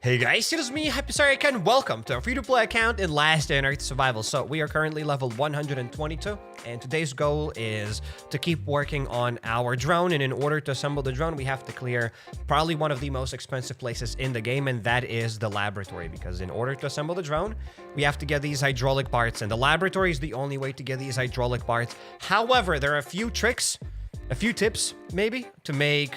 Hey guys, it is me, HappyCairek, and welcome to a free-to-play account in Last Day on Earth Survival. So we are currently level 122, and today's goal is to keep working on our drone. And in order to assemble the drone, we have to clear probably one of the most expensive places in the game, and that is the laboratory. Because in order to assemble the drone, we have to get these hydraulic parts, and the laboratory is the only way to get these hydraulic parts. However, there are a few tricks, a few tips, maybe, to make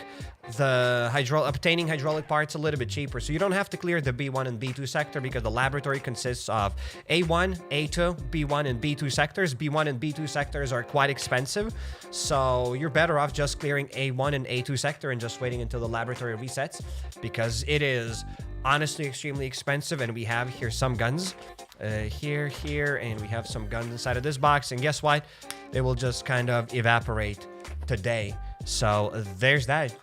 the obtaining hydraulic parts a little bit cheaper. So you don't have to clear the B1 and B2 sector because the laboratory consists of A1, A2, B1, and B2 sectors. B1 and B2 sectors are quite expensive, so you're better off just clearing A1 and A2 sector and just waiting until the laboratory resets, because it is honestly extremely expensive. And we have here some guns here, and we have some guns inside of this box, and guess what? They will just kind of evaporate today. So there's that.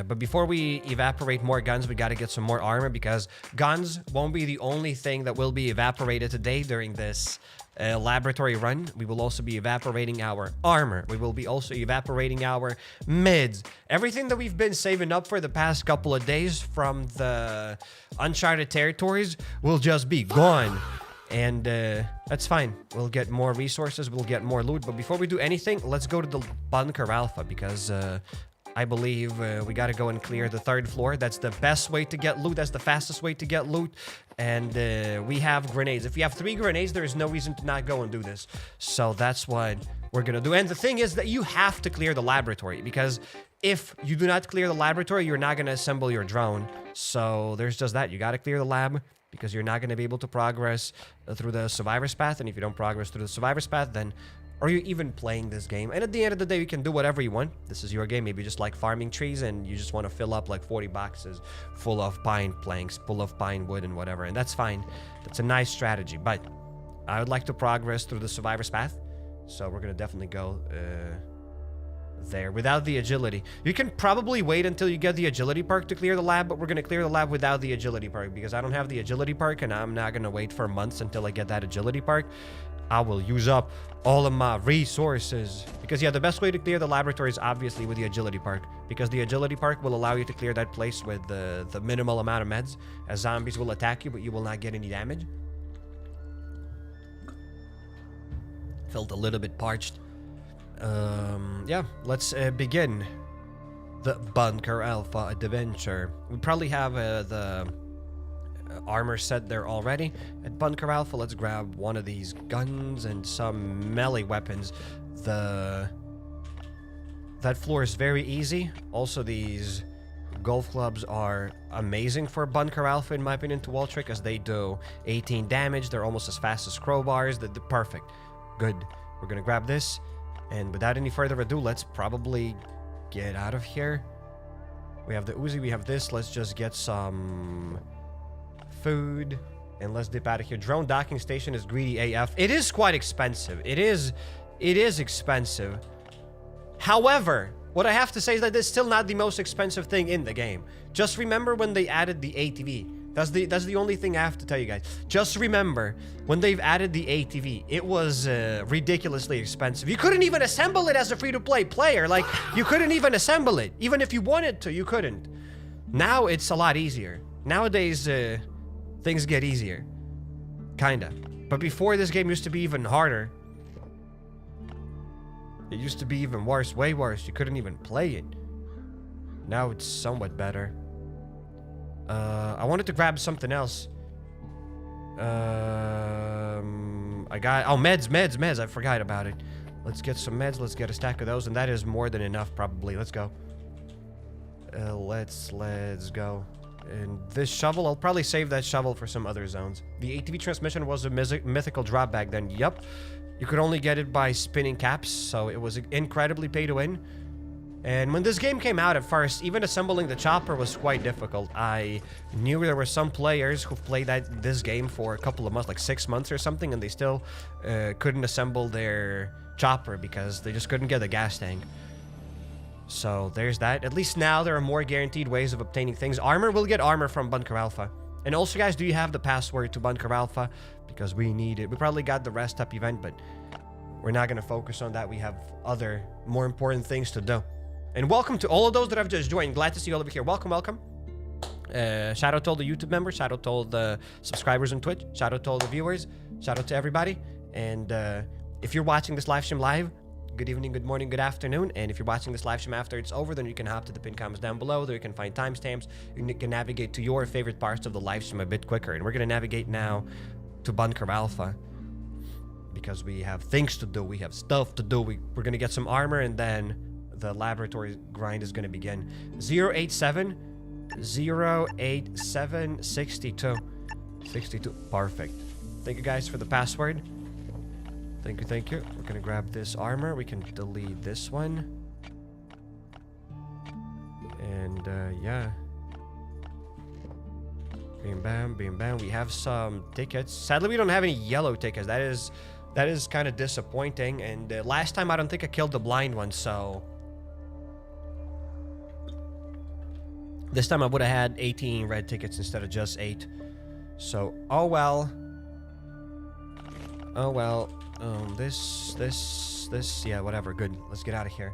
But before we evaporate more guns, we got to get some more armor, because guns won't be the only thing that will be evaporated today during this laboratory run. We will also be evaporating our armor. We will be also evaporating our mids. Everything that we've been saving up for the past couple of days from the uncharted territories will just be gone. And that's fine. We'll get more resources. We'll get more loot. But before we do anything, let's go to the Bunker Alfa, because I believe we got to go and clear the third floor. That's the best way to get loot. That's the fastest way to get loot. And we have grenades. If you have 3 grenades, there is no reason to not go and do this. So that's what we're going to do. And the thing is that you have to clear the laboratory, because if you do not clear the laboratory, you're not going to assemble your drone. So there's just that. You got to clear the lab, because you're not going to be able to progress through the survivor's path. And if you don't progress through the survivor's path, then are you even playing this game? And at the end of the day, you can do whatever you want. This is your game. Maybe you just like farming trees and you just want to fill up like 40 boxes full of pine planks, full of pine wood and whatever. And that's fine. That's a nice strategy. But I would like to progress through the survivor's path. So we're going to definitely go there without the agility. You can probably wait until you get the agility perk to clear the lab, but we're going to clear the lab without the agility perk, because I don't have the agility perk, and I'm not going to wait for months until I get that agility perk. I will use up all of my resources, because yeah, the best way to clear the laboratory is obviously with the agility perk, because the agility perk will allow you to clear that place with the minimal amount of meds, as zombies will attack you, but you will not get any damage. Felt a little bit parched. Yeah, let's begin the Bunker Alfa adventure. We probably have the armor set there already. At Bunker Alfa, let's grab one of these guns and some melee weapons. That floor is very easy. Also, these golf clubs are amazing for Bunker Alfa, in my opinion, to wall trick, as they do 18 damage. They're almost as fast as crowbars. They're perfect. Good. We're gonna grab this, and without any further ado, let's probably get out of here. We have the Uzi, we have this. Let's just get some food and let's dip out of here. Drone docking station is greedy AF. It is quite expensive. It is expensive. However, what I have to say is that it's still not the most expensive thing in the game. Just remember when they added the ATV. That's the only thing I have to tell you guys. Just remember, when they've added the ATV, it was ridiculously expensive. You couldn't even assemble it as a free-to-play player. Like, you couldn't even assemble it. Even if you wanted to, you couldn't. Now it's a lot easier. Nowadays, things get easier. Kinda. But before, this game used to be even harder. It used to be even worse, way worse. You couldn't even play it. Now it's somewhat better. I wanted to grab something else. I got... Oh, meds. I forgot about it. Let's get some meds. Let's get a stack of those. And that is more than enough, probably. Let's go. Let's go. And this shovel, I'll probably save that shovel for some other zones. The ATV transmission was a mythical drop back then. Yup. You could only get it by spinning caps, so it was incredibly pay to win. And when this game came out at first, even assembling the chopper was quite difficult. I knew there were some players who played this game for a couple of months, like 6 months or something, and they still couldn't assemble their chopper because they just couldn't get a gas tank. So there's that. At least now there are more guaranteed ways of obtaining things. Armor, we'll get armor from Bunker Alfa. And also, guys, do you have the password to Bunker Alfa? Because we need it. We probably got the rest up event, but we're not going to focus on that. We have other, more important things to do. And welcome to all of those that have just joined. Glad to see you all over here. Welcome, welcome. Shout out to all the YouTube members. Shout out to all the subscribers on Twitch. Shout out to all the viewers. Shout out to everybody. And if you're watching this live stream live, good evening, good morning, good afternoon. And if you're watching this live stream after it's over, then you can hop to the pinned comments down below. There you can find timestamps. You can navigate to your favorite parts of the live stream a bit quicker. And we're going to navigate now to Bunker Alfa, because we have things to do. We have stuff to do. We're going to get some armor, and then the laboratory grind is going to begin. 087 087 62. Perfect. Thank you guys for the password. Thank you, thank you. We're gonna grab this armor. We can delete this one. And yeah. Bam bam, bam bam. We have some tickets. Sadly, we don't have any yellow tickets. That is kind of disappointing. And last time I don't think I killed the blind one, so this time I would have had 18 red tickets instead of just 8. So, oh well. Oh well. This, yeah, whatever. Good. Let's get out of here.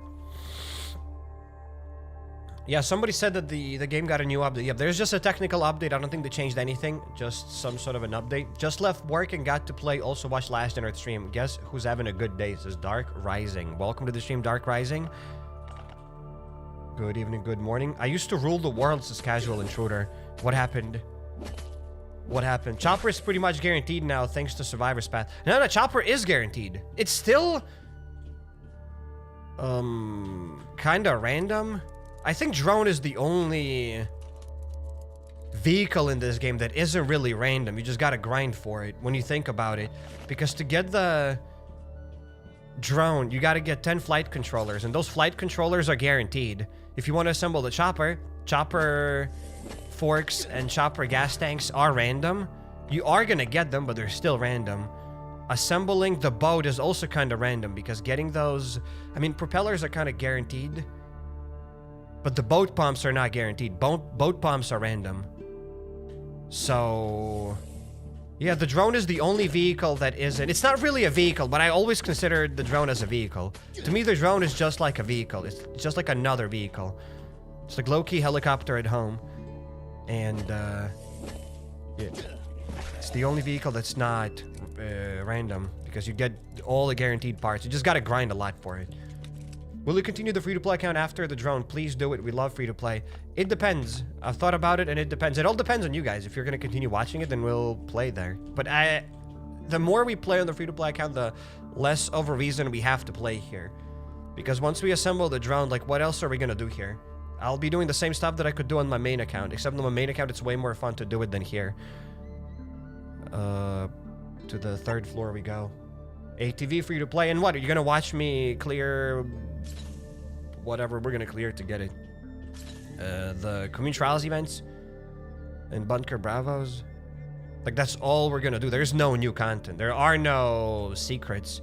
Yeah, somebody said that the game got a new update. Yeah, there's just a technical update. I don't think they changed anything. Just some sort of an update. Just left work and got to play. Also watched last Earth stream. Guess who's having a good day? This is Dark Rising. Welcome to the stream, Dark Rising. Good evening, good morning. I used to rule the world as casual intruder. What happened? What happened? Chopper is pretty much guaranteed now, thanks to Survivor's Path. No, Chopper is guaranteed. It's still kind of random. I think drone is the only vehicle in this game that isn't really random. You just gotta grind for it when you think about it. Because to get the drone, you gotta get 10 flight controllers, and those flight controllers are guaranteed. If you want to assemble the chopper forks and chopper gas tanks are random. You are gonna get them, but they're still random. Assembling the boat is also kind of random, because getting those, I mean, propellers are kind of guaranteed, but the boat pumps are not guaranteed. Boat pumps are random. So yeah, the drone is the only vehicle that isn't. It's not really a vehicle, but I always considered the drone as a vehicle. To me, the drone is just like a vehicle. It's just like another vehicle. It's like low-key helicopter at home. And yeah, it's the only vehicle that's not random, because you get all the guaranteed parts. You just gotta grind a lot for it. Will you continue the free-to-play account after the drone? Please do it. We love free-to-play. It depends. I've thought about it, and it depends. It all depends on you guys. If you're gonna continue watching it, then we'll play there. But the more we play on the free-to-play account, the less of a reason we have to play here. Because once we assemble the drone, like, what else are we gonna do here? I'll be doing the same stuff that I could do on my main account, except on my main account, it's way more fun to do it than here. To the 3rd floor we go. ATV free to play, and what? Are you gonna watch me clear whatever we're gonna clear to get it? The community trials events and Bunker Bravos. Like, that's all we're gonna do. There's no new content. There are no secrets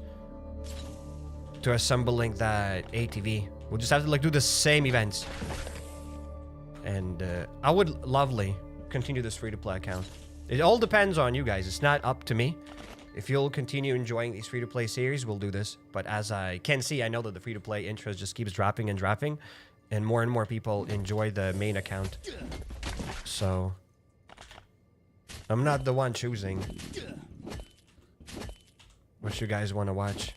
to assembling that ATV. We'll just have to, like, do the same events. And I would lovely continue this free-to-play account. It all depends on you guys. It's not up to me. If you'll continue enjoying these free-to-play series, we'll do this. But as I can see, I know that the free-to-play interest just keeps dropping and dropping. And more people enjoy the main account. So I'm not the one choosing what you guys want to watch.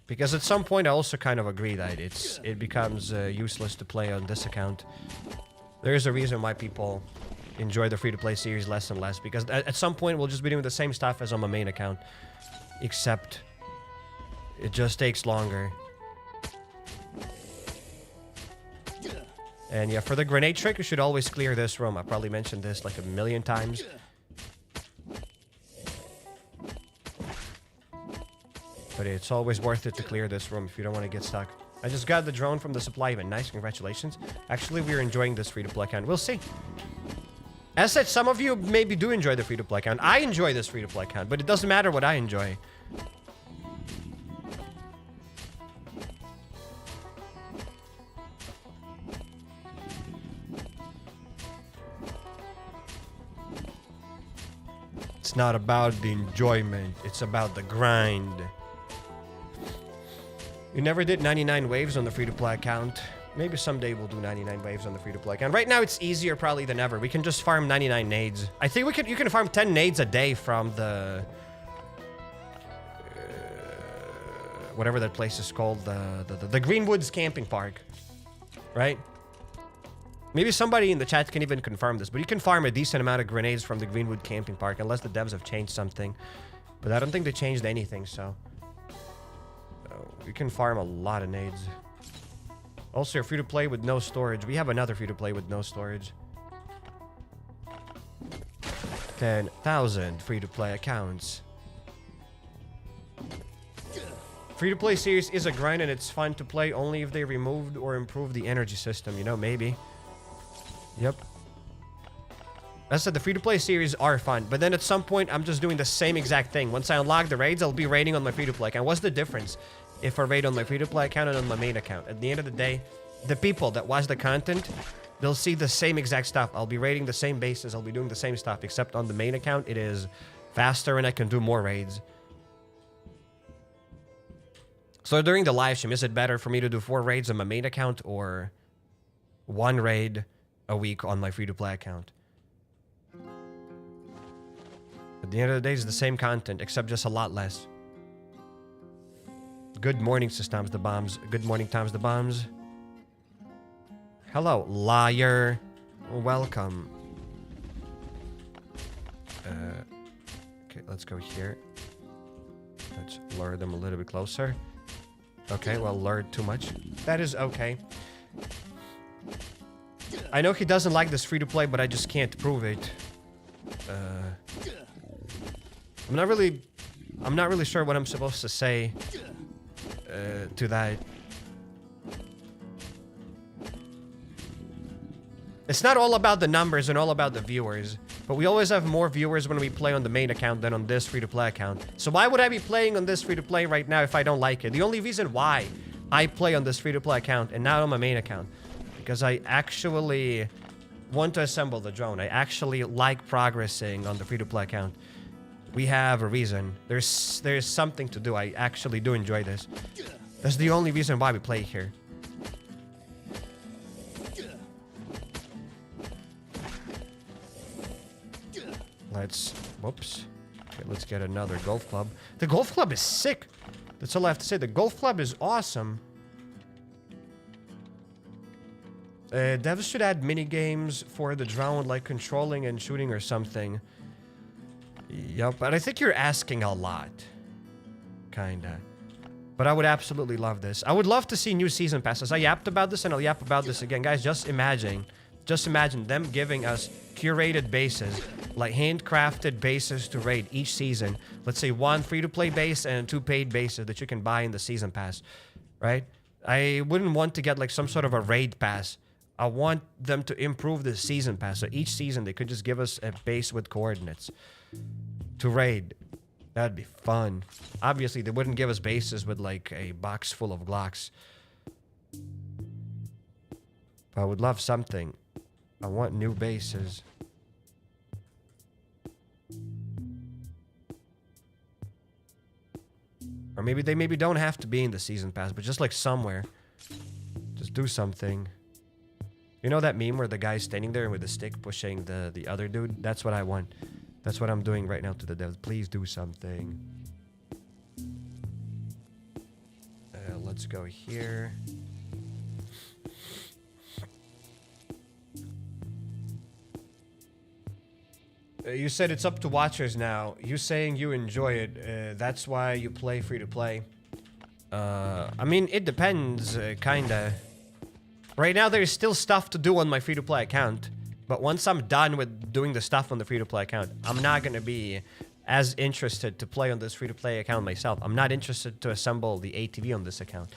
Because at some point I also kind of agree that it becomes useless to play on this account. There is a reason why people enjoy the free-to-play series less and less, because at some point we'll just be doing the same stuff as on my main account, except it just takes longer. And yeah, for the grenade trick, you should always clear this room. I probably mentioned this like a million times. But it's always worth it to clear this room if you don't want to get stuck. I just got the drone from the supply event. Nice, congratulations. Actually, we're enjoying this free-to-play account. We'll see. As said, some of you maybe do enjoy the free-to-play account. I enjoy this free-to-play account, but it doesn't matter what I enjoy. It's not about the enjoyment. It's about the grind. You never did 99 waves on the free-to-play account. Maybe someday we'll do 99 waves on the free-to-play account. Right now, it's easier probably than ever. We can just farm 99 nades. I think you can farm 10 nades a day from the... whatever that place is called. The Greenwoods Camping Park. Right? Maybe somebody in the chat can even confirm this. But you can farm a decent amount of grenades from the Greenwood Camping Park. Unless the devs have changed something. But I don't think they changed anything, so... you can farm a lot of nades. Also, you're free to play with no storage. We have another free to play with no storage. 10,000 free to play accounts. Free to play series is a grind and it's fun to play only if they removed or improved the energy system. You know, maybe. Yep. I said the free to play series are fun, but then at some point I'm just doing the same exact thing. Once I unlock the raids, I'll be raiding on my free to play account. What's the difference if I raid on my free to play account and on my main account? At the end of the day, the people that watch the content, they'll see the same exact stuff. I'll be raiding the same bases. I'll be doing the same stuff, except on the main account, it is faster and I can do more raids. So during the live stream, is it better for me to do 4 raids on my main account or 1 raid a week on my free to play account? At the end of the day, it's the same content, except just a lot less. Good morning, Systems the Bombs. Good morning, Toms the Bombs. Hello, liar. Welcome. Okay, let's go here. Let's lure them a little bit closer. Okay, well, lured too much. That is okay. I know he doesn't like this free-to-play, but I just can't prove it. I'm not really sure what I'm supposed to say to that. It's not all about the numbers and all about the viewers, but we always have more viewers when we play on the main account than on this free-to-play account. So why would I be playing on this free-to-play right now if I don't like it? The only reason why I play on this free-to-play account and not on my main account, because I actually want to assemble the drone. I actually like progressing on the free-to-play account. We have a reason. There's something to do. I actually do enjoy this. That's the only reason why we play here. Whoops. Okay, let's get another golf club. The golf club is sick. That's all I have to say. The golf club is awesome. Devs should add mini games for the drone, like controlling and shooting or something. Yep, but I think you're asking a lot. Kinda. But I would absolutely love this. I would love to see new season passes. I yapped about this and I'll yap about this again. Guys, just imagine them giving us curated bases, like handcrafted bases to raid each season. Let's say 1 free-to-play base and 2 paid bases that you can buy in the season pass, right? I wouldn't want to get like some sort of a raid pass. I want them to improve the season pass. So each season they could just give us a base with coordinates to raid. That'd be fun. Obviously, they wouldn't give us bases with like a box full of Glocks. But I would love something. I want new bases. Or maybe they don't have to be in the season pass, but just like somewhere. Just do something. You know that meme where the guy's standing there with the stick pushing the other dude? That's what I want. That's what I'm doing right now to the devs. Please do something. Let's go here. You said it's up to watchers now. You saying you enjoy it. That's why you play free to play. I mean, it depends, kinda. Right now, there's still stuff to do on my free to play account. But once I'm done with doing the stuff on the free to play account, I'm not gonna be as interested to play on this free to play account myself. I'm not interested to assemble the ATV on this account.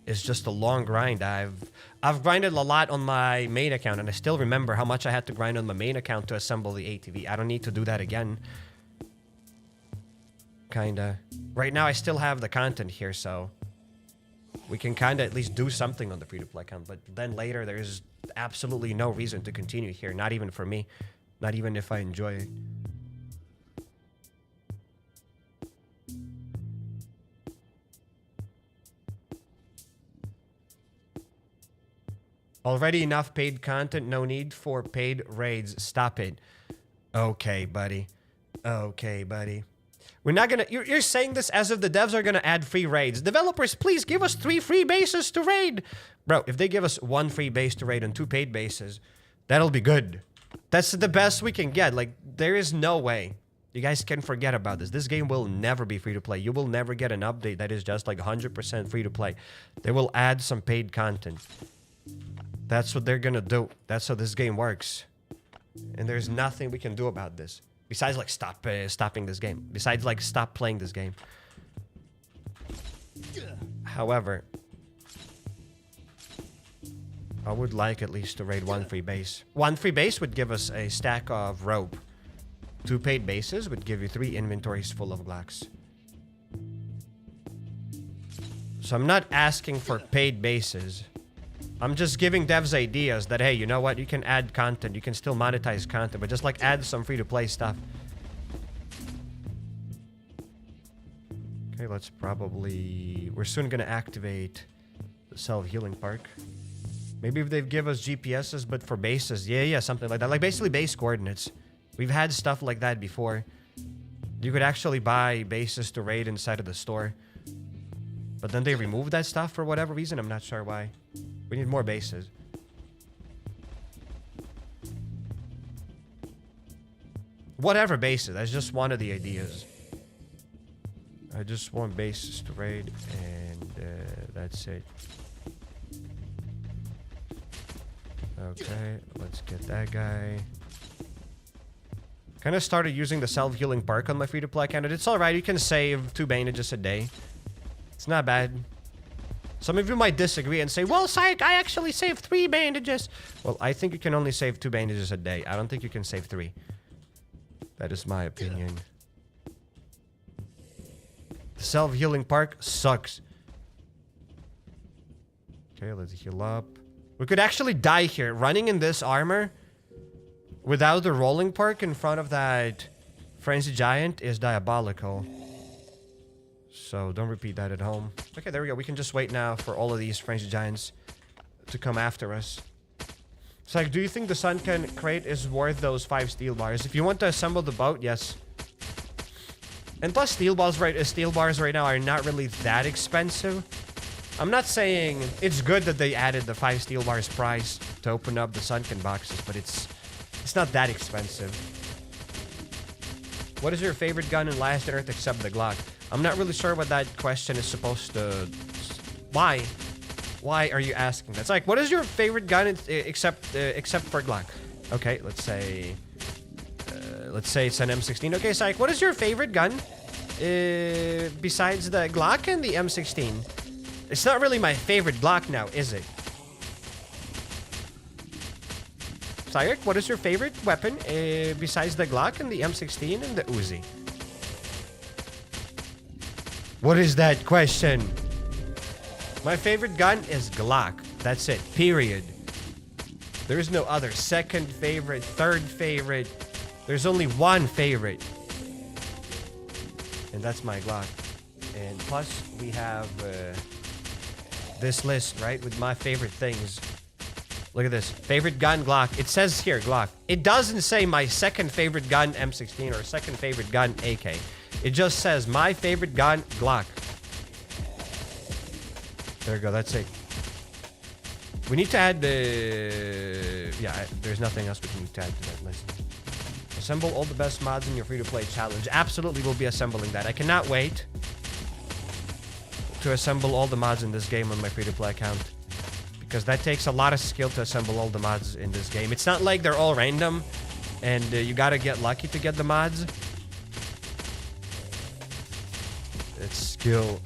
It's just a long grind. I've grinded a lot on my main account, and I still remember how much I had to grind on my main account to assemble the ATV. I don't need to do that again. Kinda. Right now, I still have the content here, so we can kinda at least do something on the free-to-play account. But then later, there's absolutely no reason to continue here. Not even for me. Not even if I enjoy it. Already enough paid content. No need for paid raids. Stop it. Okay, buddy. Okay, buddy. We're not gonna... You're saying this as if the devs are gonna add free raids. Developers, please give us 3 free bases to raid. Bro, if they give us 1 free base to raid and 2 paid bases, that'll be good. That's the best we can get. Like, there is no way. You guys can forget about this. This game will never be free to play. You will never get an update that is just like 100% free to play. They will add some paid content. That's what they're gonna do. That's how this game works. And there's nothing we can do about this. Besides, like, stopping this game. Besides, like, stop playing this game. However, I would like at least to raid 1 free base. 1 free base would give us a stack of rope. 2 paid bases would give you 3 inventories full of Glocks. So I'm not asking for paid bases. I'm just giving devs ideas that, hey, you know what? You can add content. You can still monetize content, but just like add some free-to-play stuff. Okay, let's probably... We're soon going to activate the self-healing park. Maybe if they give us GPSs, but for bases. Yeah, something like that. Like basically base coordinates. We've had stuff like that before. You could actually buy bases to raid inside of the store. But then they removed that stuff for whatever reason. I'm not sure why. We need more bases. Whatever bases. That's just one of the ideas. I just want bases to raid, and that's it. Okay, let's get that guy. Kind of started using the self-healing park on my free-to-play account. It's alright. You can save 2 bandages a day. It's not bad. Some of you might disagree and say, well, Psych, I actually saved 3 bandages. Well, I think you can only save 2 bandages a day. I don't think you can save 3. That is my opinion. The self-healing park sucks. Okay, let's heal up. We could actually die here. Running in this armor without the rolling park in front of that Frenzy Giant is diabolical. So don't repeat that at home. Okay, there we go. We can just wait now for all of these Frenzy Giants to come after us. It's like, do you think the Sunken crate is worth those 5 steel bars? If you want to assemble the boat, yes. And plus, steel bars right now are not really that expensive. I'm not saying it's good that they added the 5 steel bars price to open up the Sunken boxes, but it's not that expensive. What is your favorite gun in Last Earth except the Glock? I'm not really sure what that question is supposed to... Why? Why are you asking that? It's like, what is your favorite gun except for Glock? Okay, let's say it's an M16. Okay, Psych, what is your favorite gun besides the Glock and the M16? It's not really my favorite Glock now, is it? Psych, what is your favorite weapon besides the Glock and the M16 and the Uzi? What is that question? My favorite gun is Glock. That's it. Period. There is no other second favorite, third favorite. There's only one favorite. And that's my Glock. And plus, we have this list, right? With my favorite things. Look at this. Favorite gun, Glock. It says here, Glock. It doesn't say my second favorite gun, M16, or second favorite gun, AK. It just says my favorite gun, Glock. There we go. That's it. We need to add the... Yeah, there's nothing else we need to add to that list. Assemble all the best mods in your free-to-play challenge. Absolutely, we'll be assembling that. I cannot wait to assemble all the mods in this game on my free-to-play account. Because that takes a lot of skill to assemble all the mods in this game. It's not like they're all random and you gotta get lucky to get the mods. It's skill.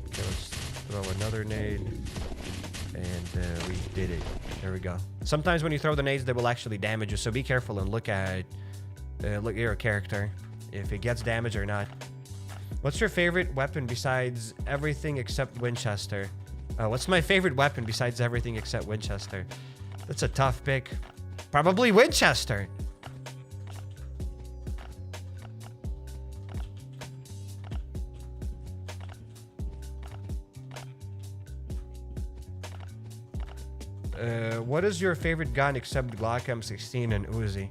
Okay, let's throw another nade. And we did it. There we go. Sometimes when you throw the nades, they will actually damage you. So be careful and look at your character. If it gets damaged or not. What's your favorite weapon besides everything except Winchester? What's my favorite weapon besides everything except Winchester? That's a tough pick. Probably Winchester. What is your favorite gun except Glock M16 and Uzi?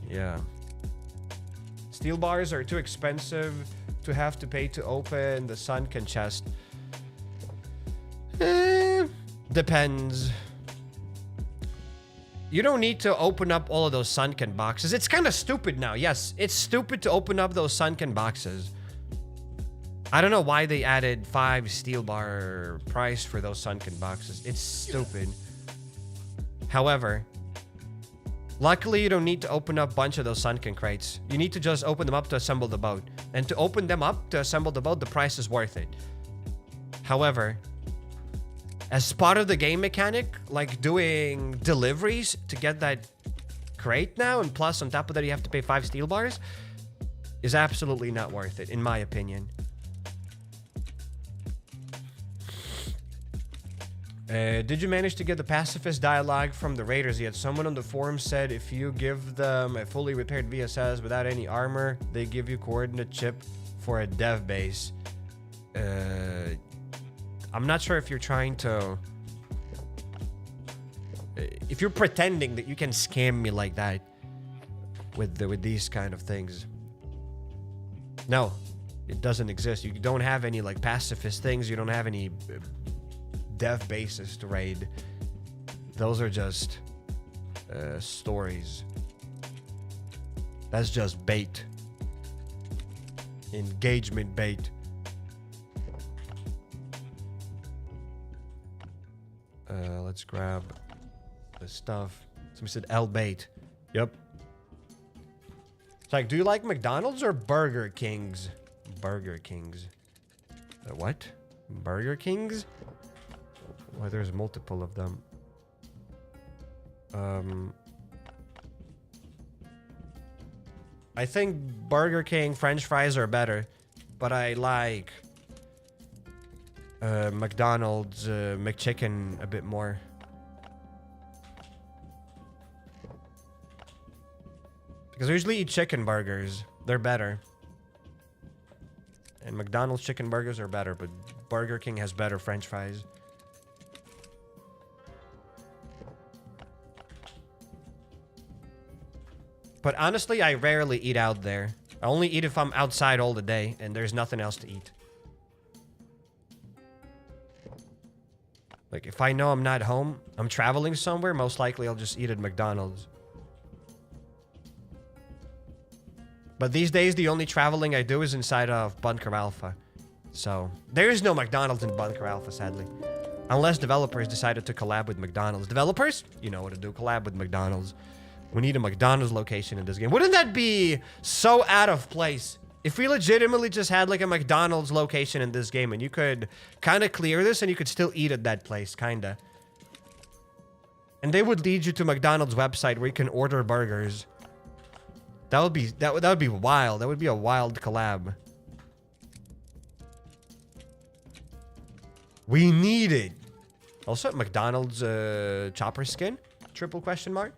Yeah. Steel bars are too expensive to have to pay to open the sunken chest. Depends. You don't need to open up all of those sunken boxes. It's kind of stupid now. Yes, it's stupid to open up those sunken boxes. I don't know why they added 5 steel bar price for those sunken boxes. It's stupid. However, luckily you don't need to open up a bunch of those sunken crates. You need to just open them up to assemble the boat. And to open them up to assemble the boat, the price is worth it. However, as part of the game mechanic, like doing deliveries to get that crate now, and plus on top of that you have to pay 5 steel bars, is absolutely not worth it, in my opinion. Did you manage to get the pacifist dialogue from the raiders yet? Someone on the forum said if you give them a fully repaired VSS without any armor, they give you coordinate chip for a dev base. I'm not sure if you're trying to... if you're pretending that you can scam me like that with these kind of things. No, it doesn't exist. You don't have any like pacifist things. You don't have any dev bases to raid. Those are just stories. That's just bait. Engagement bait. Let's grab the stuff. Somebody said L bait. Yep. It's like, do you like McDonald's or Burger Kings? Burger Kings. What? Burger Kings? Well, there's multiple of them. I think Burger King French fries are better, but I like McDonald's McChicken a bit more. Because I usually eat chicken burgers. They're better. And McDonald's chicken burgers are better, but Burger King has better French fries. But honestly, I rarely eat out there. I only eat if I'm outside all the day and there's nothing else to eat. Like, if I know I'm not home, I'm traveling somewhere, most likely I'll just eat at McDonald's. But these days, the only traveling I do is inside of Bunker Alfa. So, there is no McDonald's in Bunker Alfa, sadly. Unless developers decided to collab with McDonald's. Developers? You know what to do. Collab with McDonald's. We need a McDonald's location in this game. Wouldn't that be so out of place? If we legitimately just had like a McDonald's location in this game and you could kind of clear this and you could still eat at that place, kind of. And they would lead you to McDonald's website where you can order burgers. That would be wild. That would be a wild collab. We need it. Also, McDonald's chopper skin? Triple question mark.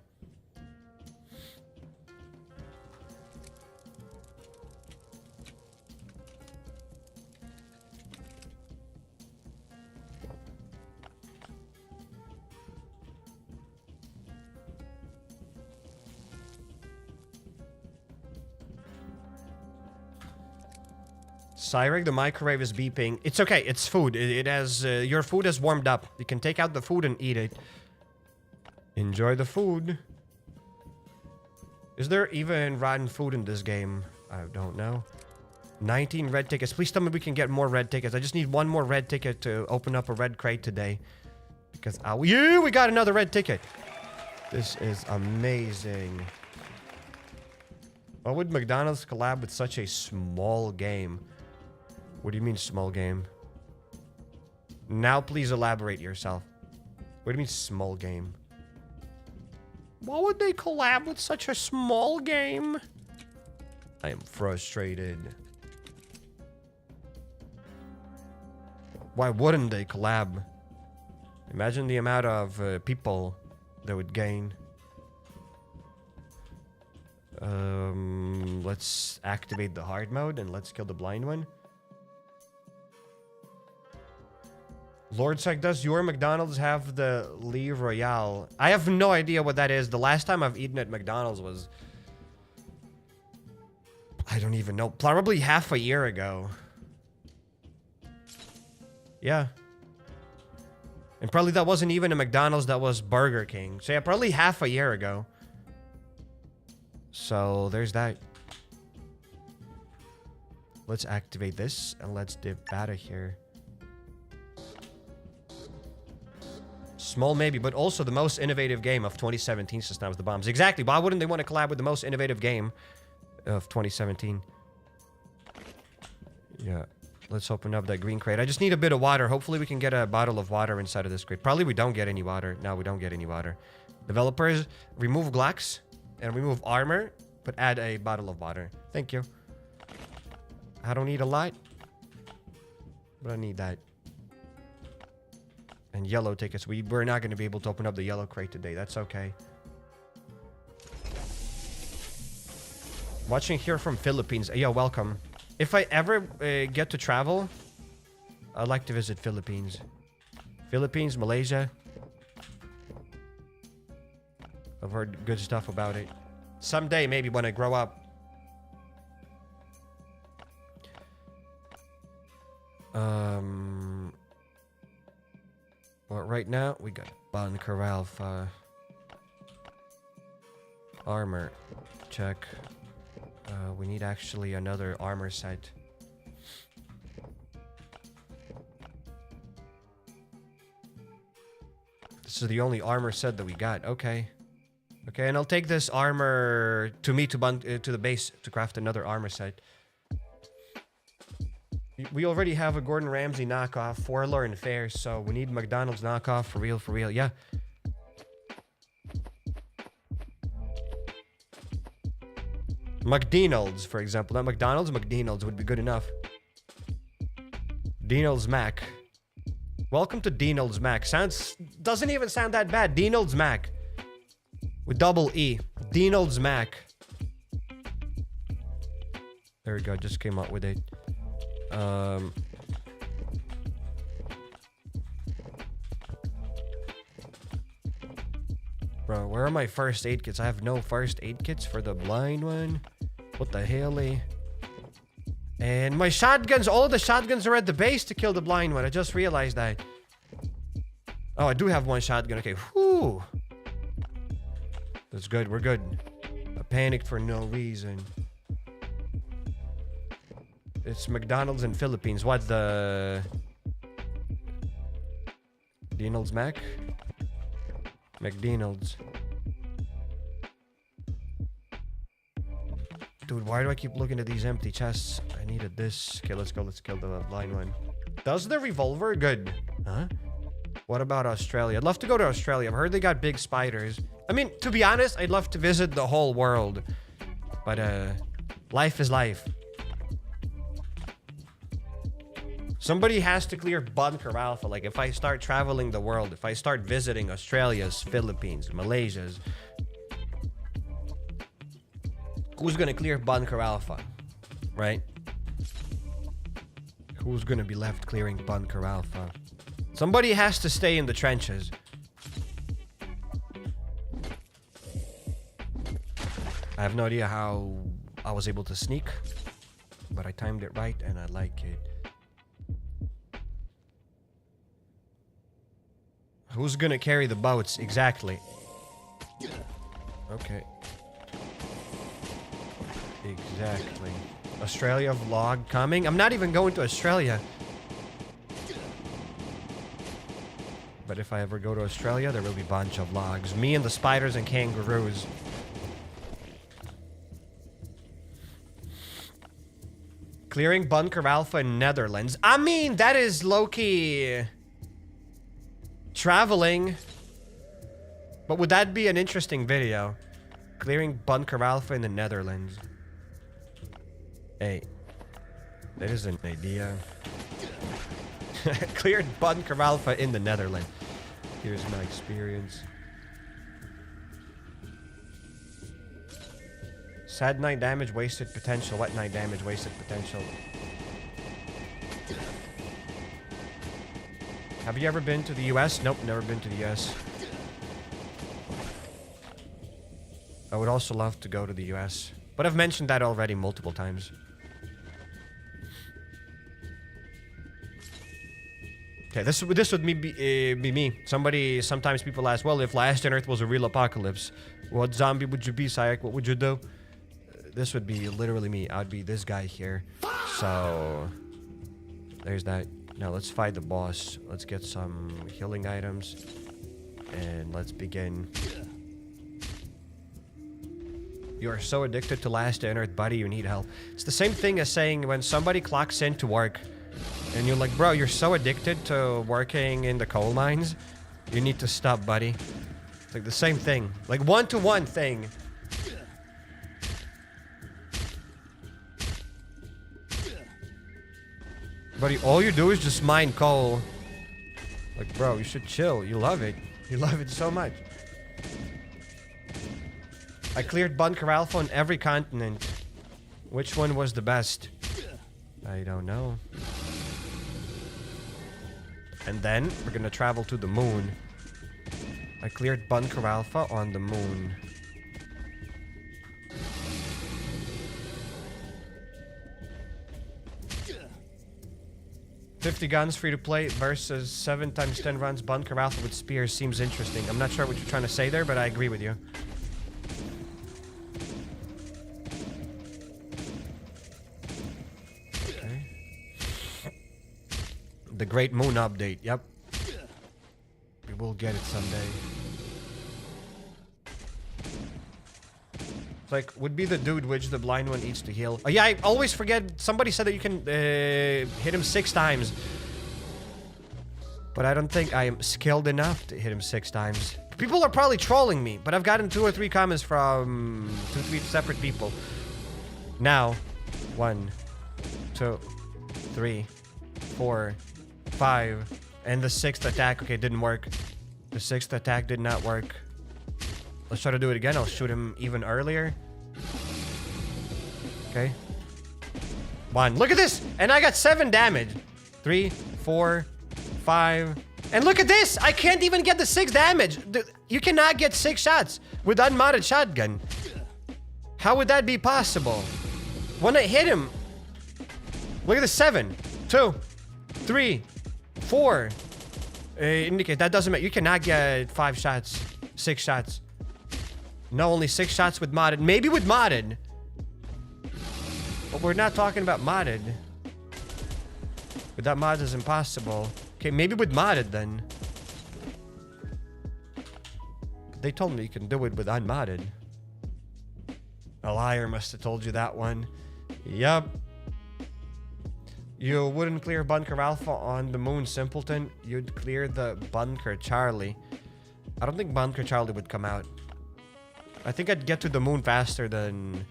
Cyrek, the microwave is beeping. It's okay. It's food. It has... your food has warmed up. You can take out the food and eat it. Enjoy the food. Is there even rotten food in this game? I don't know. 19 red tickets. Please tell me we can get more red tickets. I just need one more red ticket to open up a red crate today. Because... yeah, we got another red ticket. This is amazing. Why would McDonald's collab with such a small game? What do you mean small game? Now please elaborate yourself. What do you mean small game? Why would they collab with such a small game? I am frustrated. Why wouldn't they collab? Imagine the amount of people they would gain. Let's activate the hard mode and let's kill the blind one. Lord Sec, does your McDonald's have the Le Royale? I have no idea what that is. The last time I've eaten at McDonald's was... I don't even know. Probably half a year ago. Yeah. And probably that wasn't even a McDonald's, that was Burger King. So yeah, probably half a year ago. So there's that. Let's activate this and let's dip out of here. Small maybe, but also the most innovative game of 2017 since Now Was the Bombs. Exactly. Why wouldn't they want to collab with the most innovative game of 2017? Yeah. Let's open up that green crate. I just need a bit of water. Hopefully we can get a bottle of water inside of this crate. Probably we don't get any water. No, we don't get any water. Developers, remove Glocks and remove armor, but add a bottle of water. Thank you. I don't need a lot, but I need that. And yellow tickets. We're not going to be able to open up the yellow crate today. That's okay. Watching here from Philippines. Yo, welcome. If I ever get to travel, I'd like to visit Philippines. Philippines, Malaysia. I've heard good stuff about it. Someday, maybe when I grow up. Well, right now, we got Bunker Alfa. Armor. Check. We need actually another armor set. This is the only armor set that we got. Okay. Okay, and I'll take this armor to the base to craft another armor set. We already have a Gordon Ramsay knockoff, Forlorn and Fair, so we need McDonald's knockoff for real, yeah. McDonald's, for example. Not McDonald's, McDonald's would be good enough. Dinald's Mac. Welcome to Dinald's Mac. Doesn't even sound that bad. Dinald's Mac. With double E. Dinald's Mac. There we go, just came up with it. Bro, where are my first aid kits? I have no first aid kits for the blind one. What the hell? And my shotguns, all of the shotguns are at the base to kill the blind one. I just realized that. Oh, I do have one shotgun. Okay, whew. That's good, we're good. I panicked for no reason. It's McDonald's in Philippines. What, the... Dinald's Mac? McDonald's. Dude, why do I keep looking at these empty chests? I needed this. Okay, let's go. Let's kill the blind one. Does the revolver? Good. Huh? What about Australia? I'd love to go to Australia. I've heard they got big spiders. I mean, to be honest, I'd love to visit the whole world. But, life is life. Somebody has to clear Bunker Alfa. Like, if I start traveling the world, if I start visiting Australia's, Philippines, Malaysia's, who's gonna clear Bunker Alfa? Right? Who's gonna be left clearing Bunker Alfa? Somebody has to stay in the trenches. I have no idea how I was able to sneak, but I timed it right and I like it. Who's gonna carry the boats? Exactly. Okay. Exactly. Australia vlog coming? I'm not even going to Australia. But if I ever go to Australia, there will be a bunch of vlogs. Me and the spiders and kangaroos. Clearing Bunker Alfa in Netherlands. I mean, that is low-key... traveling. But would that be an interesting video? Clearing Bunker Alfa in the Netherlands. Hey. That is an idea. Cleared Bunker Alfa in the Netherlands. Here's my experience. Sad 9 damage, wasted potential. What 9 damage, wasted potential? Have you ever been to the US? Nope, never been to the US. I would also love to go to the US. But I've mentioned that already multiple times. Okay, this would be me. Sometimes people ask, well, if Last on Earth was a real apocalypse, what zombie would you be, Cairek? What would you do? This would be literally me. I'd be this guy here. So, there's that. Now let's fight the boss. Let's get some healing items. And let's begin. You are so addicted to Last on Earth, buddy, you need help. It's the same thing as saying when somebody clocks in to work, and you're like, bro, you're so addicted to working in the coal mines, you need to stop, buddy. It's like the same thing. Like one-to-one thing. Buddy, all you do is just mine coal. Like, bro, you should chill. You love it. You love it so much. I cleared Bunker Alfa on every continent. Which one was the best? I don't know. And then we're gonna travel to the moon. I cleared Bunker Alfa on the moon. $50 guns free to play versus 7 times 10 runs Bunker Alfa with spears seems interesting. I'm not sure what you're trying to say there, but I agree with you. The Great Moon update, yep. We will get it someday. It's like, would be the dude which the blind one eats to heal. Oh yeah, I always forget. Somebody said that you can hit him 6 times. But I don't think I am skilled enough to hit him 6 times. People are probably trolling me, but I've gotten 2 or 3 comments from 2 or 3 separate people. Now, 1, 2, 3, 4, 5, and the 6th attack. Okay, didn't work. The 6th attack did not work. Let's try to do it again. I'll shoot him even earlier. Okay. 1. Look at this! And I got 7 damage. 3, 4, 5. And look at this! I can't even get the 6 damage. You cannot get 6 shots with unmodded shotgun. How would that be possible? When I hit him... Look at the 7, 2, 3, 4. Indicate that doesn't matter. You cannot get 5 shots, 6 shots. No, only 6 shots with modded. Maybe with modded. But we're not talking about modded. Without mods is impossible. Okay, maybe with modded then. They told me you can do it with unmodded. A liar must have told you that one. Yup. You wouldn't clear Bunker Alfa on the moon, simpleton. You'd clear the Bunker Charlie. I don't think Bunker Charlie would come out. I think I'd get to the moon faster than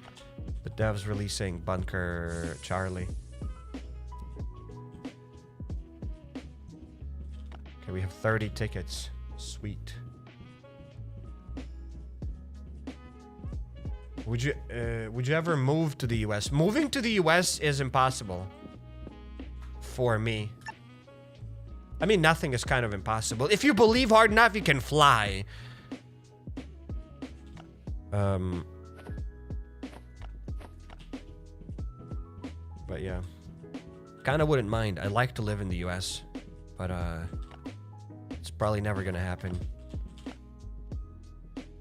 the devs releasing Bunker Charlie. Okay, we have 30 tickets. Sweet. Would you ever move to the US? Moving to the US is impossible. For me. I mean, nothing is kind of impossible. If you believe hard enough, you can fly. But yeah. Kinda wouldn't mind. I like to live in the US. But, it's probably never gonna happen.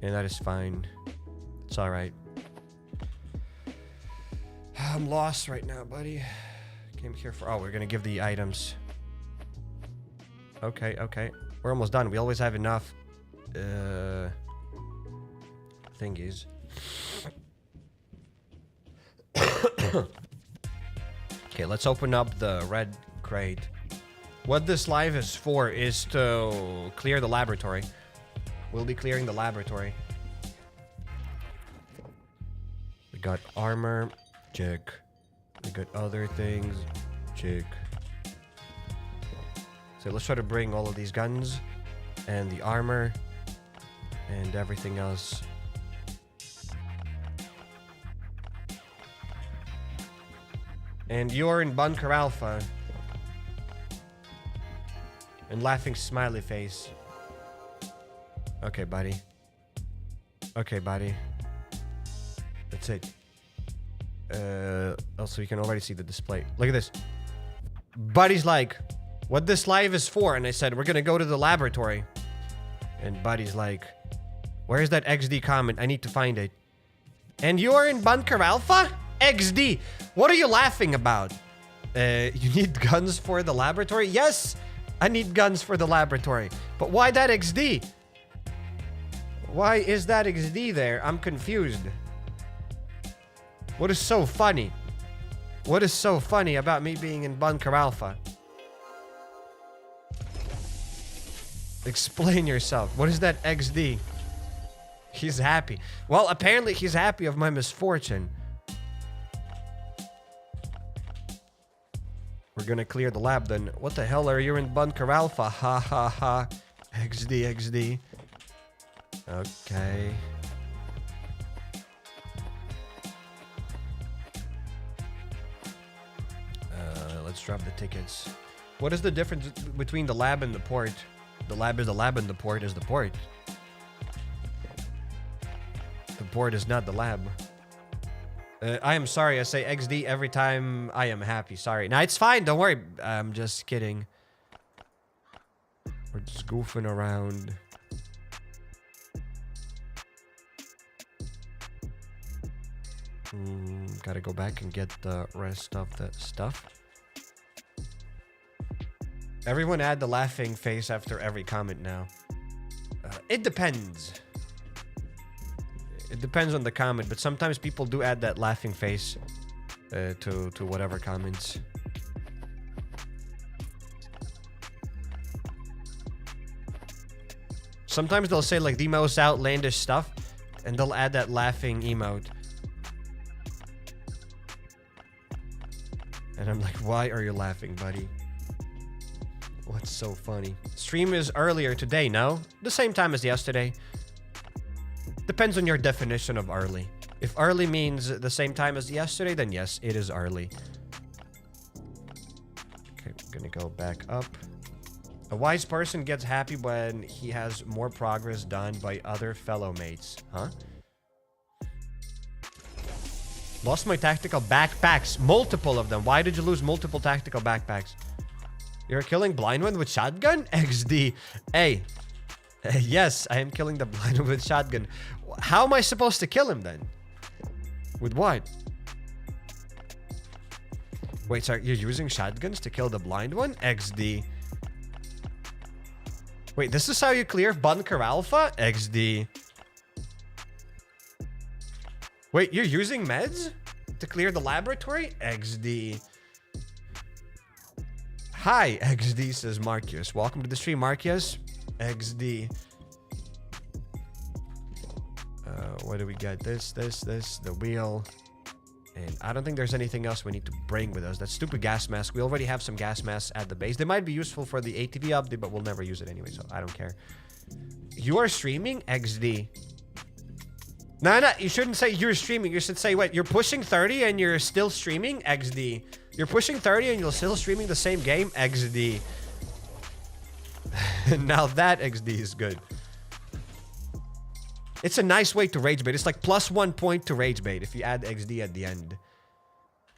And that is fine. It's alright. I'm lost right now, buddy. Came here for... Oh, we're gonna give the items. Okay, okay. We're almost done. We always have enough... thingies. Okay, let's open up the red crate. What this live is for is to clear the laboratory. We'll be clearing the laboratory. We got armor. Check. We got other things. Check. So let's try to bring all of these guns and the armor and everything else. And you're in Bunker Alfa. And laughing smiley face. Okay, buddy. Okay, buddy. That's it. Also, you can already see the display. Look at this. Buddy's like, what this live is for? And I said, we're gonna go to the laboratory. And Buddy's like, where's that XD comment? I need to find it. And you're in Bunker Alfa? XD. What are you laughing about? You need guns for the laboratory? Yes, I need guns for the laboratory. But why that XD? Why is that XD there? I'm confused. What is so funny? What is so funny about me being in Bunker Alfa? Explain yourself. What is that XD? He's happy. Well, apparently he's happy of my misfortune. We're gonna clear the lab then. What the hell are you in Bunker Alfa? Ha ha ha. XD, XD. Okay. Let's drop the tickets. What is the difference between the lab and the port? The lab is the lab and the port is the port. The port is not the lab. I am sorry, I say XD every time I am happy. Sorry. Nah, it's fine, don't worry. I'm just kidding. We're just goofing around. Gotta go back and get the rest of the stuff. Everyone add the laughing face after every comment now. It depends. It depends on the comment, but sometimes people do add that laughing face to whatever comments. Sometimes they'll say like the most outlandish stuff, and they'll add that laughing emote. And I'm like, why are you laughing, buddy? What's so funny? Stream is earlier today, no? The same time as yesterday. Depends on your definition of early. If early means the same time as yesterday, then yes, it is early. Okay, we're gonna go back up. A wise person gets happy when he has more progress done by other fellow mates. Huh? Lost my tactical backpacks. Multiple of them. Why did you lose multiple tactical backpacks? You're killing blind one with shotgun? XD. Hey. Yes, I am killing the blind one with shotgun. How am I supposed to kill him then? With what? Wait, sorry, you're using shotguns to kill the blind one? XD. Wait, this is how you clear Bunker Alfa? XD. Wait, you're using meds to clear the laboratory? XD. Hi, XD, says Marcus. Welcome to the stream, Marcus. XD. What do we got? This, the wheel. And I don't think there's anything else we need to bring with us. That stupid gas mask. We already have some gas masks at the base. They might be useful for the ATV update, but we'll never use it anyway, so I don't care. You are streaming? XD. No, you shouldn't say you're streaming. You should say, what, you're pushing 30 and you're still streaming? XD. You're pushing 30 and you're still streaming the same game? XD. Now that XD is good. It's a nice way to rage bait. It's like +1 point to rage bait if you add XD at the end,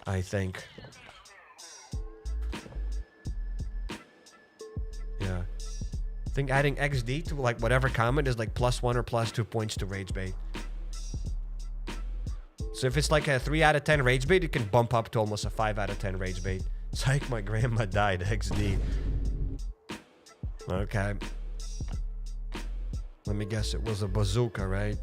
I think. Yeah. I think adding XD to like whatever comment is like +1 or +2 points to rage bait. So if it's like a 3 out of 10 rage bait, it can bump up to almost a 5 out of 10 rage bait. Psych, my grandma died. XD. Okay. Let me guess, it was a bazooka, right?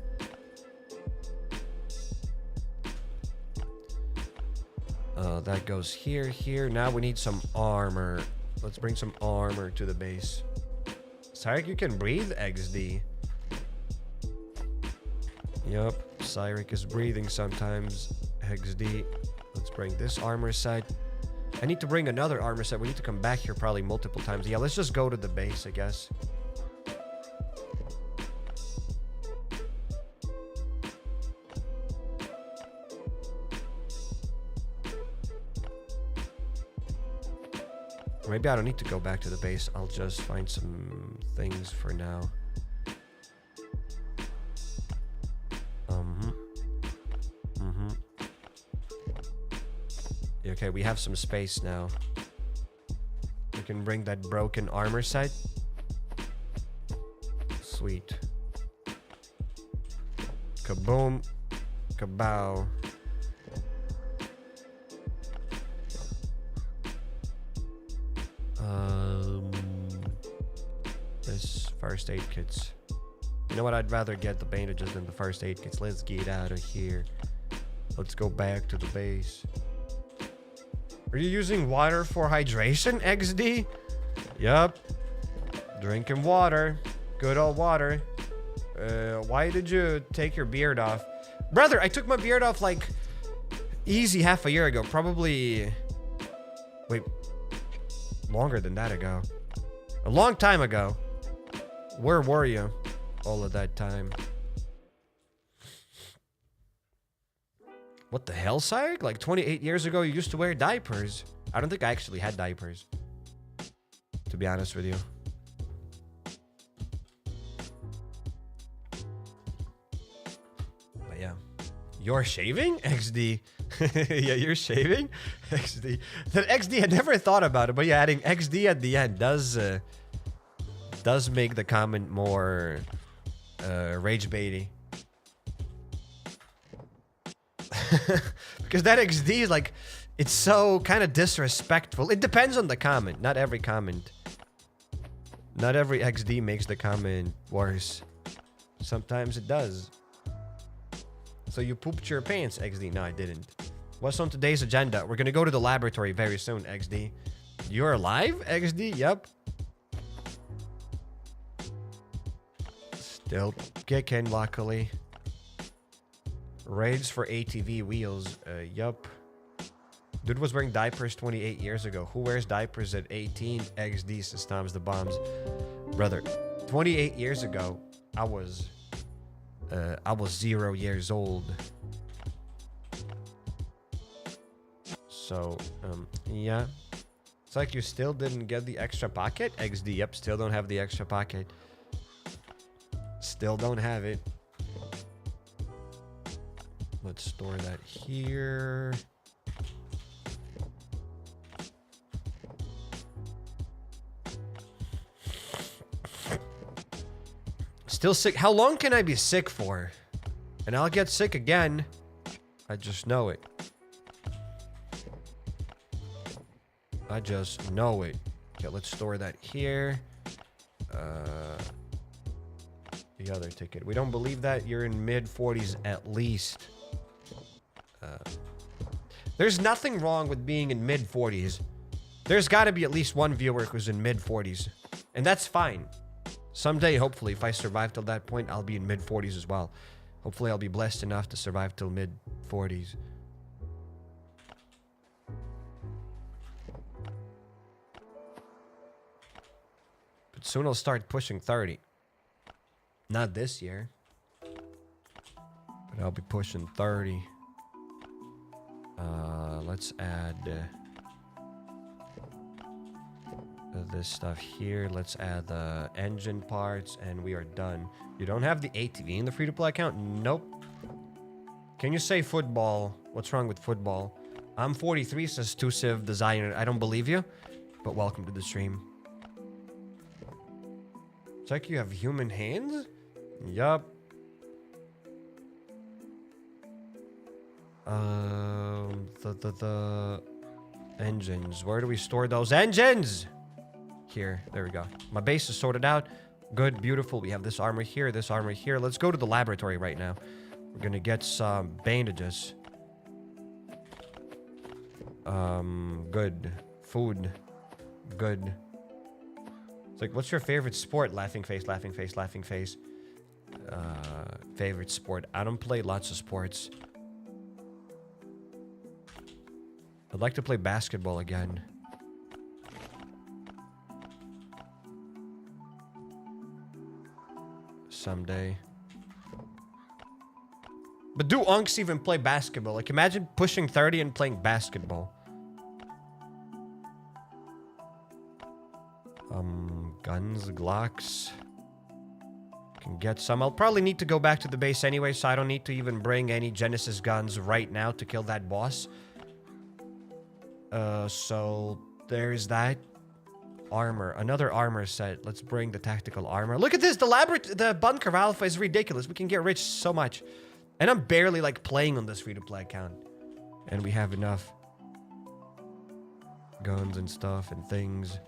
That goes here. Now we need some armor. Let's bring some armor to the base. Cyrek, you can breathe? XD. Yup, Cyrek is breathing sometimes. XD. Let's bring this armor set. I need to bring another armor set. We need to come back here probably multiple times. Yeah, let's just go to the base, I guess. Maybe I don't need to go back to the base. I'll just find some things for now. Okay, we have some space now. We can bring that broken armor set. Sweet. Kaboom. Kabow. This first aid kits. You know what? I'd rather get the bandages than the first aid kits. Let's get out of here. Let's go back to the base. Are you using water for hydration, XD? Yup. Drinking water. Good old water. Why did you take your beard off? Brother, I took my beard off like easy half a year ago. Probably... Wait. Longer than that ago. A long time ago. Where were you all of that time? What the hell, sire? Like 28 years ago, you used to wear diapers. I don't think I actually had diapers, to be honest with you. But yeah. You're shaving? XD. Yeah, you're shaving? XD. That XD, I never thought about it, but yeah, adding XD at the end does make the comment more rage baity. Because that XD is like, it's so kind of disrespectful. It depends on the comment. Not every comment. Not every XD makes the comment worse. Sometimes it does. So you pooped your pants, XD. No, I didn't. What's on today's agenda? We're gonna go to the laboratory very soon, XD. You're alive, XD? Yep. Still kicking, luckily. Raids for ATV wheels. Yup. Dude was wearing diapers 28 years ago. Who wears diapers at 18? XD says Tom's the bombs. Brother, 28 years ago, I was 0 years old. So, yeah. It's like you still didn't get the extra pocket? XD, yep, still don't have the extra pocket. Still don't have it. Let's store that here. Still sick. How long can I be sick for? And I'll get sick again. I just know it. I just know it. Okay, let's store that here. The other ticket. We don't believe that. You're in mid-40s at least. There's nothing wrong with being in mid-40s. There's got to be at least one viewer who's in mid-40s. And that's fine. Someday, hopefully, if I survive till that point, I'll be in mid-40s as well. Hopefully, I'll be blessed enough to survive till mid-40s. But soon I'll start pushing 30. Not this year. But I'll be pushing 30. Let's add this stuff here. Let's add the engine parts, and we are done. You don't have the ATV in the free-to-play account? Nope. Can you say football? What's wrong with football? I'm 43, says 2Civ Designer. I don't believe you, but welcome to the stream. It's like you have human hands? Yup. The engines. Where do we store those engines? Here. There we go. My base is sorted out. Good. Beautiful. We have this armor here. This armor here. Let's go to the laboratory right now. We're gonna get some bandages. Good. Food. Good. It's like, what's your favorite sport? Laughing face, laughing face, laughing face. Favorite sport. I don't play lots of sports. I'd like to play basketball again. Someday. But do unks even play basketball? Like, imagine pushing 30 and playing basketball. Guns, Glocks. Can get some. I'll probably need to go back to the base anyway, so I don't need to even bring any Genesis guns right now to kill that boss. So there's that. Armor. Another armor set. Let's bring the tactical armor. Look at this! The Bunker Alfa is ridiculous. We can get rich so much. And I'm barely, like, playing on this free-to-play account. And we have enough guns and stuff and things.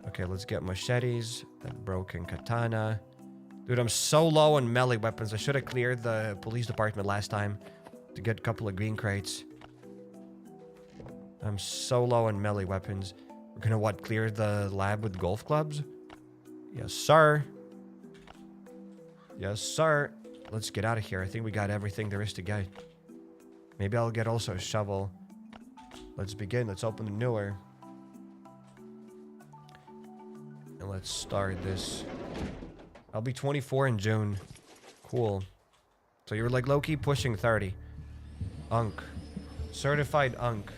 Okay, let's get machetes. That broken katana. Dude, I'm so low on melee weapons. I should have cleared the police department last time to get a couple of green crates. I'm so low on melee weapons. We're gonna, what, clear the lab with golf clubs? Yes, sir. Yes, sir. Let's get out of here. I think we got everything there is to get. Maybe I'll get also a shovel. Let's begin. Let's open the newer. And let's start this. I'll be 24 in June. Cool. So you're like low-key pushing 30. Unk. Certified Unk.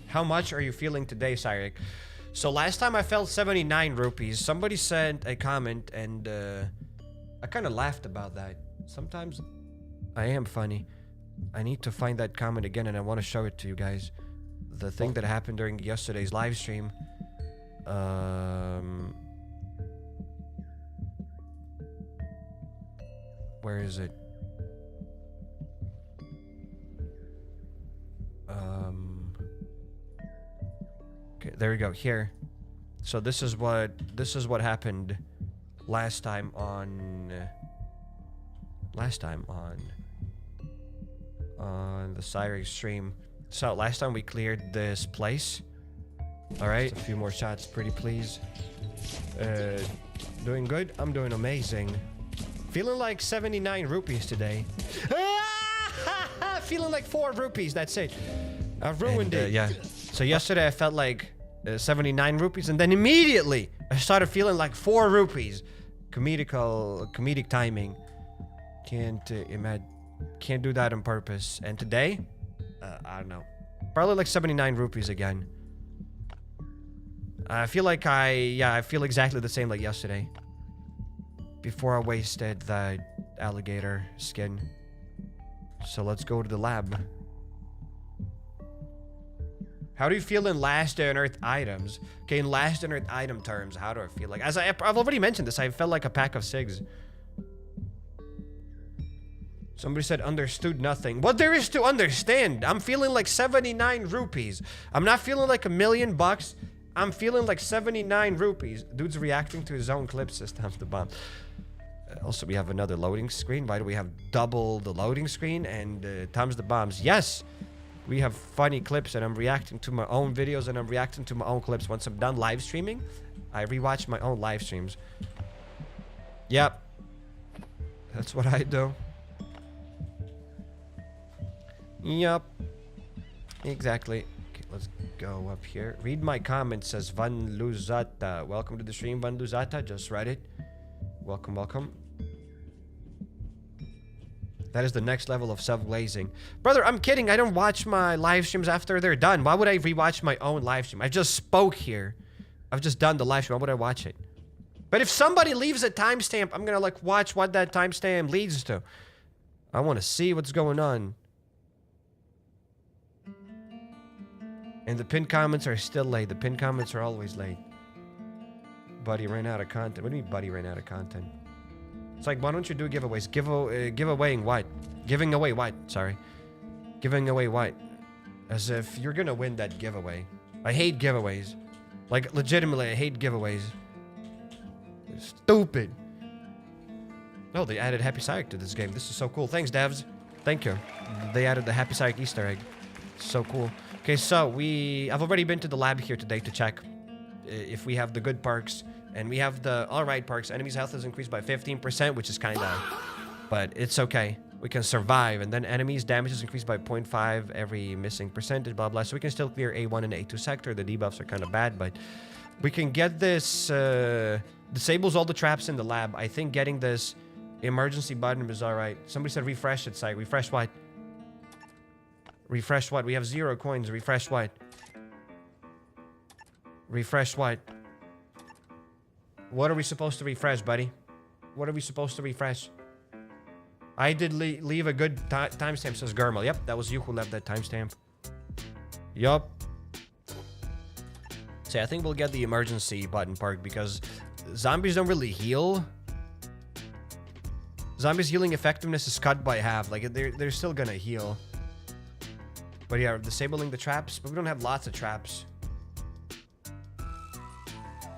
How much are you feeling today, Cyrek? So last time I felt 79 rupees. Somebody sent a comment and I kind of laughed about that. Sometimes I am funny. I need to find that comment again and I want to show it to you guys. The thing that happened during yesterday's live stream. Where is it? Okay, there we go. Here. So this is what happened last time on the Cyrek stream. So last time we cleared this place. All right, a few more shots, pretty please. Doing good. I'm doing amazing. Feeling like 79 rupees today. Feeling like 4 rupees. That's it. I ruined it. Yeah. So yesterday I felt like 79 rupees, and then immediately I started feeling like 4 rupees. Comedic timing. Can't do that on purpose. And today, I don't know. Probably like 79 rupees again. I feel like I feel exactly the same like yesterday. Before I wasted that alligator skin. So let's go to the lab. How do you feel in last unearthed items? Okay, in last unearthed item terms, how do I feel? Like, as I've already mentioned this, I felt like a pack of cigs. Somebody said understood nothing. What there is to understand? I'm feeling like 79 rupees. I'm not feeling like $1,000,000. I'm feeling like 79 rupees. Dude's reacting to his own clip system. The bomb. Also, we have another loading screen. Why do we have double the loading screen and times the bombs? Yes, we have funny clips, and I'm reacting to my own videos, and I'm reacting to my own clips. Once I'm done live streaming, I rewatch my own live streams. Yep, that's what I do. Yep, exactly. Okay, let's go up here. Read my comments, says Van Luzata. Welcome to the stream, Van Luzata. Just read it. Welcome, welcome. That is the next level of self-glazing. Brother, I'm kidding. I don't watch my live streams after they're done. Why would I rewatch my own live stream? I just spoke here. I've just done the live stream. Why would I watch it? But if somebody leaves a timestamp, I'm gonna like watch what that timestamp leads to. I want to see what's going on. And the pinned comments are still late. The pinned comments are always late. Buddy ran out of content. What do you mean buddy ran out of content? It's like, why don't you do giveaways? Giveawaying what? Giving away what? Sorry. Giving away what? As if you're gonna win that giveaway. I hate giveaways. Like, legitimately, I hate giveaways. They're stupid. Oh, they added HappyCairek to this game. This is so cool. Thanks, devs. Thank you. They added the HappyCairek Easter egg. So cool. Okay, so I've already been to the lab here today to check if we have the good perks. And we have the alright perks. Enemy's health is increased by 15%, which is kind of... But it's okay. We can survive. And then enemies' damage is increased by 0.5 every missing percentage, blah, blah. So we can still clear A1 and A2 sector. The debuffs are kind of bad, but... We can get this... disables all the traps in the lab. I think getting this emergency button is alright. Somebody said refresh it, site. Refresh what? Refresh what? We have 0 coins. Refresh what? Refresh what? What are we supposed to refresh, buddy? What are we supposed to refresh? I did leave a good timestamp, says Gurmal. Yep, that was you who left that timestamp. Yup. See, I think we'll get the emergency button perk because zombies don't really heal. Zombies' healing effectiveness is cut by half. Like, they're still gonna heal. But yeah, disabling the traps. But we don't have lots of traps.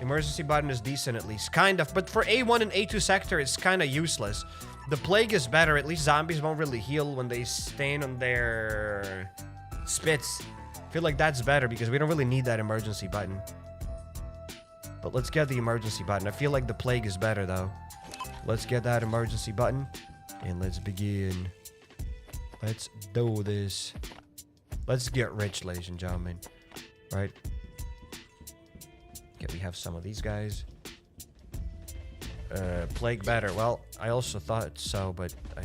Emergency button is decent at least. Kind of. But for A1 and A2 sector, it's kind of useless. The plague is better. At least zombies won't really heal when they stand on their spits. I feel like that's better because we don't really need that emergency button. But let's get the emergency button. I feel like the plague is better though. Let's get that emergency button. And let's begin. Let's do this. Let's get rich, ladies and gentlemen. Right? Okay, we have some of these guys. Plague better. Well, I also thought so, but I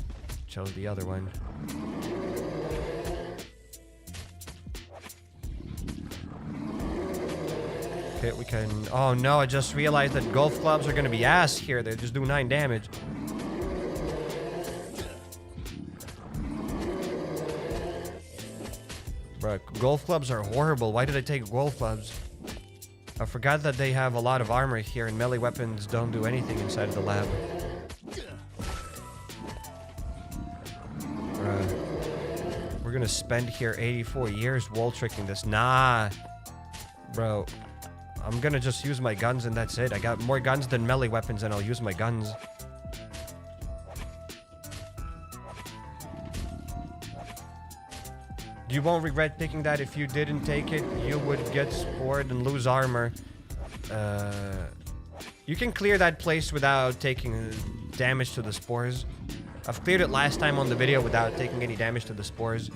chose the other one. Okay, we can... Oh no, I just realized that golf clubs are gonna be ass here. They just do 9 damage. Bruh, golf clubs are horrible. Why did I take golf clubs? I forgot that they have a lot of armor here and melee weapons don't do anything inside of the lab. We're gonna spend here 84 years wall tricking this. Nah. Bro. I'm gonna just use my guns and that's it. I got more guns than melee weapons and I'll use my guns. You won't regret picking that. If you didn't take it, you would get spored and lose armor. You can clear that place without taking damage to the spores. I've cleared it last time on the video without taking any damage to the spores.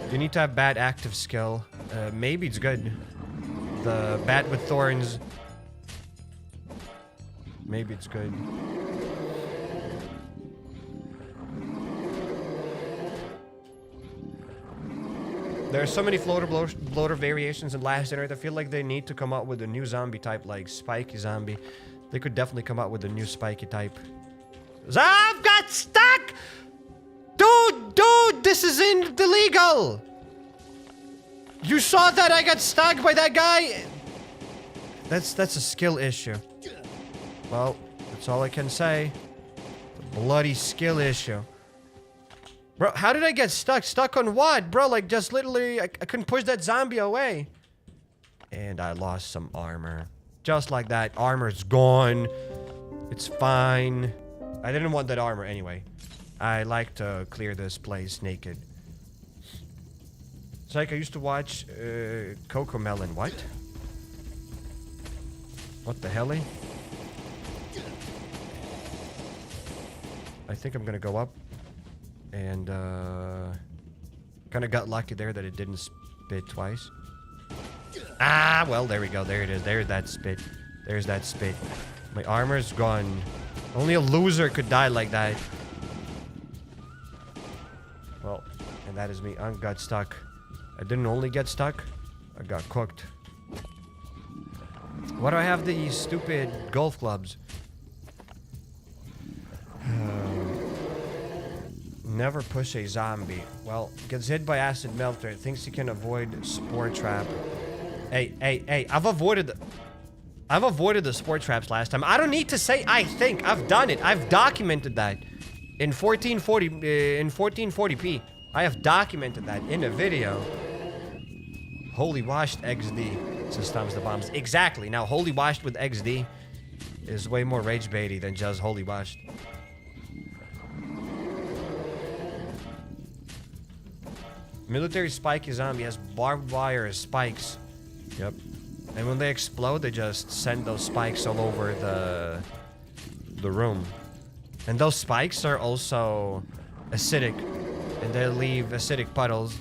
You need to have bad active skill. Maybe it's good. The bat with thorns. Maybe it's good. There are so many bloater variations in Last Dinner. I feel like they need to come up with a new zombie type, like spiky zombie. They could definitely come up with a new spiky type. I've got stuck! Dude, this is illegal! You saw that I got stuck by that guy? That's a skill issue. Well, that's all I can say. It's a bloody skill issue. Bro, how did I get stuck? Stuck on what? Bro, like, just literally, I couldn't push that zombie away. And I lost some armor. Just like that. Armor's gone. It's fine. I didn't want that armor anyway. I like to clear this place naked. It's like I used to watch Coco Melon. What? What the hell? I think I'm gonna go up. And, kind of got lucky there that it didn't spit twice. Ah, well, there we go. There it is. There's that spit. There's that spit. My armor's gone. Only a loser could die like that. Well, and that is me. I got stuck. I didn't only get stuck. I got cooked. Why do I have these stupid golf clubs? Never push a zombie. Well, gets hit by acid melter. Thinks he can avoid spore trap. Hey, I've avoided the spore traps last time. I don't need to say I think. I've done it. I've documented that in 1440p. I have documented that in a video. Holy washed XD, says Thumbs the Bombs. Exactly. Now, holy washed with XD is way more rage baity than just holy washed. Military spiky zombie has barbed wire as spikes. Yep. And when they explode, they just send those spikes all over the room. And those spikes are also acidic. And they leave acidic puddles.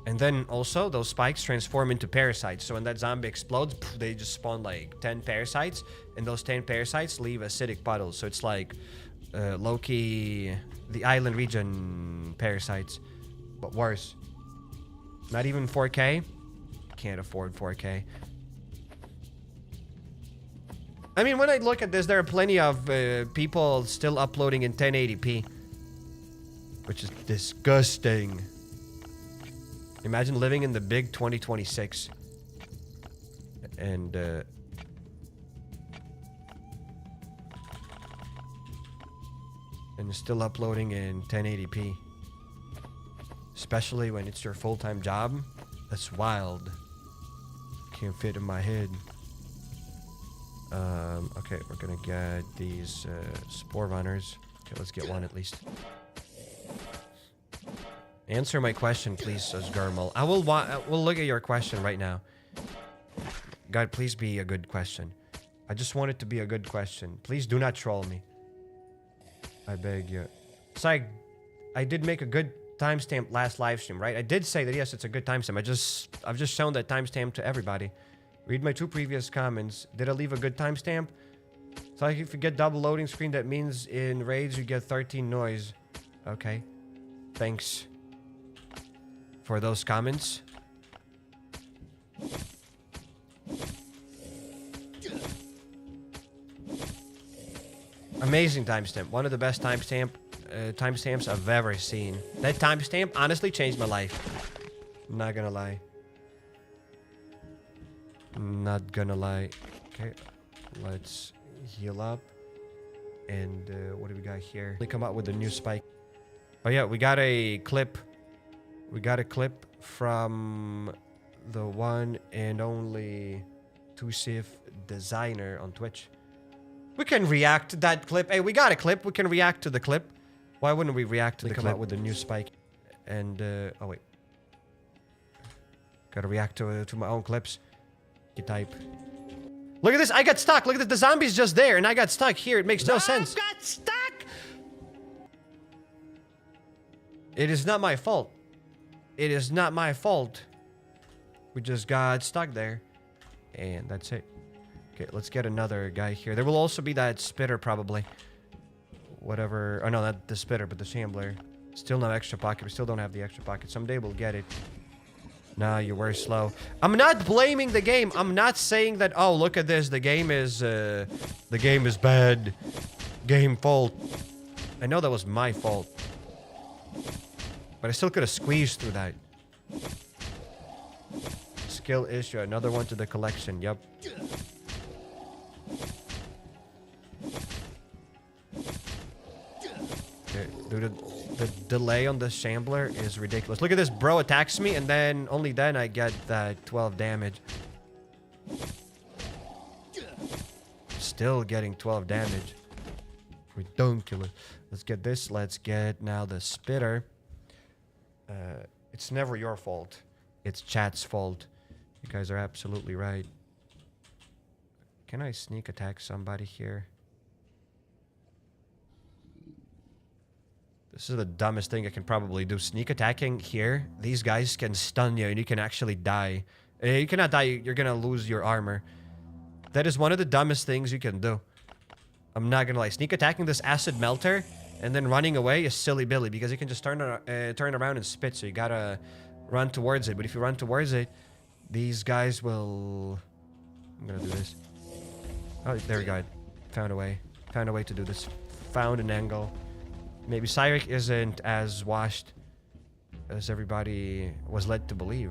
And then also, those spikes transform into parasites. So when that zombie explodes, they just spawn like 10 parasites. And those 10 parasites leave acidic puddles. So it's like Loki, the island region parasites. But worse. Not even 4K? Can't afford 4K. I mean, when I look at this, there are plenty of people still uploading in 1080p. Which is disgusting. Imagine living in the big 2026. And still uploading in 1080p. Especially when it's your full-time job. That's wild. Can't fit in my head. Okay, we're gonna get these spore runners. Okay, let's get one at least. Answer my question, please, says Gurmal. We'll look at your question right now. God, please be a good question. I just want it to be a good question. Please do not troll me. I beg you. So I did make a good timestamp last live stream, right? I did say that yes, it's a good timestamp. I've just shown that timestamp to everybody. Read my 2 previous comments. Did I leave a good timestamp? So if you get double loading screen, that means in raids you get 13 noise. Okay. Thanks for those comments. Amazing timestamp. One of the best timestamps I've ever seen. That timestamp honestly changed my life. I'm not gonna lie. Not gonna lie. Okay, let's heal up. And what do we got here? They come out with a new spike. Oh yeah, we got a clip. We got a clip from the one and only 2Sif designer on Twitch. We can react to that clip. Hey, we got a clip. We can react to the clip. Why wouldn't we react to the clip? Come out with a new spike. And oh wait. Gotta react to my own clips. You type. Look at this. I got stuck. Look at this. The zombie's just there and I got stuck here. It makes no sense. I got stuck. It is not my fault. It is not my fault. We just got stuck there. And that's it. Okay, let's get another guy here. There will also be that spitter probably. Whatever. Oh no, not the spitter, but the shambler. Still no extra pocket. We still don't have the extra pocket. Someday we'll get it. Nah, you were slow. I'm not blaming the game. I'm not saying that, oh, look at this. The game is bad. Game fault. I know that was my fault. But I still could have squeezed through that. Skill issue. Another one to the collection. Yup. Okay, dude, the delay on the shambler is ridiculous. Look at this. Bro attacks me and then only then I get that 12 damage. Still getting 12 damage. Ridiculous. Let's get this. Let's get now the spitter. It's never your fault. It's chat's fault. You guys are absolutely right. Can I sneak attack somebody here? This is the dumbest thing I can probably do. Sneak attacking here. These guys can stun you and you can actually die. You cannot die. You're gonna lose your armor. That is one of the dumbest things you can do. I'm not gonna lie. Sneak attacking this acid melter and then running away is silly billy because you can just turn around and spit. So you gotta run towards it. But if you run towards it, these guys will... I'm gonna do this. Oh, there we go. Found a way. Found a way to do this. Found an angle. Maybe Cairek isn't as washed as everybody was led to believe.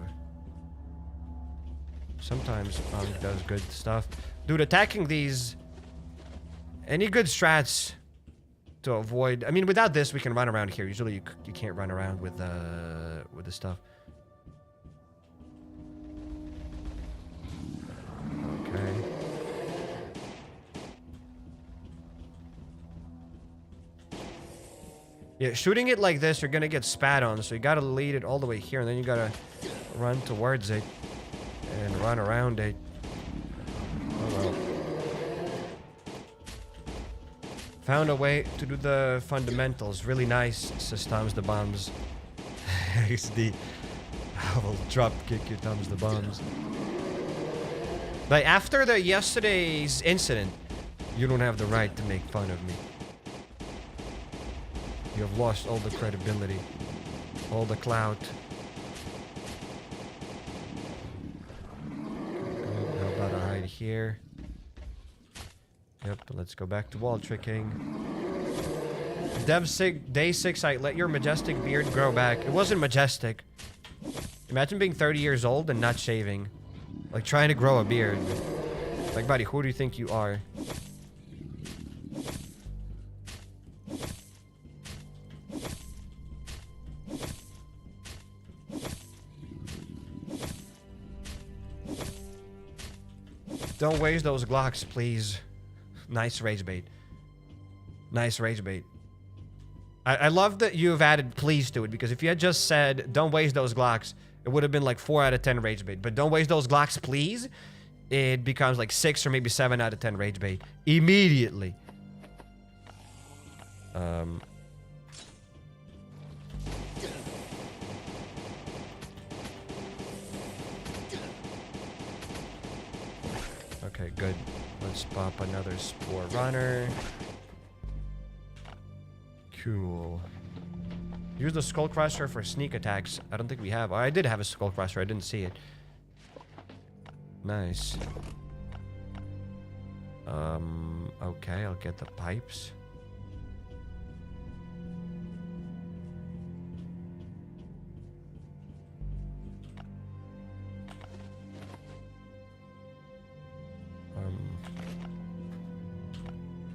Sometimes Bunker does good stuff. Dude, attacking these... Any good strats to avoid... I mean, without this, we can run around here. Usually, you can't run around with this stuff. Okay. Yeah, shooting it like this, you're gonna get spat on. So you gotta lead it all the way here, and then you gotta run towards it and run around it. Oh well. Found a way to do the fundamentals. Really nice, says Tom's the Bombs. XD. I will drop kick you, Tom's the Bombs. Like, after the yesterday's incident, you don't have the right to make fun of me. You have lost all the credibility, all the clout. here. Yep, let's go back to wall tricking. Day 6, I let your majestic beard grow back. It wasn't majestic. Imagine being 30 years old and not shaving. Like, trying to grow a beard. Like, buddy, who do you think you are? Don't waste those Glocks, please. Nice rage bait. Nice rage bait. I love that you've added please to it, because if you had just said, don't waste those Glocks, it would have been like 4 out of 10 rage bait. But don't waste those Glocks, please, it becomes like 6 or maybe 7 out of 10 rage bait. Immediately. Okay, good. Let's pop another Spore Runner. Cool. Use the Skull Crusher for sneak attacks. I don't think we have. Oh, I did have a Skull Crusher. I didn't see it. Nice. Okay, I'll get the pipes.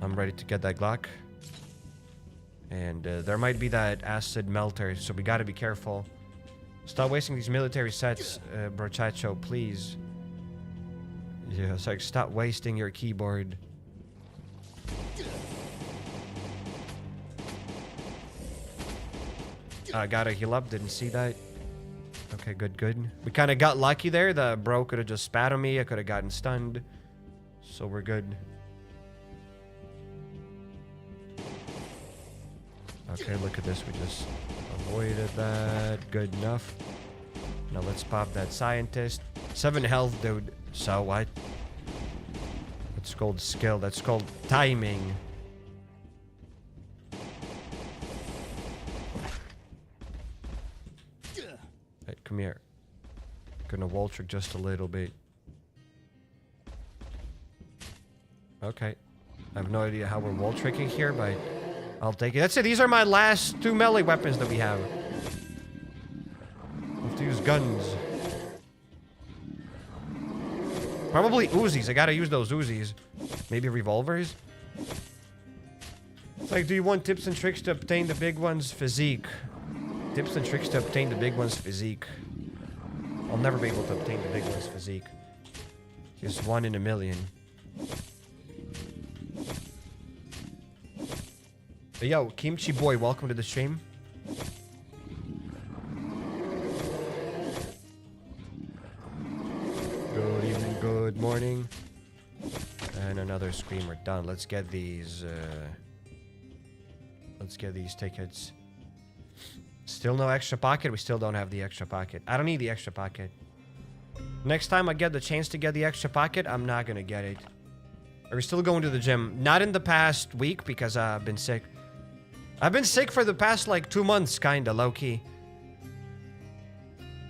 I'm ready to get that Glock. And there might be that acid melter, so we gotta be careful. Stop wasting these military sets, brochacho, please. Yeah, it's like, stop wasting your keyboard. I gotta heal up, didn't see that. Okay, good, good. We kind of got lucky there. The bro could have just spat on me. I could have gotten stunned. So we're good. Okay, look at this. We just avoided that. Good enough. Now let's pop that scientist. 7 health, dude. So what? That's called skill. That's called timing. Hey, come here. Gonna wall trick just a little bit. Okay. I have no idea how we're wall tricking here, but I'll take it. That's it. These are my last 2 melee weapons that we have. I have to use guns. Probably Uzis. I gotta use those Uzis. Maybe revolvers? It's like, do you want tips and tricks to obtain the big one's physique? Tips and tricks to obtain the big one's physique. I'll never be able to obtain the big one's physique. He's 1 in a million. Hey, yo, Kimchi Boy, welcome to the stream. Good evening, good morning. And another screamer done. Let's get these tickets. Still no extra pocket. We still don't have the extra pocket. I don't need the extra pocket. Next time I get the chance to get the extra pocket, I'm not gonna get it. Are we still going to the gym? Not in the past week because I've been sick. I've been sick for the past like 2 months, kinda low-key.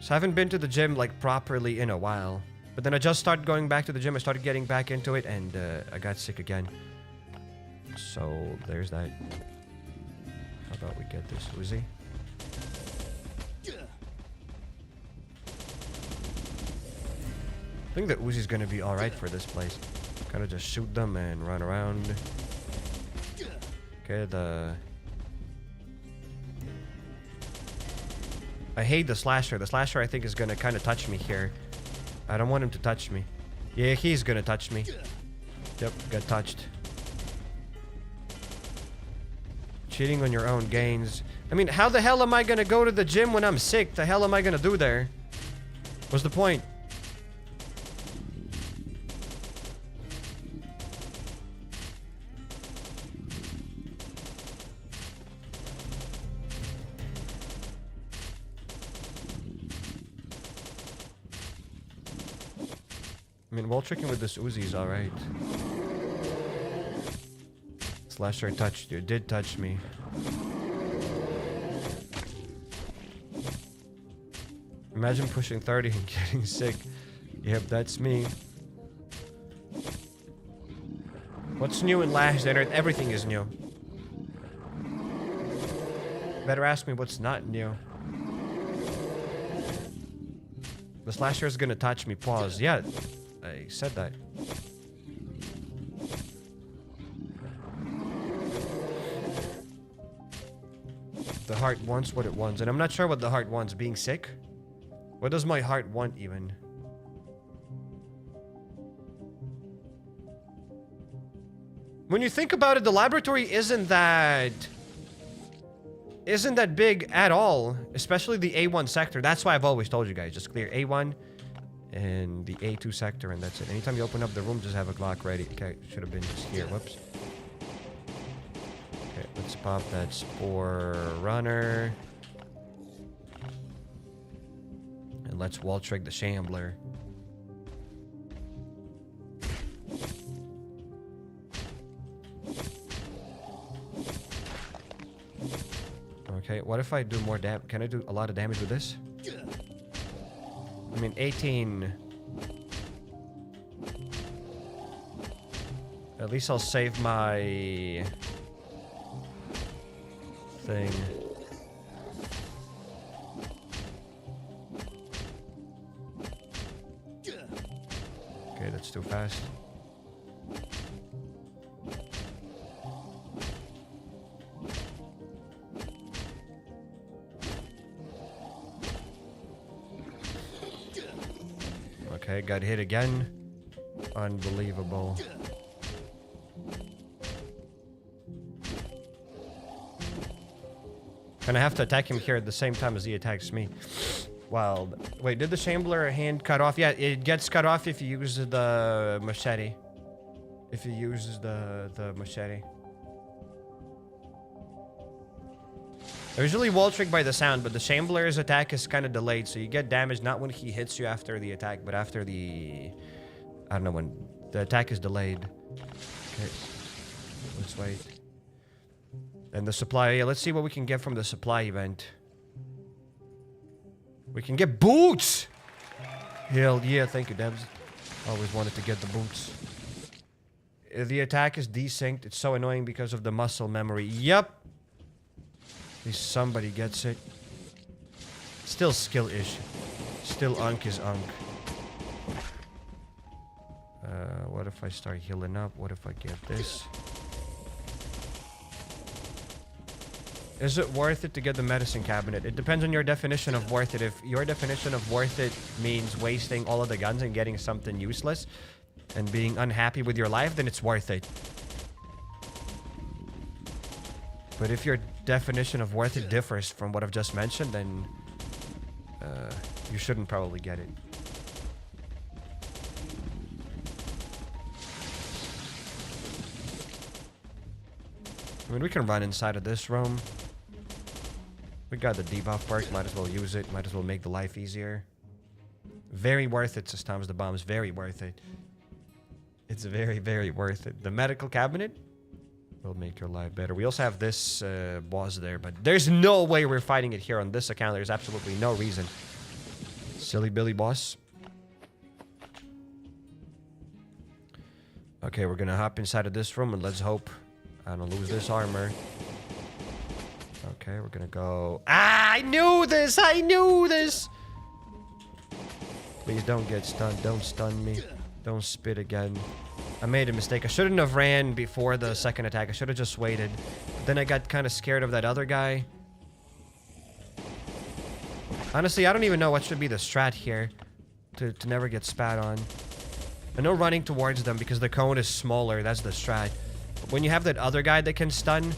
So I haven't been to the gym like properly in a while. But then I just started going back to the gym. I started getting back into it and I got sick again. So there's that. How about we get this Uzi? I think the Uzi's gonna be alright for this place. Gotta just shoot them and run around. Okay, I hate the slasher. The slasher, I think, is gonna kind of touch me here. I don't want him to touch me. Yeah, he's gonna touch me. Yep, got touched. Cheating on your own gains. I mean, how the hell am I gonna go to the gym when I'm sick? The hell am I gonna do there? What's the point? I mean, wall tricking with this Uzi is alright. Slasher touched you. Did touch me. Imagine pushing 30 and getting sick. Yep, that's me. What's new in Last Earth? Everything is new. Better ask me what's not new. The slasher is gonna touch me. Pause. Yeah, I said that. The heart wants what it wants, and I'm not sure what the heart wants. Being sick? What does my heart want even? When you think about it, the laboratory isn't that big at all, especially the A1 sector. That's why I've always told you guys, just clear A1 and the A2 sector, and that's it. Anytime you open up the room, just have a Glock ready. Okay, should have been just here. Whoops. Okay, let's pop that Spore Runner. And let's wall trick the Shambler. Okay, what if I do more damage? Can I do a lot of damage with this? I mean, 18. At least I'll save my thing. Okay, that's too fast. Okay, got hit again. Unbelievable. Gonna have to attack him here at the same time as he attacks me. Wild. Wait, did the Shambler hand cut off? Yeah, it gets cut off if you use the machete. If he uses the machete. I usually wall trick by the sound, but the Shambler's attack is kind of delayed, so you get damage not when he hits you after the attack, but after the... I don't know when. The attack is delayed. Okay. Let's wait. And the supply... Yeah, let's see what we can get from the supply event. We can get boots! Hell yeah, thank you, Debs. Always wanted to get the boots. The attack is desynced. It's so annoying because of the muscle memory. Yep! At least somebody gets it. Still skill-ish. Still Unk is Unk. What if I start healing up? What if I get this? Is it worth it to get the medicine cabinet? It depends on your definition of worth it. If your definition of worth it means wasting all of the guns and getting something useless and being unhappy with your life, then it's worth it. But if your definition of worth it differs from what I've just mentioned, then you shouldn't probably get it. I mean, we can run inside of this room. We got the debuff perk, might as well use it, might as well make the life easier. Very worth it, says Tom's the Bombs, very worth it. It's very, very worth it. The medical cabinet will make your life better. We also have this boss there, but there's no way we're fighting it here on this account. There's absolutely no reason. Silly Billy boss. Okay, we're gonna hop inside of this room and let's hope I don't lose this armor. Okay, we're gonna go... Ah, I knew this! I knew this! Please don't get stunned. Don't stun me. Don't spit again. I made a mistake. I shouldn't have ran before the second attack. I should have just waited. But then I got kind of scared of that other guy. Honestly, I don't even know what should be the strat here to never get spat on. I know running towards them because the cone is smaller. That's the strat. But when you have that other guy that can stun...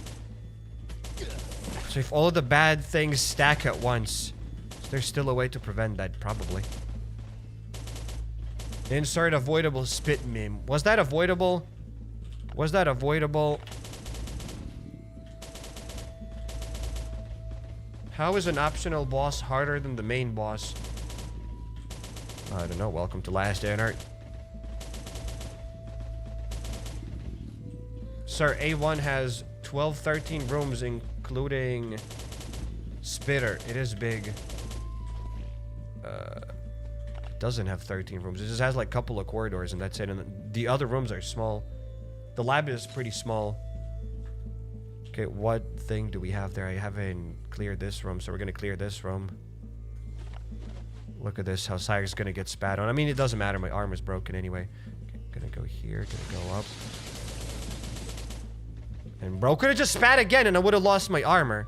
So if all of the bad things stack at once, there's still a way to prevent that, probably. Insert avoidable spit meme. Was that avoidable? Was that avoidable? How is an optional boss harder than the main boss? I don't know. Welcome to Last Earth. Sir, A1 has 12, 13 rooms, including Spitter. It is big. It doesn't have 13 rooms. It just has like a couple of corridors and that's it. And the other rooms are small. The lab is pretty small. Okay, what thing do we have there? I haven't cleared this room, so we're gonna clear this room. Look at this, how Cyrek's gonna get spat on. I mean, it doesn't matter, my armor's broken anyway. Okay, gonna go here, gonna go up. And bro could've just spat again and I would've lost my armor.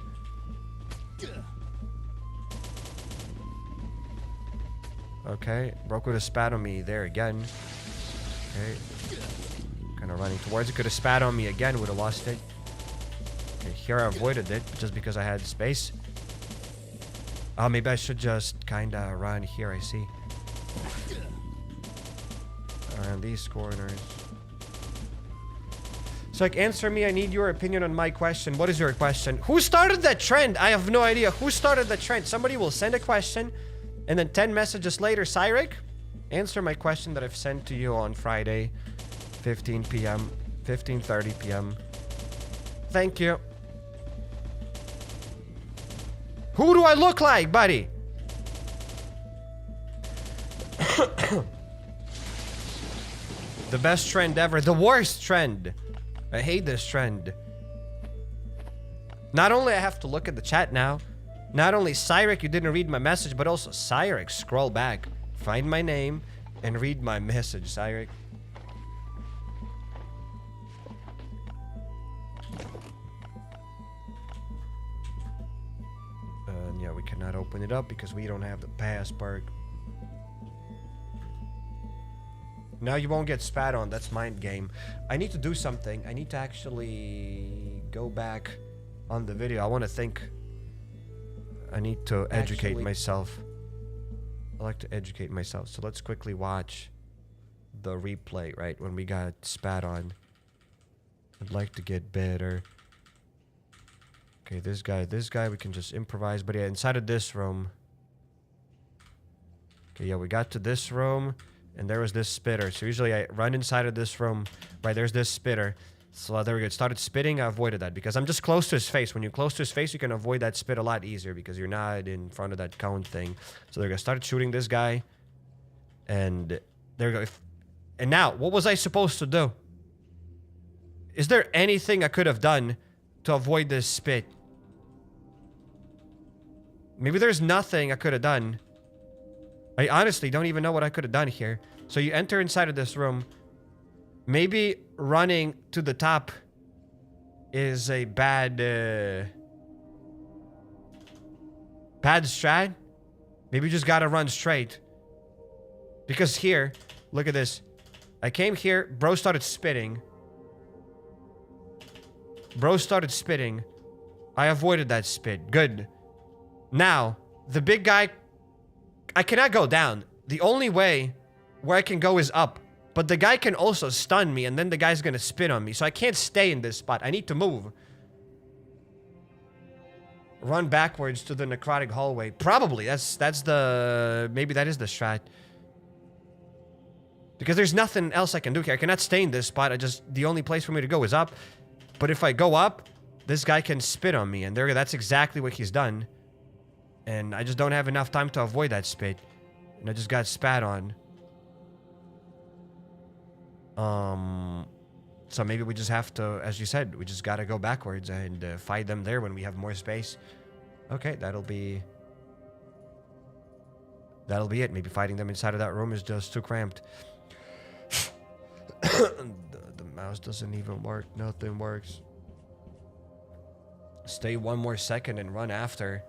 Okay, bro could've spat on me there again. Okay. Kinda running towards it, could've spat on me again, would've lost it. Okay, here I avoided it just because I had space. Oh, maybe I should just kinda run here, I see. Around these corners. So, like, answer me, I need your opinion on my question. What is your question? Who started that trend? I have no idea. Who started the trend? Somebody will send a question, and then 10 messages later, Cairek, answer my question that I've sent to you on Friday, 15 p.m., 15:30 p.m. Thank you. Who do I look like, buddy? The best trend ever. The worst trend. I hate this trend. Not only I have to look at the chat now. Not only Cairek, you didn't read my message, but also Cairek, scroll back. Find my name and read my message, Cairek. Yeah, we cannot open it up because we don't have the password. Now you won't get spat on. That's mind game. I need to do something. I need to actually go back on the video. I want to think. I need to educate myself. I like to educate myself. So let's quickly watch the replay, right? When we got spat on. I'd like to get better. Okay, this guy, we can just improvise. But yeah, inside of this room. Okay, yeah, we got to this room. And there was this spitter. So usually I run inside of this room. Right, there's this spitter. So there we go. It started spitting. I avoided that because I'm just close to his face. When you're close to his face, you can avoid that spit a lot easier because you're not in front of that cone thing. So they're going to start shooting this guy. And there we go. And now, what was I supposed to do? Is there anything I could have done to avoid this spit? Maybe there's nothing I could have done. I honestly don't even know what I could have done here. So you enter inside of this room. Maybe running to the top is a bad strat. Maybe you just gotta run straight. Because here, look at this. I came here, bro started spitting. Bro started spitting. I avoided that spit. Good. Now, the big guy, I cannot go down. The only way where I can go is up. But the guy can also stun me, and then the guy's gonna spit on me. So I can't stay in this spot. I need to move. Run backwards to the necrotic hallway. Probably. That's the... Maybe that is the strat. Because there's nothing else I can do here. I cannot stay in this spot. The only place for me to go is up. But if I go up, this guy can spit on me. And that's exactly what he's done. And I just don't have enough time to avoid that spit. And I just got spat on. So maybe we just have to, as you said, we just gotta go backwards and fight them there when we have more space. Okay, that'll be it. Maybe fighting them inside of that room is just too cramped. The mouse doesn't even work. Nothing works. Stay one more second and run after.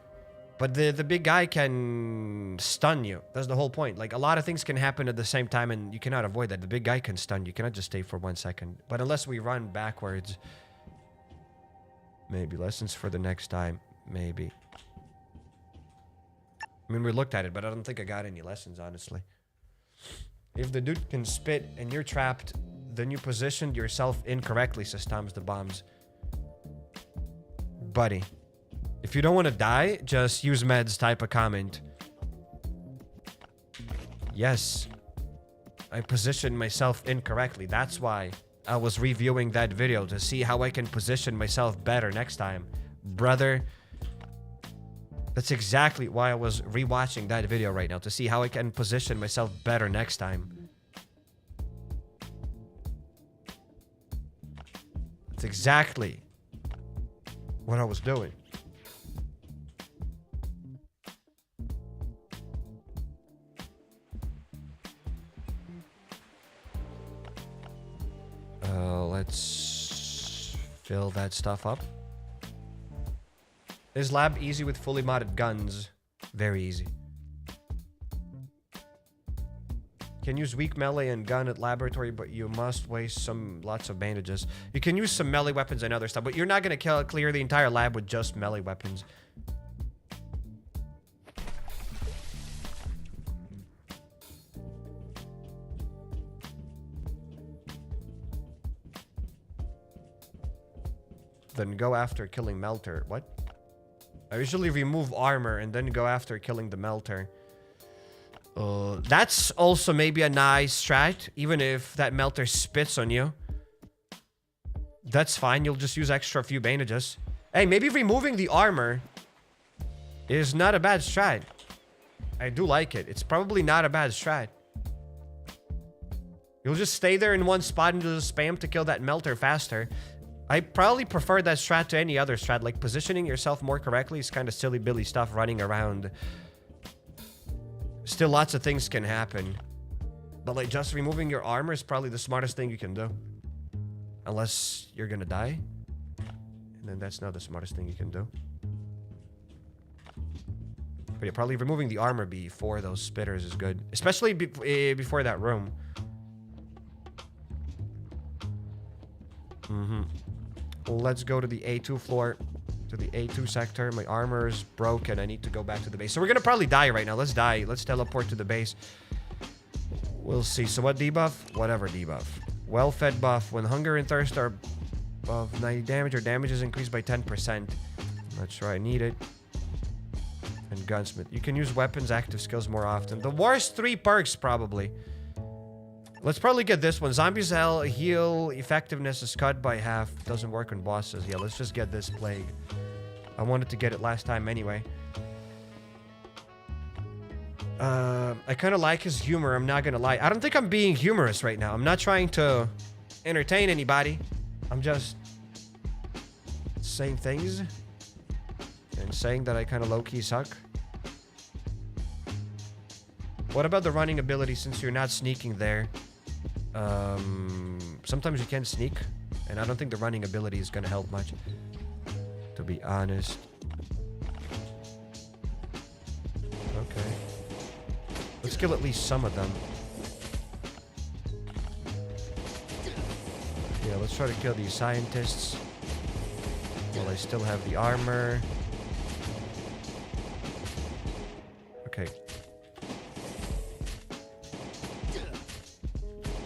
But the big guy can stun you. That's the whole point. Like, a lot of things can happen at the same time, and you cannot avoid that. The big guy can stun you. You cannot just stay for 1 second. But unless we run backwards... Maybe. Lessons for the next time. Maybe. I mean, we looked at it, but I don't think I got any lessons, honestly. If the dude can spit and you're trapped, then you positioned yourself incorrectly, says Tom's the Bombs. Buddy. If you don't want to die, just use meds, type a comment. Yes. I positioned myself incorrectly. That's why I was reviewing that video, to see how I can position myself better next time. Brother. That's exactly why I was rewatching that video right now, to see how I can position myself better next time. It's exactly what I was doing. Let's fill that stuff up. Is lab easy with fully modded guns? Very easy. Can use weak melee and gun at laboratory, but you must waste lots of bandages. You can use some melee weapons and other stuff, but you're not gonna clear the entire lab with just melee weapons. Then go after killing Melter. What? I usually remove armor and then go after killing the Melter. That's also maybe a nice strat, even if that Melter spits on you. That's fine, you'll just use extra few bandages. Hey, maybe removing the armor is not a bad strat. I do like it. It's probably not a bad strat. You'll just stay there in one spot and just spam to kill that Melter faster. I probably prefer that strat to any other strat. Like, positioning yourself more correctly is kind of silly billy stuff running around. Still, lots of things can happen. But, like, just removing your armor is probably the smartest thing you can do. Unless you're gonna die. And then that's not the smartest thing you can do. But yeah, probably removing the armor before those spitters is good. Especially before that room. Let's go to the A2 floor. To the A2 sector. My armor is broken. I need to go back to the base. So we're gonna probably die right now. Let's die. Let's teleport to the base. We'll see. So what debuff? Whatever debuff. Well-fed buff. When hunger and thirst are above 90 damage, or damage is increased by 10%. Not sure I need it. And gunsmith. You can use weapons, active skills more often. The worst 3 perks, probably. Let's probably get this one. Zombies heal effectiveness is cut by half. Doesn't work on bosses. Yeah, let's just get this plague. I wanted to get it last time anyway. I kind of like his humor. I'm not gonna lie. I don't think I'm being humorous right now. I'm not trying to entertain anybody. I'm just saying things. And saying that I kind of low-key suck. What about the running ability since you're not sneaking there? Sometimes you can sneak, and I don't think the running ability is gonna help much, to be honest. Okay. Let's kill at least some of them. Yeah, let's try to kill these scientists while I still have the armor. Okay.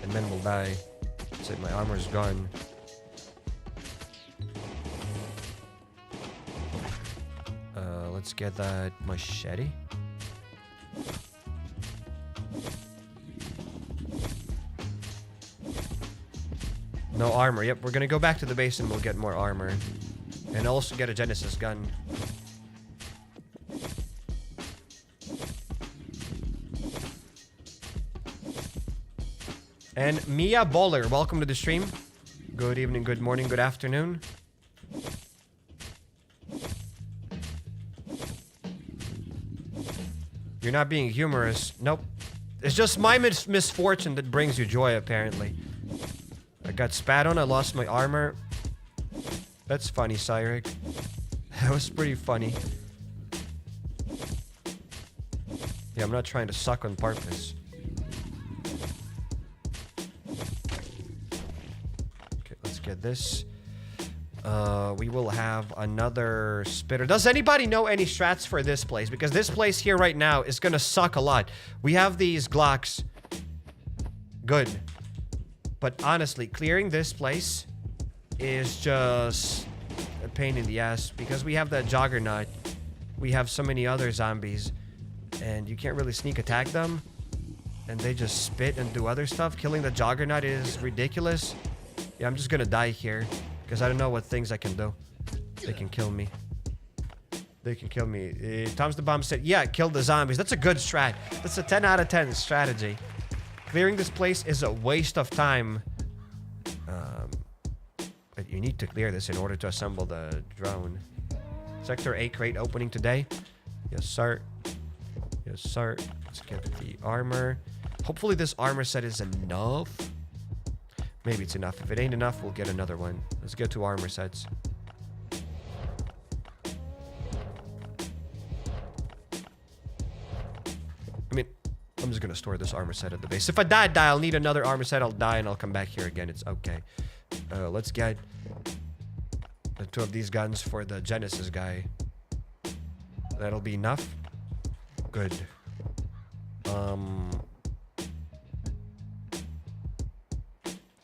And then we'll die. That's it, my armor's gone. Let's get that machete. No armor. Yep, we're gonna go back to the base and we'll get more armor. And also get a Genesis gun. And Mia Bowler, welcome to the stream. Good evening, good morning, good afternoon. You're not being humorous. Nope. It's just my misfortune that brings you joy, apparently. I got spat on, I lost my armor. That's funny, Cyrek. That was pretty funny. Yeah, I'm not trying to suck on purpose. Okay, let's get this. We will have another spitter. Does anybody know any strats for this place? Because this place here right now is gonna suck a lot. We have these Glocks. Good. But honestly, clearing this place is just a pain in the ass. Because we have that Juggernaut. We have so many other zombies. And you can't really sneak attack them. And they just spit and do other stuff. Killing the Juggernaut is ridiculous. Yeah, I'm just gonna die here. Because I don't know what things I can do. They can kill me. They can kill me. Tom's the Bomb said, yeah, kill the zombies. That's a good strat. That's a 10 out of 10 strategy. Clearing this place is a waste of time. But you need to clear this in order to assemble the drone. Sector A crate opening today. Yes, sir. Yes, sir. Let's get the armor. Hopefully this armor set is enough. Maybe it's enough. If it ain't enough, we'll get another one. Let's get 2 armor sets. I mean, I'm just gonna store this armor set at the base. If I die, I'll need another armor set. I'll die and I'll come back here again. It's okay. Let's get 2 of these guns for the Genesis guy. That'll be enough. Good.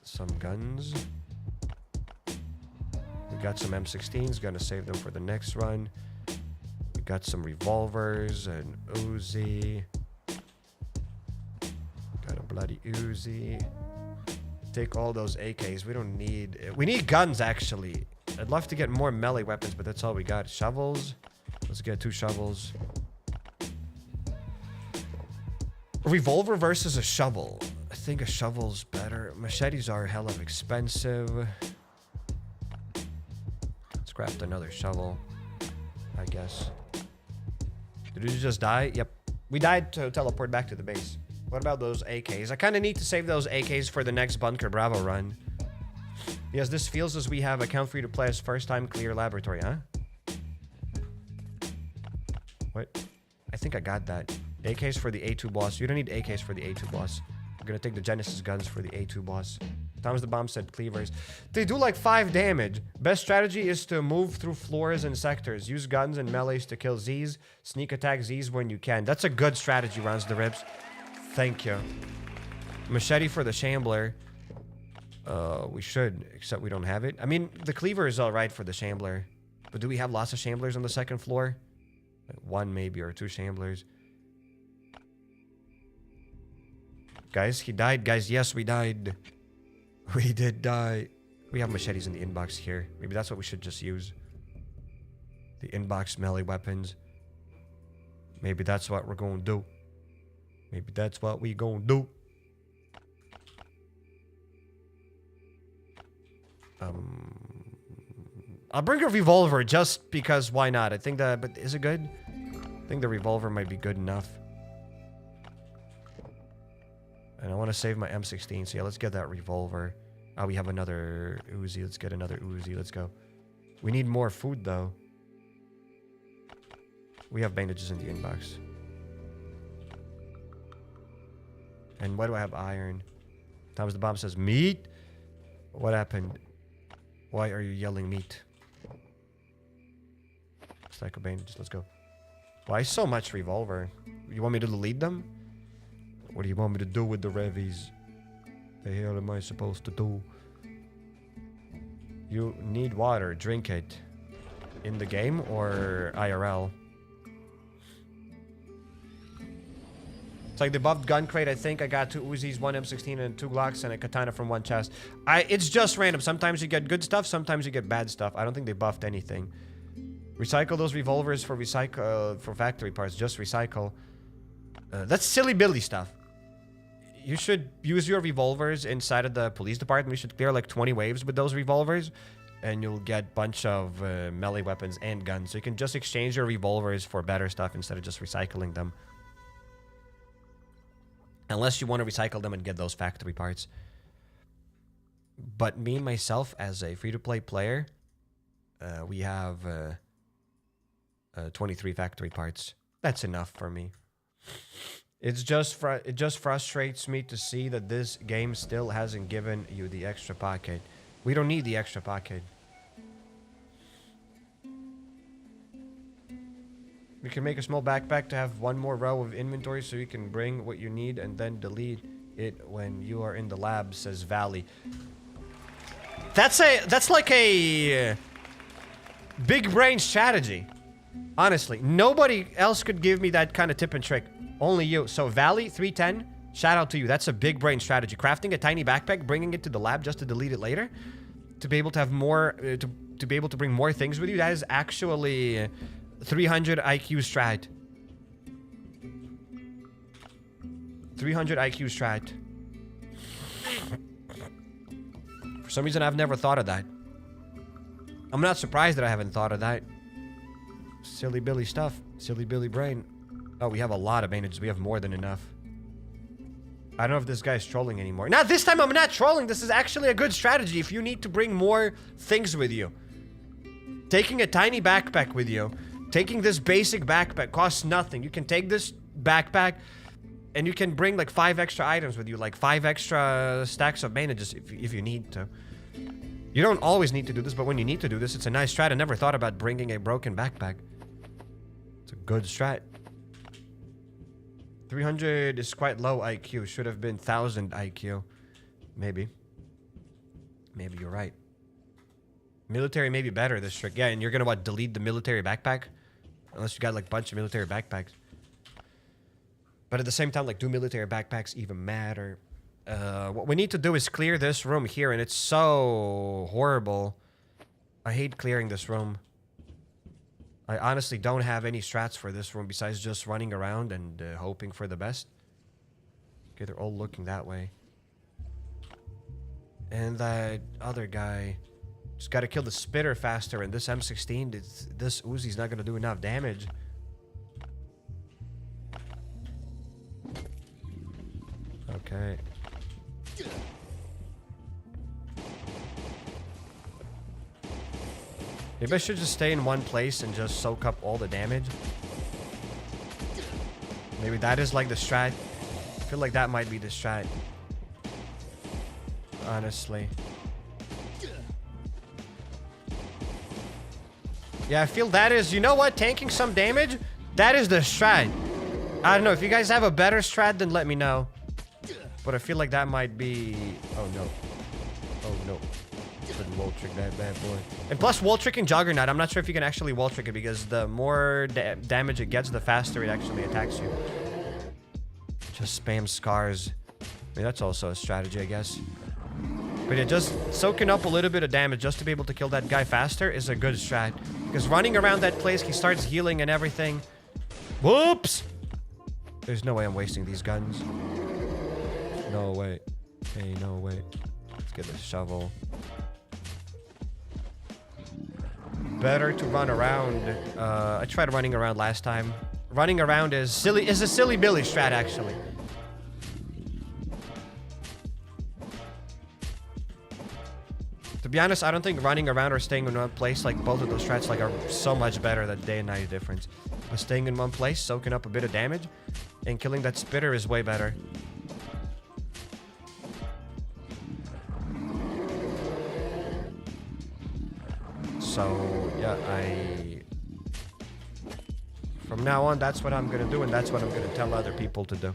Some guns. We got some M16s. Gonna save them for the next run. We got some revolvers and Uzi. Got a bloody Uzi. Take all those AKs. We don't need... We need guns, actually. I'd love to get more melee weapons, but that's all we got. Shovels. Let's get 2 shovels. A revolver versus a shovel. I think a shovel's better. Machetes are hella expensive. Let's craft another shovel, I guess. Did we just die? Yep. We died to teleport back to the base. What about those AKs? I kind of need to save those AKs for the next Bunker Bravo run. Yes, this feels as we have account free to play as first time clear laboratory, huh? What? I think I got that. AKs for the A2 boss. You don't need AKs for the A2 boss. We're gonna take the Genesis guns for the A2 boss. Thomas the Bomb said cleavers. They do like 5 damage. Best strategy is to move through floors and sectors. Use guns and melees to kill Z's. Sneak attack Z's when you can. That's a good strategy, Runs the Ribs. Thank you. Machete for the Shambler. We should, except we don't have it. I mean, the cleaver is alright for the Shambler. But do we have lots of Shamblers on the 2nd floor? Like 1 maybe, or 2 Shamblers. Guys, he died. Guys, yes, we died. We did die. We have machetes in the inbox here. Maybe that's what we should just use. The inbox melee weapons. Maybe that's what we're going to do. Maybe that's what we going to do. I'll bring a revolver just because why not? I think that, but is it good? I think the revolver might be good enough. And I want to save my M16, so yeah, let's get that revolver. Oh, we have another Uzi. Let's get another Uzi. Let's go. We need more food, though. We have bandages in the inbox. And why do I have iron? Thomas the Bomb says, meat? What happened? Why are you yelling meat? Stack of bandages. Let's go. Why so much revolver? You want me to lead them? What do you want me to do with the revies? The hell am I supposed to do? You need water. Drink it. In the game or IRL? It's like the buffed gun crate. I think I got 2 Uzis, 1 M16, and 2 Glocks, and a katana from 1 chest. It's just random. Sometimes you get good stuff. Sometimes you get bad stuff. I don't think they buffed anything. Recycle those revolvers for for factory parts. Just recycle. That's silly Billy stuff. You should use your revolvers inside of the police department. You should clear like 20 waves with those revolvers, and you'll get a bunch of melee weapons and guns. So you can just exchange your revolvers for better stuff instead of just recycling them. Unless you want to recycle them and get those factory parts. But me, myself, as a free-to-play player, we have 23 factory parts. That's enough for me. It just frustrates me to see that this game still hasn't given you the extra pocket. We don't need the extra pocket. We can make a small backpack to have 1 more row of inventory so you can bring what you need and then delete it when you are in the lab, says Valley. That's like a big brain strategy. Honestly, nobody else could give me that kind of tip and trick. Only you. So Valley 310, shout out to you. That's a big brain strategy. Crafting a tiny backpack, bringing it to the lab just to delete it later, to be able to have more, to be able to bring more things with you. That is actually 300 IQ strat. 300 IQ strat. For some reason, I've never thought of that. I'm not surprised that I haven't thought of that. Silly Billy stuff. Silly Billy brain. Oh, we have a lot of bandages. We have more than enough. I don't know if this guy's trolling anymore. Now, this time I'm not trolling. This is actually a good strategy if you need to bring more things with you. Taking a tiny backpack with you. Taking this basic backpack costs nothing. You can take this backpack and you can bring like 5 extra items with you. Like 5 extra stacks of bandages if you need to. You don't always need to do this, but when you need to do this, it's a nice strat. I never thought about bringing a broken backpack. It's a good strat. 300 is quite low IQ. Should have been 1000 IQ. Maybe. Maybe you're right. Military may be better this trick. Yeah, and you're gonna what? Delete the military backpack? Unless you got like a bunch of military backpacks. But at the same time, like, do military backpacks even matter? What we need to do is clear this room here, and it's so horrible. I hate clearing this room. I honestly don't have any strats for this room besides just running around and hoping for the best. Okay, they're all looking that way. And that other guy... Just gotta kill the spitter faster, and this M16, this Uzi's not gonna do enough damage. Okay. Maybe I should just stay in one place and just soak up all the damage. Maybe that is like the strat. I feel like that might be the strat. Honestly. Yeah, I feel that is, you know what? Tanking some damage, that is the strat. I don't know, if you guys have a better strat, then let me know. But I feel like that might be... Oh, no. Oh, no. Couldn't wall trick that bad boy. And plus, wall tricking Juggernaut, I'm not sure if you can actually wall trick it, because the more damage it gets, the faster it actually attacks you. Just spam scars. I mean, that's also a strategy, I guess. But yeah, just soaking up a little bit of damage just to be able to kill that guy faster is a good strat. Because running around that place, he starts healing and everything. Whoops! There's no way I'm wasting these guns. No way. Hey, no way. Let's get the shovel. Better to run around. I tried running around last time. Running around is a silly Billy strat, actually. To be honest, I don't think running around or staying in one place, like both of those strats, like are so much better than day and night difference. But staying in one place, soaking up a bit of damage, and killing that spitter is way better. So, yeah, from now on, that's what I'm gonna do, and that's what I'm gonna tell other people to do.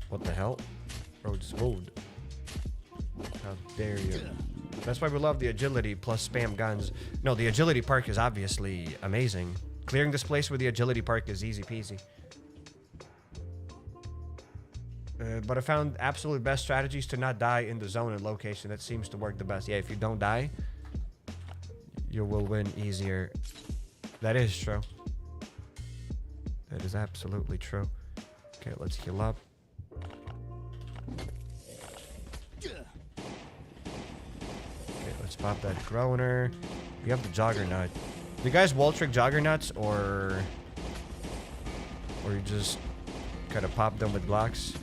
What the hell? Road's road. How dare you? That's why we love the agility plus spam guns. No, the agility perk is obviously amazing. Clearing this place with the agility perk is easy peasy. But I found absolute best strategies to not die in the zone and location. That seems to work the best. Yeah, if you don't die, you will win easier. That is true. That is absolutely true. Okay, let's heal up. Okay, let's pop that groaner. We have the Juggernaut. Do you guys wall trick Juggernauts, or you just kind of pop them with blocks?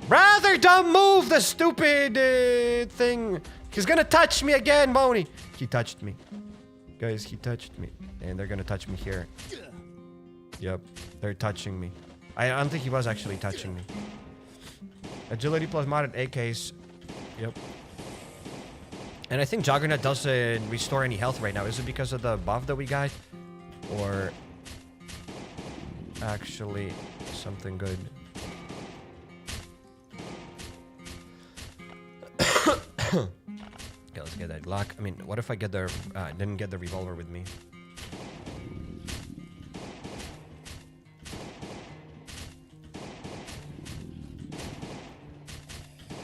Rather don't move the stupid thing. He's gonna touch me again, Moni. He touched me. Guys, he touched me. And they're gonna touch me here. Yep, they're touching me. I don't think he was actually touching me. Agility plus modded AKs. Yep. And I think Juggernaut doesn't restore any health right now. Is it because of the buff that we got? Or actually something good? Okay, let's get that Glock. I mean, what if I get the... didn't get the revolver with me?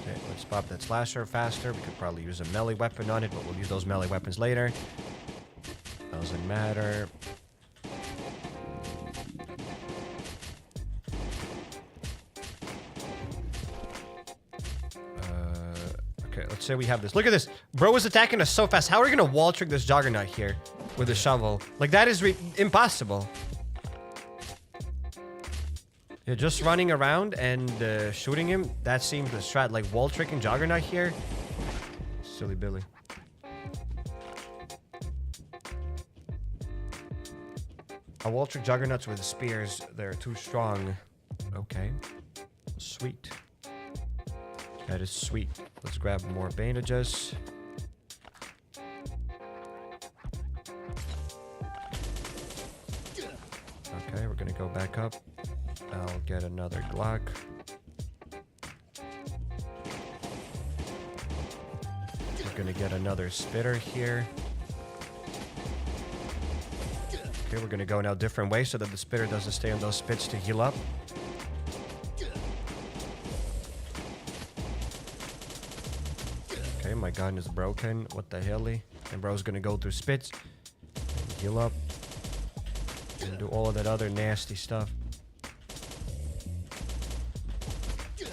Okay, let's pop that slasher faster. We could probably use a melee weapon on it, but we'll use those melee weapons later. Doesn't matter. Okay, let's say we have this. Look at this. Bro is attacking us so fast. How are we gonna wall trick this juggernaut here with a shovel? Like, that is impossible. Yeah, just running around and shooting him, that seems the strat. Like, wall tricking juggernaut here. Silly Billy. I wall trick juggernauts with spears. They're too strong. Okay. Sweet. That is sweet. Let's grab more bandages. Okay, we're gonna go back up. I'll get another Glock. We're gonna get another spitter here. Okay, we're gonna go now a different way so that the spitter doesn't stay on those spits to heal up. Okay, my gun is broken. What the hell? And bro's gonna go through spits, and heal up, and do all of that other nasty stuff. Okay,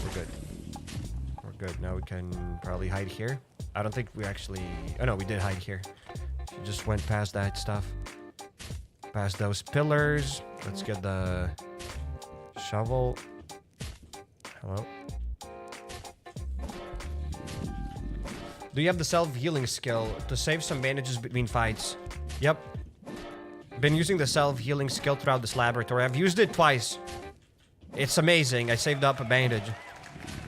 we're good. We're good. Now we can probably hide here. I don't think we actually... Oh no, we did hide here. She just went past that stuff. Past those pillars. Let's get the shovel. Hello. Do you have the self-healing skill to save some bandages between fights? Yep. Been using the self-healing skill throughout this laboratory. I've used it twice. It's amazing. I saved up a bandage.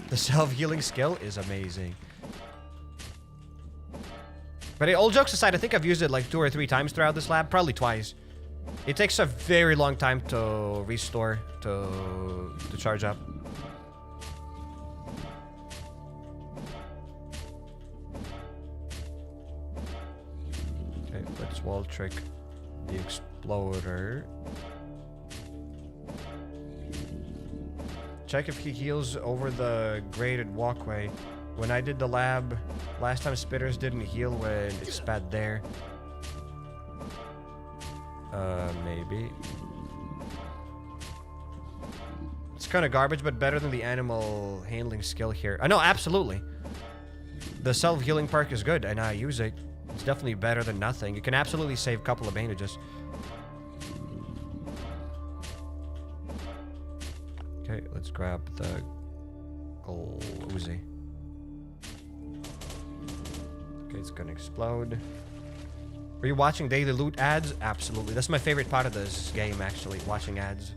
The self-healing skill is amazing. But all jokes aside, I think I've used it like 2 or 3 times throughout this lab. Probably twice. It takes a very long time to restore, to charge up. Okay, let's wall trick the exploder. Check if he heals over the graded walkway. When I did the lab, last time spitters didn't heal when it spat there. Maybe. It's kind of garbage, but better than the animal handling skill here. No, absolutely. The self-healing perk is good, and I use it. It's definitely better than nothing. You can absolutely save a couple of bandages. Okay, let's grab the gold Uzi. Okay, it's gonna explode. Are you watching daily loot ads? Absolutely. That's my favorite part of this game, actually, watching ads.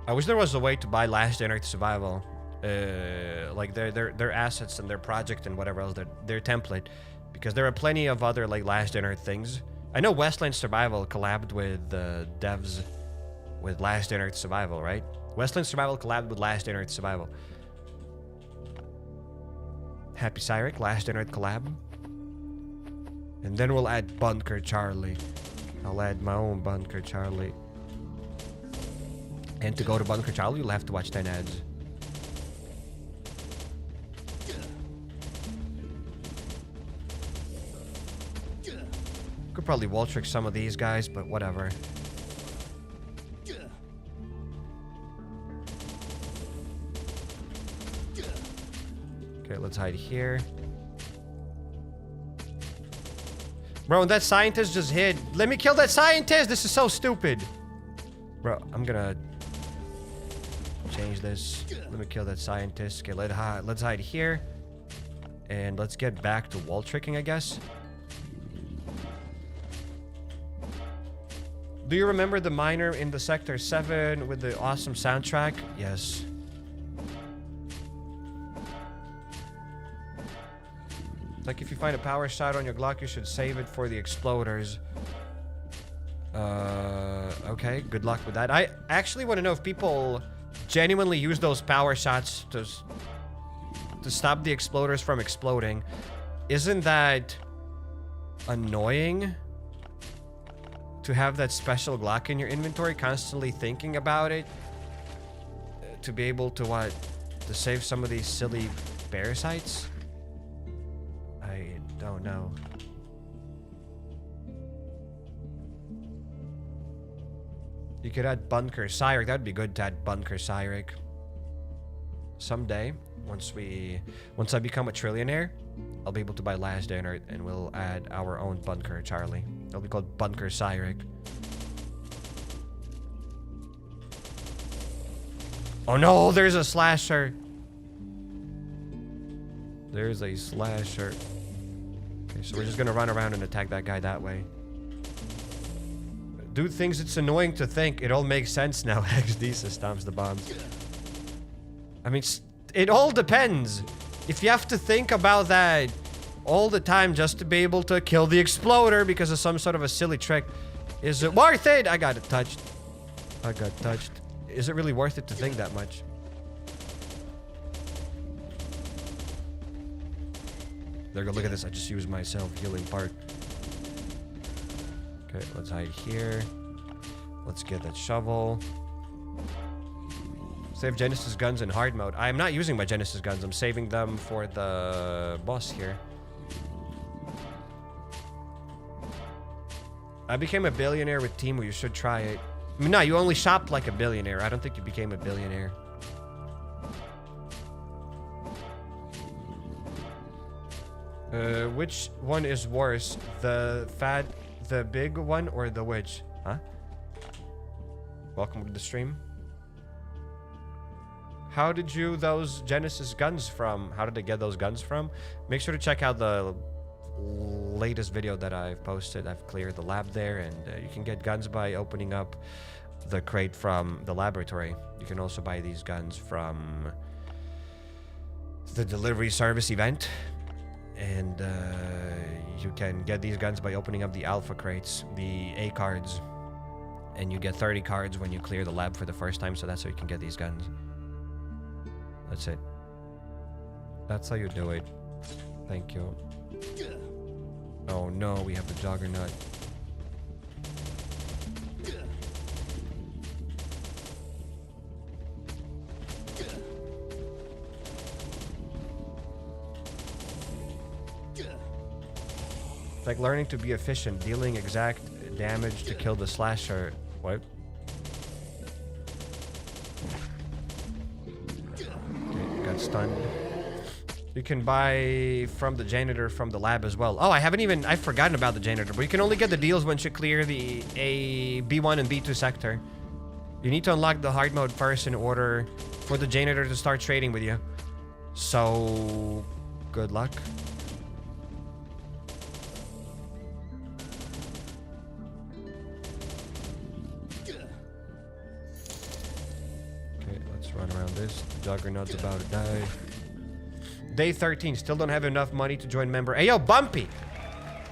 I wish there was a way to buy Last Gen Earth Survival. Like their assets and their project and whatever else, their template. Because there are plenty of other like Last Gen Earth things. I know Westland Survival collabed with devs with Last Gen Earth Survival, right? Westland Survival collabed with Last Gen Earth Survival. HappyCairek, Last Gen Earth collab. And then we'll add Bunker Charlie. I'll add my own Bunker Charlie. And to go to Bunker Charlie, you'll have to watch 10 ads. Could probably wall trick some of these guys, but whatever. Okay, let's hide here. Bro, that scientist just hid. Let me kill that scientist! This is so stupid. Bro, I'm gonna change this. Let me kill that scientist. Okay, let's hide here. And let's get back to wall tricking, I guess. Do you remember the miner in the Sector 7 with the awesome soundtrack? Yes. It's like if you find a power shot on your Glock, you should save it for the exploders. Okay, good luck with that. I actually want to know if people genuinely use those power shots to stop the exploders from exploding. Isn't that annoying? To have that special Glock in your inventory, constantly thinking about it. To be able to what? To save some of these silly parasites? I don't know. You could add Bunker Alfa. That'd be good to add Bunker Alfa. Someday, once I become a trillionaire, I'll be able to buy Last Day on Earth, and we'll add our own bunker, Charlie. It'll be called Bunker Alfa. Oh no, there's a slasher. There's a slasher. Okay, so we're just gonna run around and attack that guy that way. Dude thinks it's annoying to think. It all makes sense now. XD stomps the bombs. I mean, it all depends. If you have to think about that all the time just to be able to kill the exploder because of some sort of a silly trick, is it worth it? I got touched. I got touched. Is it really worth it to think that much? There we go. Look at this. I just used my self-healing part. Okay, let's hide here. Let's get that shovel. Save Genesis guns in hard mode. I'm not using my Genesis guns. I'm saving them for the boss here. I became a billionaire with Temu. You should try it. I mean, no, you only shopped like a billionaire. I don't think you became a billionaire. Which one is worse? The big one or the witch? Huh? Welcome to the stream. How did you those Genesis guns from? How did I get those guns from? Make sure to check out the latest video that I've posted. I've cleared the lab there, and you can get guns by opening up the crate from the laboratory. You can also buy these guns from the delivery service event. And you can get these guns by opening up the alpha crates, the A cards. And you get 30 cards when you clear the lab for the first time, so that's how you can get these guns. That's it. That's how you do it. Thank you. Oh no, we have the Juggernaut. It's like learning to be efficient, dealing exact damage to kill the slasher. What? Okay, got stunned. You can buy from the janitor from the lab as well. Oh, I've forgotten about the janitor, but you can only get the deals once you clear the B1 and B2 sector. You need to unlock the hard mode first in order for the janitor to start trading with you. So, good luck. Run around this. The Juggernaut's about to die. Day 13. Still don't have enough money to join member. Hey, yo, Bumpy!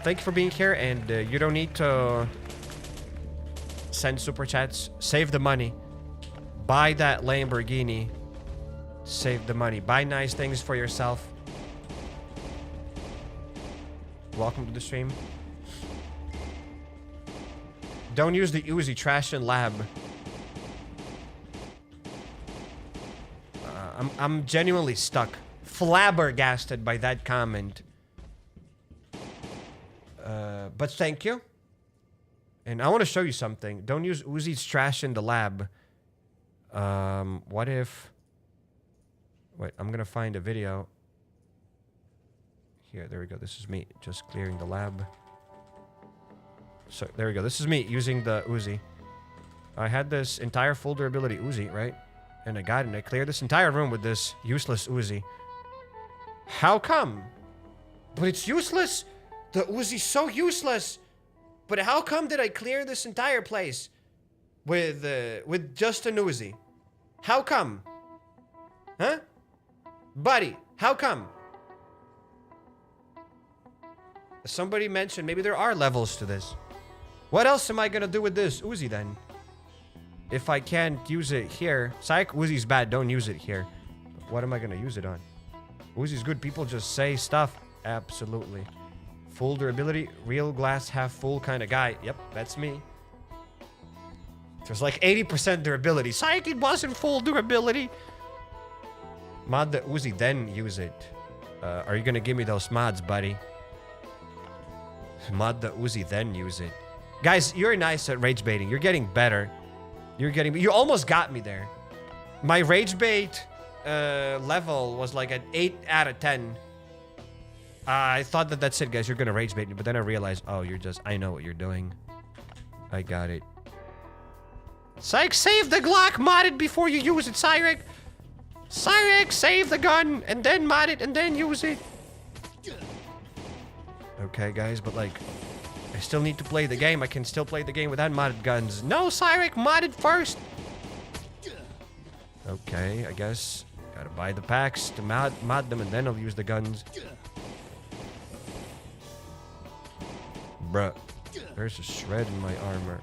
Thank you for being here, and you don't need to send super chats. Save the money. Buy that Lamborghini. Save the money. Buy nice things for yourself. Welcome to the stream. Don't use the Uzi. Trash in lab. I'm genuinely stuck. Flabbergasted by that comment. But thank you. And I want to show you something. Don't use Uzi's trash in the lab. What if... Wait, I'm going to find a video. Here, there we go. This is me just clearing the lab. So, there we go. This is me using the Uzi. I had this entire full durability Uzi, right? And I got it, and I cleared this entire room with this useless Uzi. How come? But it's useless? The Uzi's so useless. But how come did I clear this entire place with just an Uzi? How come? Huh? Buddy, how come? Somebody mentioned maybe there are levels to this. What else am I gonna do with this Uzi then? If I can't use it here. Psych, Uzi's bad. Don't use it here. What am I going to use it on? Uzi's good. People just say stuff. Absolutely. Full durability. Real glass half full kind of guy. Yep, that's me. There's like 80% durability. Psych, it wasn't full durability. Mod the Uzi, then use it. Are you going to give me those mods, buddy? Mod the Uzi, then use it. Guys, you're nice at rage baiting. You're getting better. You're getting me. You almost got me there. My rage bait level was like an 8 out of 10. I thought that that's it, guys. You're gonna rage bait me, but then I realized, oh, you're just... I know what you're doing. I got it. Psych, save the Glock, mod it before you use it, Cyrek. Cyrek, save the gun, and then mod it, and then use it. Okay, guys, but like... I still need to play the game. I can still play the game without modded guns. No, Cyrek, mod it first. Okay, I guess. Gotta buy the packs to mod them, and then I'll use the guns. Bruh. There's a shred in my armor.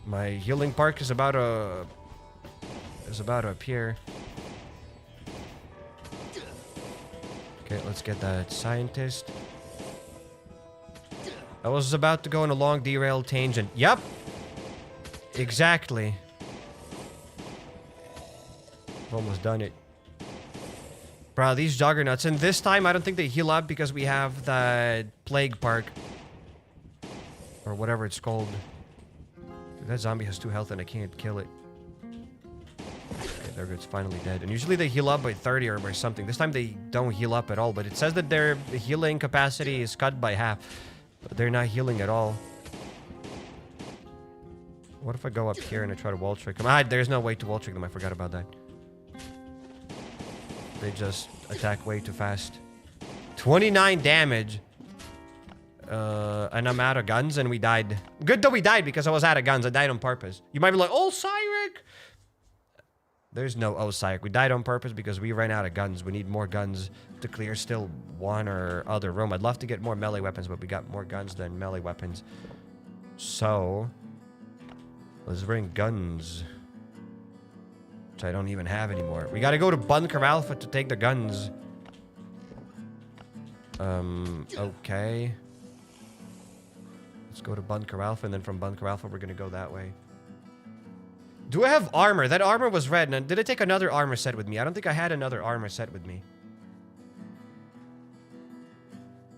My healing park is about to appear. Okay, let's get that scientist. I was about to go on a long derailed tangent. Yep. Exactly. I've almost done it. Bro, these juggernauts. And this time, I don't think they heal up because we have that plague park. Or whatever it's called. Dude, that zombie has 2 health and I can't kill it. Okay, there it's finally dead. And usually they heal up by 30 or by something. This time they don't heal up at all. But it says that their healing capacity is cut by half. But they're not healing at all. What if I go up here and I try to wall trick them? Ah, there's no way to wall trick them. I forgot about that. They just attack way too fast. 29 damage. And I'm out of guns and we died. Good that we died because I was out of guns. I died on purpose. You might be like, oh, Cyrek. There's no oh, Cyrek. We died on purpose because we ran out of guns. We need more guns to clear still one or other room. I'd love to get more melee weapons, but we got more guns than melee weapons. So, let's bring guns. Which I don't even have anymore. We gotta go to Bunker Alfa to take the guns. Okay. Let's go to Bunker Alfa, and then from Bunker Alfa, we're gonna go that way. Do I have armor? That armor was red. And did I take another armor set with me? I don't think I had another armor set with me.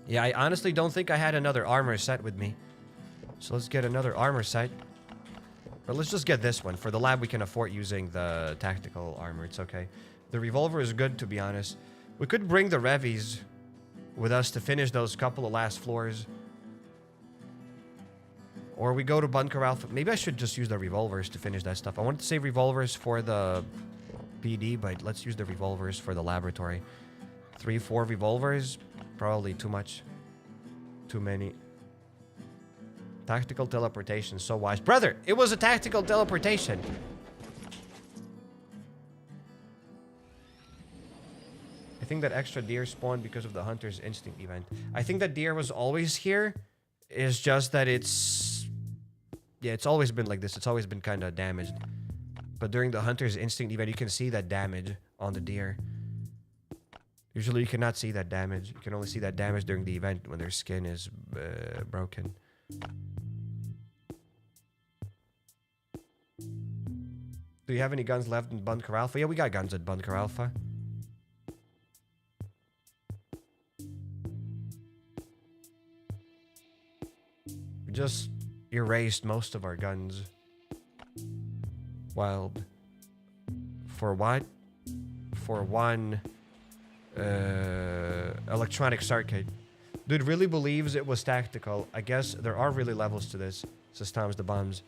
Yeah, I honestly don't think I had another armor set with me. So let's get another armor set. Or let's just get this one. For the lab, we can afford using the tactical armor. It's okay. The revolver is good, to be honest. We could bring the Revies with us to finish those couple of last floors. Or we go to Bunker Alfa. Maybe I should just use the revolvers to finish that stuff. I wanted to save revolvers for the PD, but let's use the revolvers for the laboratory. 3, 4 revolvers? Probably too much. Too many. Tactical teleportation, so wise. Brother, it was a tactical teleportation. I think that extra deer spawned because of the Hunter's Instinct event. I think that deer was always here. It's just that it's... Yeah, it's always been like this. It's always been kind of damaged. But during the Hunter's Instinct event, you can see that damage on the deer. Usually you cannot see that damage. You can only see that damage during the event when their skin is broken. Do you have any guns left in Bunker Alfa? Yeah, we got guns at Bunker Alfa. We just erased most of our guns. Wild. For what? For one electronic circuit. Dude really believes it was tactical. I guess there are really levels to this. Says Tom's the bombs.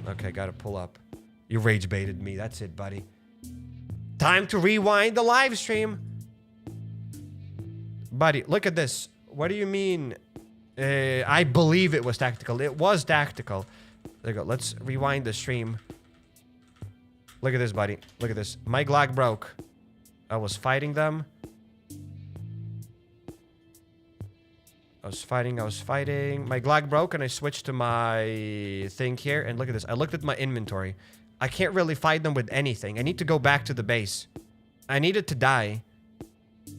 Okay, gotta pull up. You rage baited me. That's it, buddy. Time to rewind the live stream. Buddy, look at this. What do you mean? I believe it was tactical. It was tactical. There you go. Let's rewind the stream. Look at this, buddy. Look at this. My Glock broke. I was fighting them. I was fighting. My Glock broke and I switched to my thing here. And look at this. I looked at my inventory. I can't really fight them with anything. I need to go back to the base. I needed to die.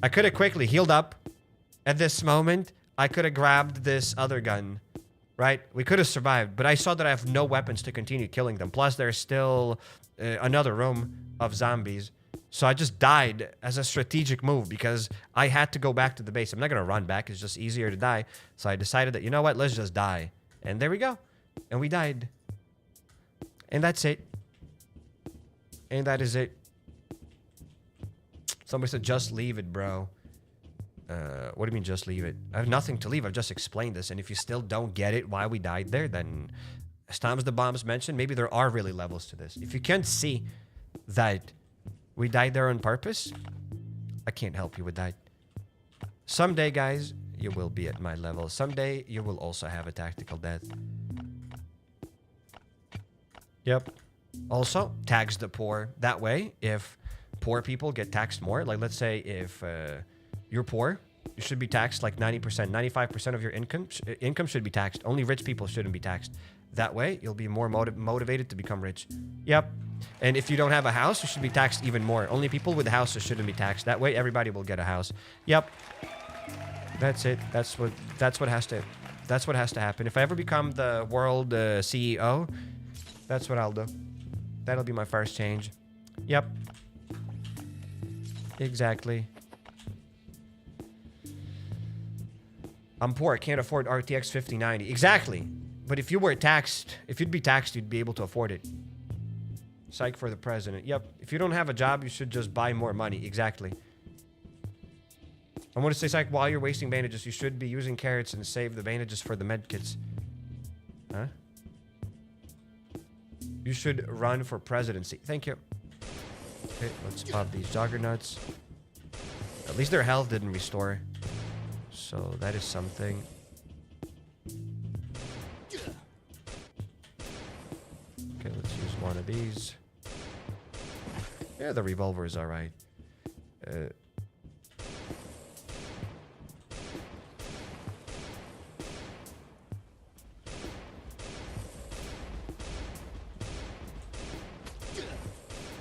I could have quickly healed up. At this moment, I could have grabbed this other gun. Right? We could have survived. But I saw that I have no weapons to continue killing them. Plus, there's still another room of zombies. So I just died as a strategic move because I had to go back to the base. I'm not going to run back. It's just easier to die. So I decided that, you know what? Let's just die. And there we go. And we died. And that's it. And that is it. Somebody said, just leave it, bro. What do you mean, just leave it? I have nothing to leave. I've just explained this. And if you still don't get it why we died there, then as Thomas the Bombs mentioned, maybe there are really levels to this. If you can't see that we died there on purpose, I can't help you with that. Someday, guys, you will be at my level. Someday, you will also have a tactical death. Yep. Also, tax the poor. That way, if poor people get taxed more, like let's say if you're poor, you should be taxed like 90%, 95% of your income should be taxed. Only rich people shouldn't be taxed. That way, you'll be more motivated to become rich. Yep. And if you don't have a house, you should be taxed even more. Only people with houses shouldn't be taxed. That way, everybody will get a house. Yep. That's it. That's what has to happen. If I ever become the world CEO, that's what I'll do. That'll be my first change. Yep. Exactly. I'm poor. I can't afford RTX 5090. Exactly. But if you were taxed, if you'd be taxed, you'd be able to afford it. Psych for the president. Yep. If you don't have a job, you should just buy more money. Exactly. I want to say, Psych, while you're wasting bandages, you should be using carrots and save the bandages for the medkits. Huh? You should run for presidency. Thank you. Okay, let's pop these juggernauts. At least their health didn't restore. So that is something. Okay, let's use one of these. Yeah, the revolver is alright. Yeah,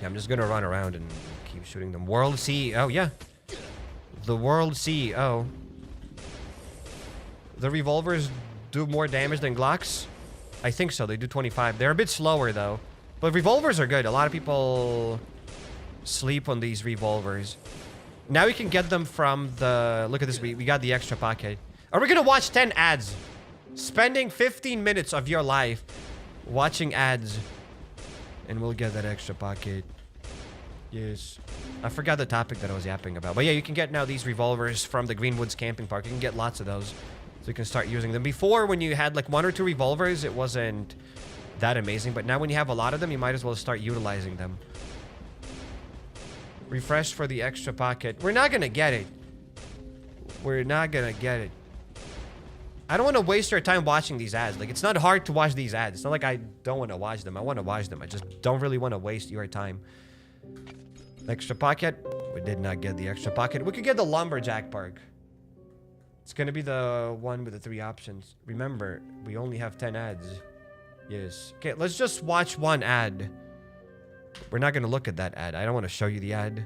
I'm just gonna run around and keep shooting them. World CEO, yeah. The world CEO. The revolvers do more damage than Glocks? I think so, they do 25. They're a bit slower though. But revolvers are good. A lot of people sleep on these revolvers. Now we can get them from the... Look at this, we got the extra pocket. Are we gonna watch 10 ads? Spending 15 minutes of your life watching ads. And we'll get that extra pocket. Yes. I forgot the topic that I was yapping about. But yeah, you can get now these revolvers from the Greenwoods Camping Park. You can get lots of those. So you can start using them. Before, when you had like 1 or 2 revolvers, it wasn't that amazing. But now when you have a lot of them, you might as well start utilizing them. Refresh for the extra pocket. We're not gonna get it. We're not gonna get it. I don't want to waste your time watching these ads. Like, it's not hard to watch these ads. It's not like I don't want to watch them. I want to watch them. I just don't really want to waste your time. Extra pocket. We did not get the extra pocket. We could get the Lumberjack Park. It's going to be the one with the 3 options. Remember, we only have 10 ads. Yes. Okay, let's just watch one ad. We're not going to look at that ad. I don't want to show you the ad.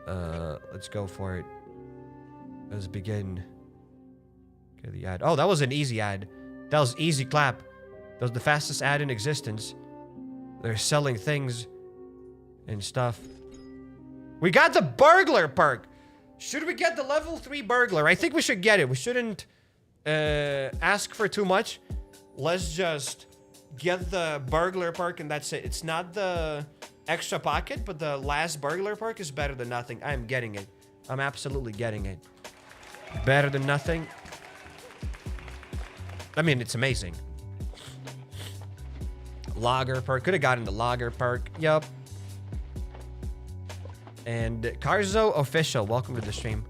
Let's go for it. Let's begin. Okay, the ad. Oh, that was an easy ad. That was easy clap. That was the fastest ad in existence. They're selling things and stuff. We got the burglar perk. Should we get the level 3 burglar? I think we should get it. We shouldn't ask for too much. Let's just get the burglar perk and that's it. It's not the extra pocket, but the last burglar perk is better than nothing. I am getting it. I'm absolutely getting it. Better than nothing. I mean, it's amazing. Logger perk. Could have gotten the logger perk. Yup. And Carzo Official. Welcome to the stream.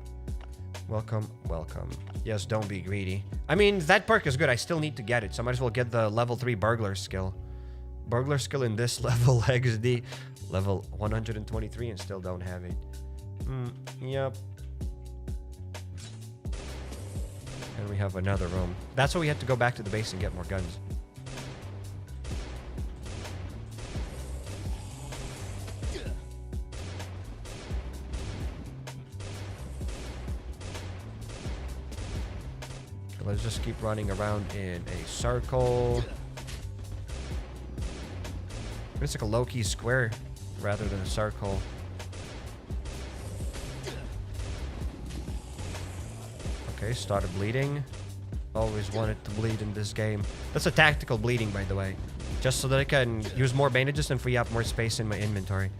Welcome. Welcome. Yes, don't be greedy. I mean, that perk is good. I still need to get it. So I might as well get the level 3 burglar skill. Burglar skill in this level XD. Level 123 and still don't have it. Yep. And we have another room. That's why we had to go back to the base and get more guns. Okay, let's just keep running around in a circle. It's like a low-key square rather than a circle. Okay, started bleeding. Always wanted to bleed in this game. That's a tactical bleeding, by the way. Just so that I can use more bandages and free up more space in my inventory.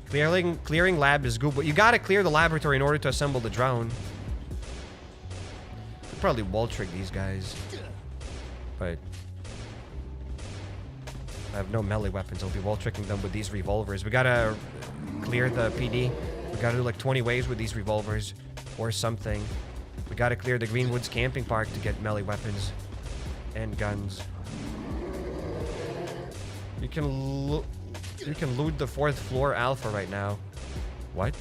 Clearing lab is good, but you gotta clear the laboratory in order to assemble the drone. Could probably wall trick these guys. But I have no melee weapons. I'll be wall tricking them with these revolvers. We gotta clear the PD. We gotta do like 20 waves with these revolvers or something. We gotta clear the Greenwoods camping park to get melee weapons and guns. You can loot the 4th floor Alpha right now. What?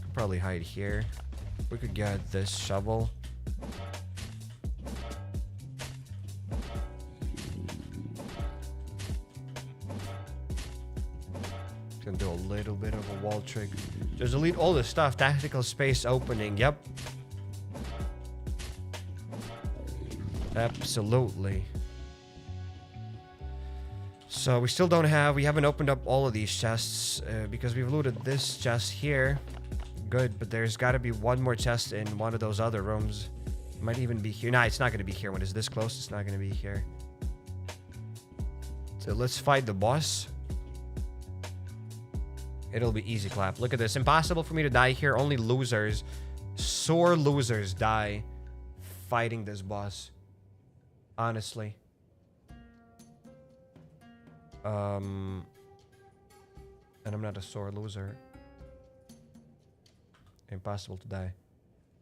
Could probably hide here. We could get this shovel. Gonna do a little bit of a wall trick. Just delete all the stuff. Tactical space opening. Yep. Absolutely. So we still don't have... We haven't opened up all of these chests because we've looted this chest here. Good, but there's got to be one more chest in one of those other rooms. Might even be here. Nah, it's not going to be here. When it's this close, it's not going to be here. So let's fight the boss. It'll be easy clap. Look at this. Impossible for me to die here. Only losers, sore losers die fighting this boss. Honestly. And I'm not a sore loser. Impossible to die.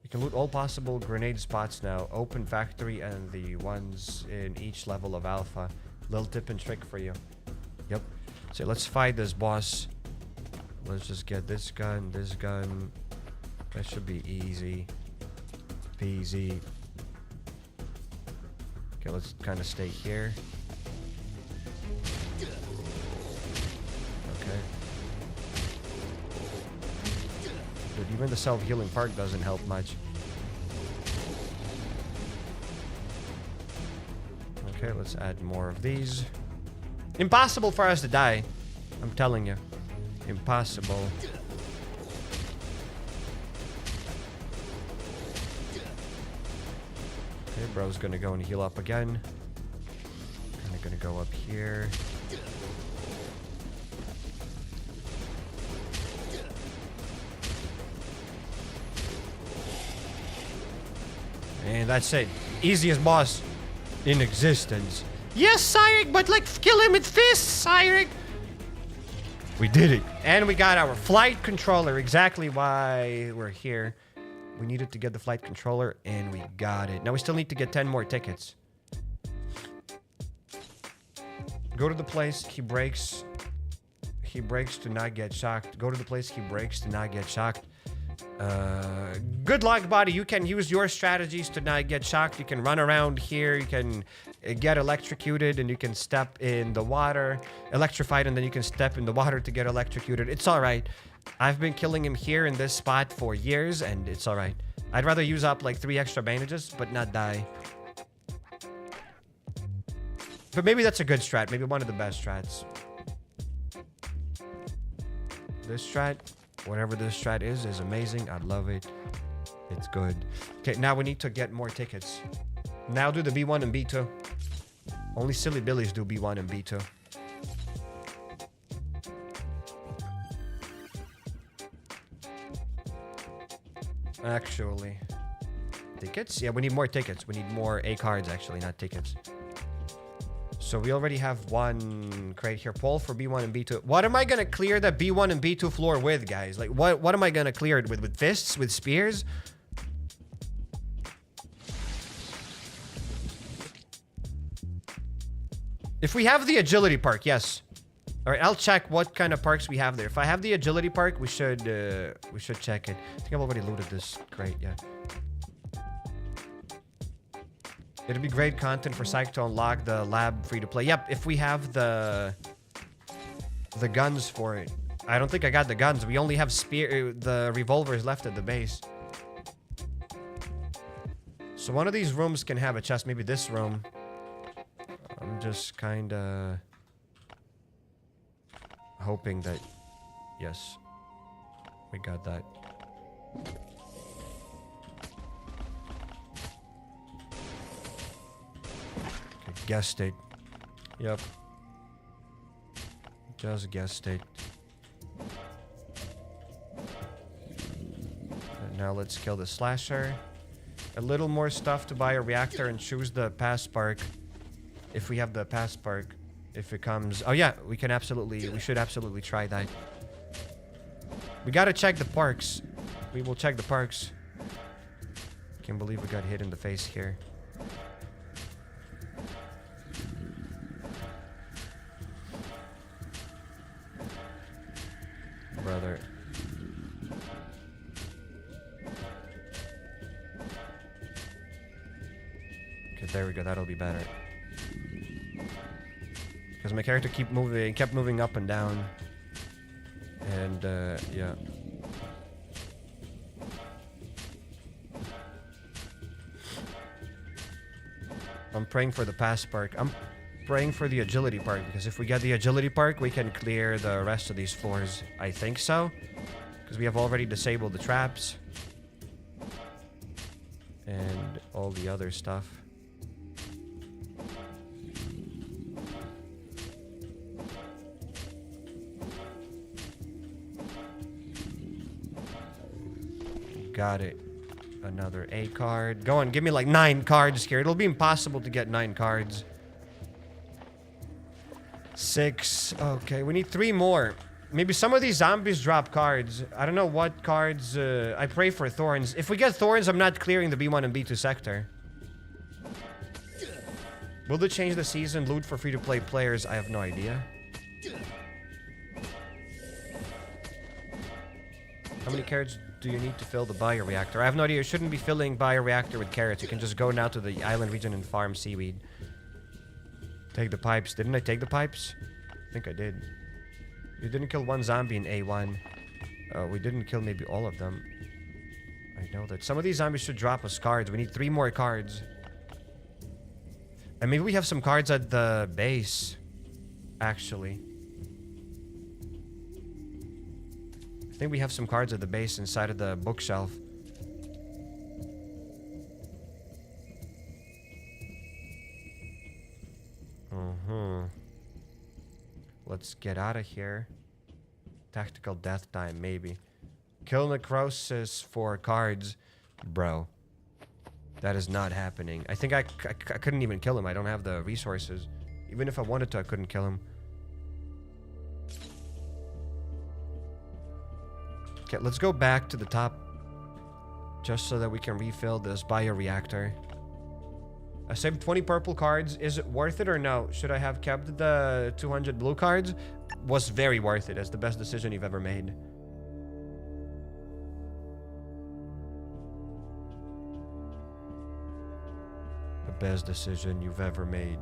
You can loot all possible grenade spots now. Open factory and the ones in each level of Alpha. Little tip and trick for you. Yep. So let's fight this boss. Let's just get this gun, this gun. That should be easy peasy. Okay, let's kind of stay here. Okay. Dude, even the self-healing part doesn't help much. Okay, let's add more of these. Impossible for us to die. I'm telling you. Impossible. Okay, bro's gonna go and heal up again. Kinda gonna go up here. And that's it. Easiest boss in existence. Yes, Cyrek, but like kill him with fists, Cyrek. We did it. And we got our flight controller. Exactly why we're here. We needed to get the flight controller, and we got it. Now we still need to get 10 more tickets. Go to the place he breaks. He breaks to not get shocked. Go to the place he breaks to not get shocked. Good luck, buddy. You can use your strategies to not get shocked. You can run around here. You can get electrocuted, and you can step in the water. Electrified, and then you can step in the water to get electrocuted. It's all right. I've been killing him here in this spot for years, and it's all right. I'd rather use up like 3 extra bandages, but not die. But maybe that's a good strat. Maybe one of the best strats. This strat, whatever this strat is amazing. I love it. It's good. Okay, now we need to get more tickets. Now do the B1 and B2. Only silly billies do B1 and B2. Actually. Tickets? Yeah, we need more tickets. We need more A cards, actually, not tickets. So we already have 1 crate here. Poll for B1 and B2. What am I gonna clear the B1 and B2 floor with, guys? Like, what am I gonna clear it with? With fists? With spears? If we have the agility park, yes. All right, I'll check what kind of parks we have there. If I have the agility park, we should check it. I think I've already looted this crate, yeah. It'd be great content for Psych to unlock the lab free to play. Yep, if we have the guns for it. I don't think I got the guns. We only have the revolvers left at the base. So one of these rooms can have a chest. Maybe this room. I'm just kind of... hoping that... Yes. We got that. Okay, guessed it. Yep. Just guessed it. And now let's kill the slasher. A little more stuff to buy a reactor and choose the pass spark. If we have the pass spark. If it comes... Oh yeah, we can absolutely... We should absolutely try that. We gotta check the parks. We will check the parks. Can't believe we got hit in the face here. Brother. Okay, there we go. That'll be better. Because my character kept moving up and down. And, yeah. I'm praying for the pass spark. I'm praying for the agility park, because if we get the agility park, we can clear the rest of these floors. I think so. Because we have already disabled the traps. And all the other stuff. Got it. Another A card. Go on, give me like 9 cards here. It'll be impossible to get 9 cards. 6. Okay, we need 3 more. Maybe some of these zombies drop cards. I don't know what cards. I pray for thorns. If we get thorns, I'm not clearing the B1 and B2 sector. Will they change the season? Loot for free-to-play players? I have no idea. How many carrots do you need to fill the bioreactor? I have no idea. You shouldn't be filling bioreactor with carrots. You can just go now to the island region and farm seaweed. Take the pipes. Didn't I take the pipes? I think I did. You didn't kill 1 zombie in A1. We didn't kill maybe all of them. I know that. Some of these zombies should drop us cards. We need 3 more cards. And maybe we have some cards at the base. Actually. I think we have some cards at the base inside of the bookshelf. Let's get out of here. Tactical death time, maybe. Kill necrosis for cards. Bro. That is not happening. I think I couldn't even kill him. I don't have the resources. Even if I wanted to, I couldn't kill him. Okay, let's go back to the top. Just so that we can refill this bioreactor. I saved 20 purple cards. Is it worth it or no? Should I have kept the 200 blue cards? Was very worth it. It's the best decision you've ever made. The best decision you've ever made.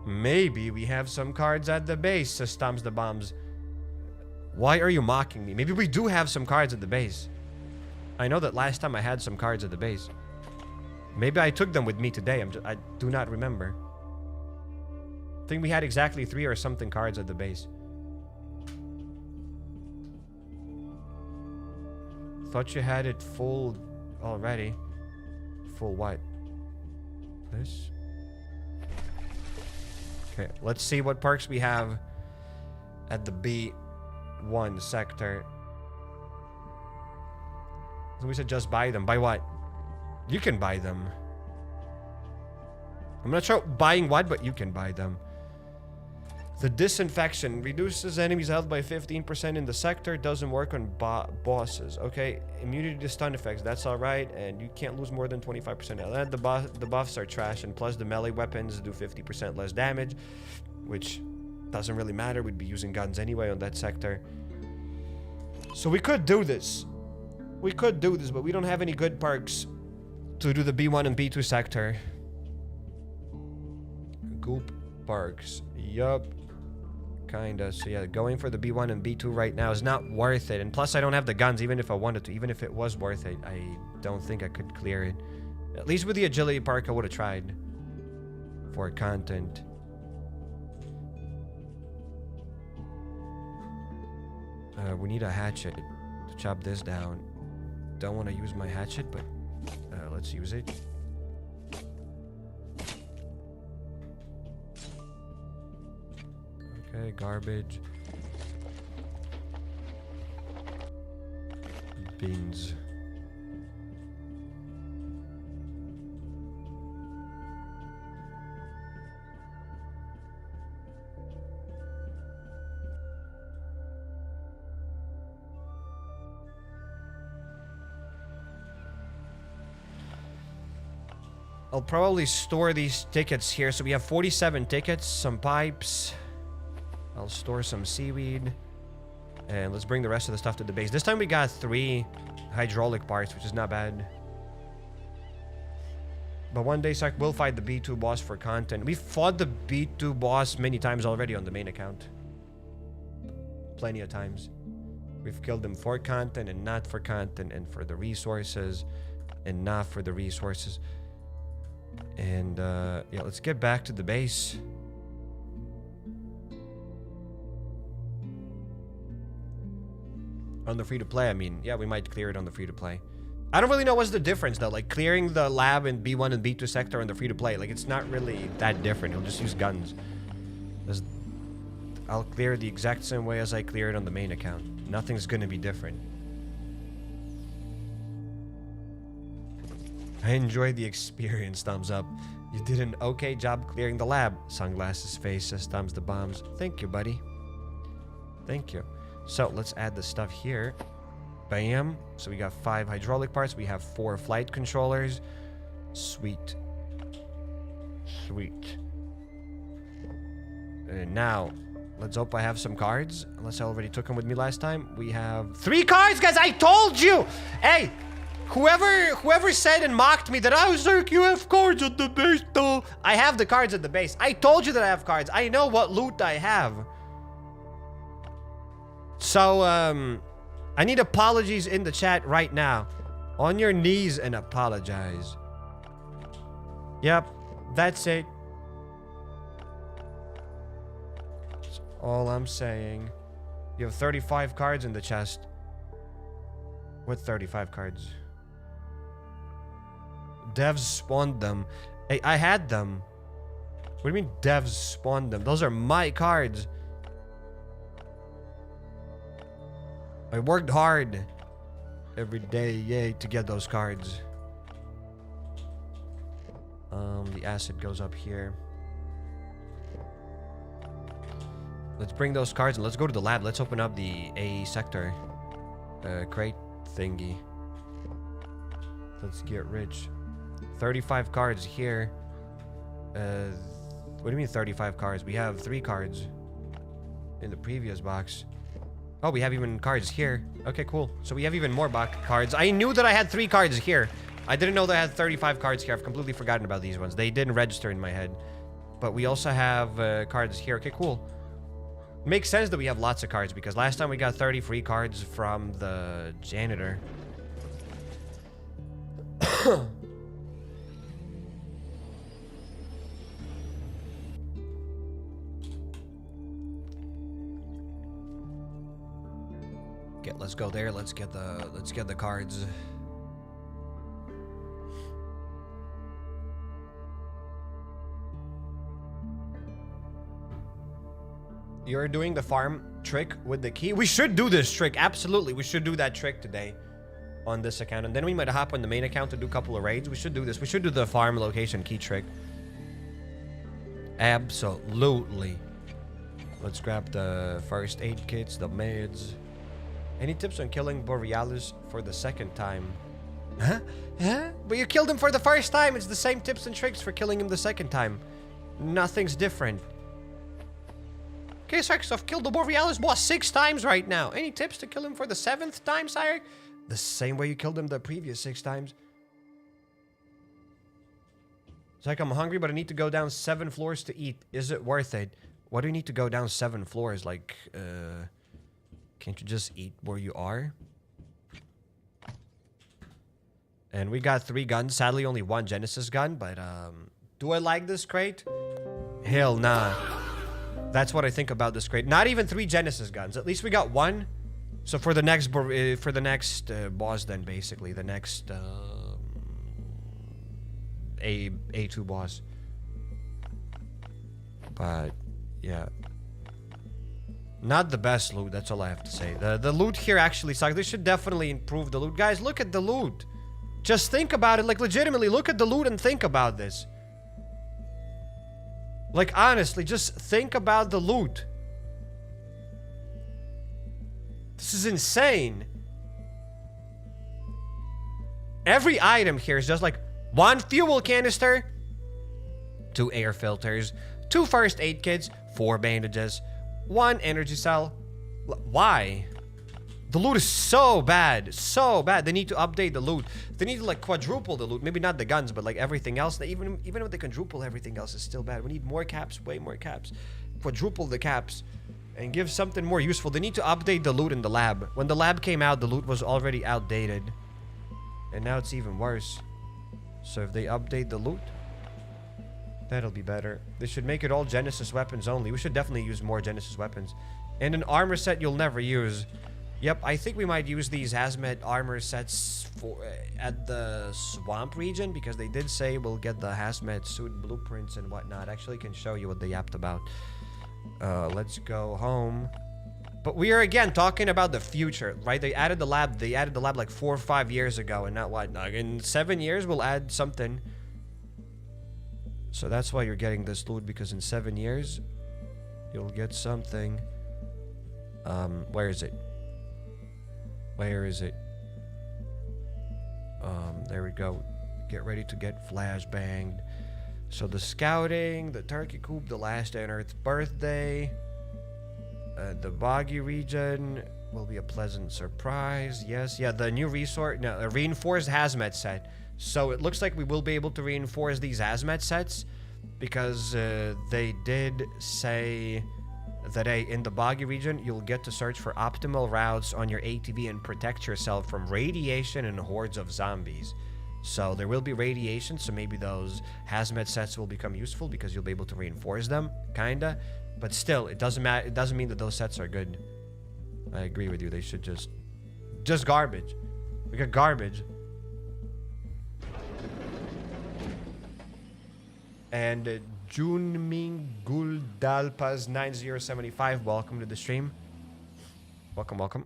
Maybe we have some cards at the base, says Toms the Bombs. Why are you mocking me? Maybe we do have some cards at the base. I know that last time I had some cards at the base. Maybe I took them with me today. I do not remember. I think we had exactly 3 or something cards at the base. Thought you had it full already. Full what? This? Okay, let's see what perks we have at the B1 sector. So we should just buy them. Buy what? You can buy them. I'm not sure buying what, but you can buy them. The disinfection reduces enemies' health by 15% in the sector. Doesn't work on bosses. Okay, immunity to stun effects. That's all right, and you can't lose more than 25% health. The buffs are trash, and plus the melee weapons do 50% less damage, which doesn't really matter. We'd be using guns anyway on that sector. So we could do this. We could do this, but we don't have any good perks to do the B1 and B2 sector. Goop perks. Yup. Kinda. So yeah, going for the B1 and B2 right now is not worth it. And plus I don't have the guns, even if I wanted to. Even if it was worth it, I don't think I could clear it. At least with the agility park, I would have tried for content. We need a hatchet to chop this down. Don't want to use my hatchet, but let's use it. Okay, garbage. Beans. I'll probably store these tickets here. So we have 47 tickets, some pipes. I'll store some seaweed. And let's bring the rest of the stuff to the base. This time we got 3 hydraulic parts, which is not bad. But one day, Sark will fight the B2 boss for content. We've fought the B2 boss many times already on the main account. Plenty of times. We've killed him for content and not for content, and for the resources and not for the resources. And yeah, let's get back to the base. On the free-to-play, I mean, yeah, we might clear it on the free-to-play. I don't really know what's the difference, though. Like, clearing the lab in B1 and B2 sector on the free-to-play, like, it's not really that different. You'll just use guns. I'll clear it the exact same way as I clear it on the main account. Nothing's gonna be different. I enjoyed the experience, thumbs up. You did an okay job clearing the lab. Sunglasses face says thumbs the bombs. Thank you, buddy. Thank you. So let's add the stuff here. Bam. So we got 5 hydraulic parts. We have 4 flight controllers. Sweet. Sweet. And now, let's hope I have some cards. Unless I already took them with me last time. We have 3 cards, guys. I told you. Hey. Whoever said and mocked me that I was like, you have cards at the base, though. I have the cards at the base. I told you that I have cards. I know what loot I have. So, I need apologies in the chat right now. On your knees and apologize. Yep, that's it. That's all I'm saying. You have 35 cards in the chest. What 35 cards? Devs spawned them. Hey, I had them. What do you mean devs spawned them? Those are my cards. I worked hard every day, yay, to get those cards. The acid goes up here. Let's bring those cards and let's go to the lab. Let's open up the A sector crate thingy. Let's get rich. 35 cards here. What do you mean 35 cards? We have 3 cards in the previous box. Oh, we have even cards here. Okay, cool. So we have even more box cards. I knew that I had 3 cards here. I didn't know that I had 35 cards here. I've completely forgotten about these ones. They didn't register in my head. But we also have cards here. Okay, cool. Makes sense that we have lots of cards because last time we got 30 free cards from the janitor. Let's go there. Let's get the cards. You're doing the farm trick with the key. We should do this trick. Absolutely. We should do that trick today on this account. And then we might hop on the main account to do a couple of raids. We should do this. We should do the farm location key trick. Absolutely. Let's grab the first aid kits, the meds. Any tips on killing Borealis for the second time? Huh? Huh? But you killed him for the first time. It's the same tips and tricks for killing him the second time. Nothing's different. Okay, Cyrix, I've killed the Borealis boss 6 times right now. Any tips to kill him for the 7th time, Cyrix? The same way you killed him the previous 6 times. It's like I'm hungry, but I need to go down 7 floors to eat. Is it worth it? Why do you need to go down 7 floors? Like, can't you just eat where you are? And we got 3 guns. Sadly, only 1 Genesis gun. But do I like this crate? Hell nah. That's what I think about this crate. Not even 3 Genesis guns. At least we got 1. So for the next boss, then basically the next A2 boss. But yeah, not the best loot. That's all I have to say. The loot here actually sucks. They should definitely improve the loot, guys. Look at the loot. Just think about it. Like legitimately, look at the loot and think about this. Like honestly, just think about the loot. This is insane. Every item here is just like 1 fuel canister, 2 air filters, 2 first aid kits, 4 bandages, 1 energy cell. Why? The loot is so bad. So bad. They need to update the loot. They need to like quadruple the loot. Maybe not the guns, but like everything else. Even if they quadruple everything else is still bad. We need more caps, way more caps. Quadruple the caps. And give something more useful. They need to update the loot in the lab. When the lab came out, the loot was already outdated. And now it's even worse. So if they update the loot, that'll be better. They should make it all Genesis weapons only. We should definitely use more Genesis weapons. And an armor set you'll never use. Yep, I think we might use these hazmat armor sets for at the swamp region. Because they did say we'll get the hazmat suit blueprints and whatnot. Actually, I can show you what they yapped about. Let's go home. But we are again talking about the future, right? They added the lab like 4 or 5 years ago, and not what? In 7 years we'll add something. So that's why you're getting this loot, because in 7 years you'll get something. Where is it? Where is it? There we go. Get ready to get flashbanged. So the scouting, the turkey coop, the last Unearth's birthday, the boggy region will be a pleasant surprise. Yes, yeah, the new resort, no, a reinforced hazmat set. So it looks like we will be able to reinforce these hazmat sets because they did say that in the boggy region, you'll get to search for optimal routes on your ATV and protect yourself from radiation and hordes of zombies. So there will be radiation, so maybe those hazmat sets will become useful because you'll be able to reinforce them, kinda. But still, it doesn't matter. It doesn't mean that those sets are good. I agree with you. They should just garbage. We got garbage. And Junming Guldalpas 9075, welcome to the stream. Welcome, welcome.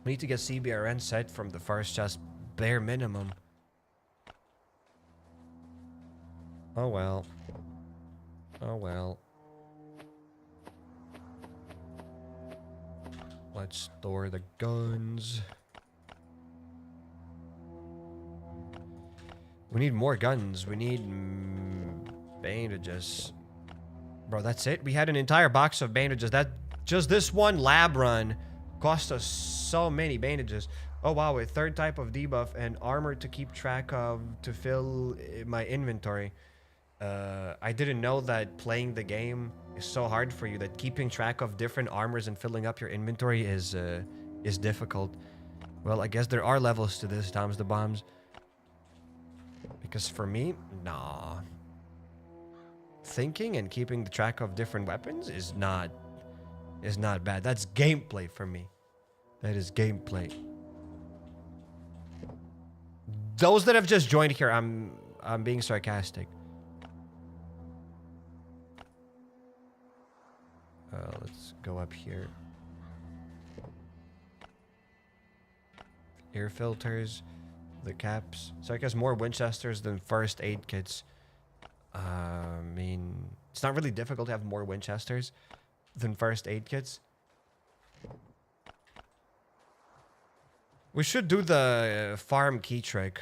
We need to get CBRN set from the first chest. Bare minimum. Oh well. Oh well. Let's store the guns. We need more guns. We need bandages. Bro, that's it? We had an entire box of bandages. That just this one lab run cost us so many bandages. Oh wow, a 3rd type of debuff and armor to keep track of to fill my inventory. I didn't know that playing the game is so hard for you, that keeping track of different armors and filling up your inventory is difficult. Well, I guess there are levels to this, Tom's the Bombs. Because for me, nah. Thinking and keeping the track of different weapons is not bad. That's gameplay for me. That is gameplay. Those that have just joined here, I'm being sarcastic. Let's go up here. Air filters, the caps. So I guess more Winchesters than first aid kits. I mean, it's not really difficult to have more Winchesters than first aid kits. We should do the farm key trick.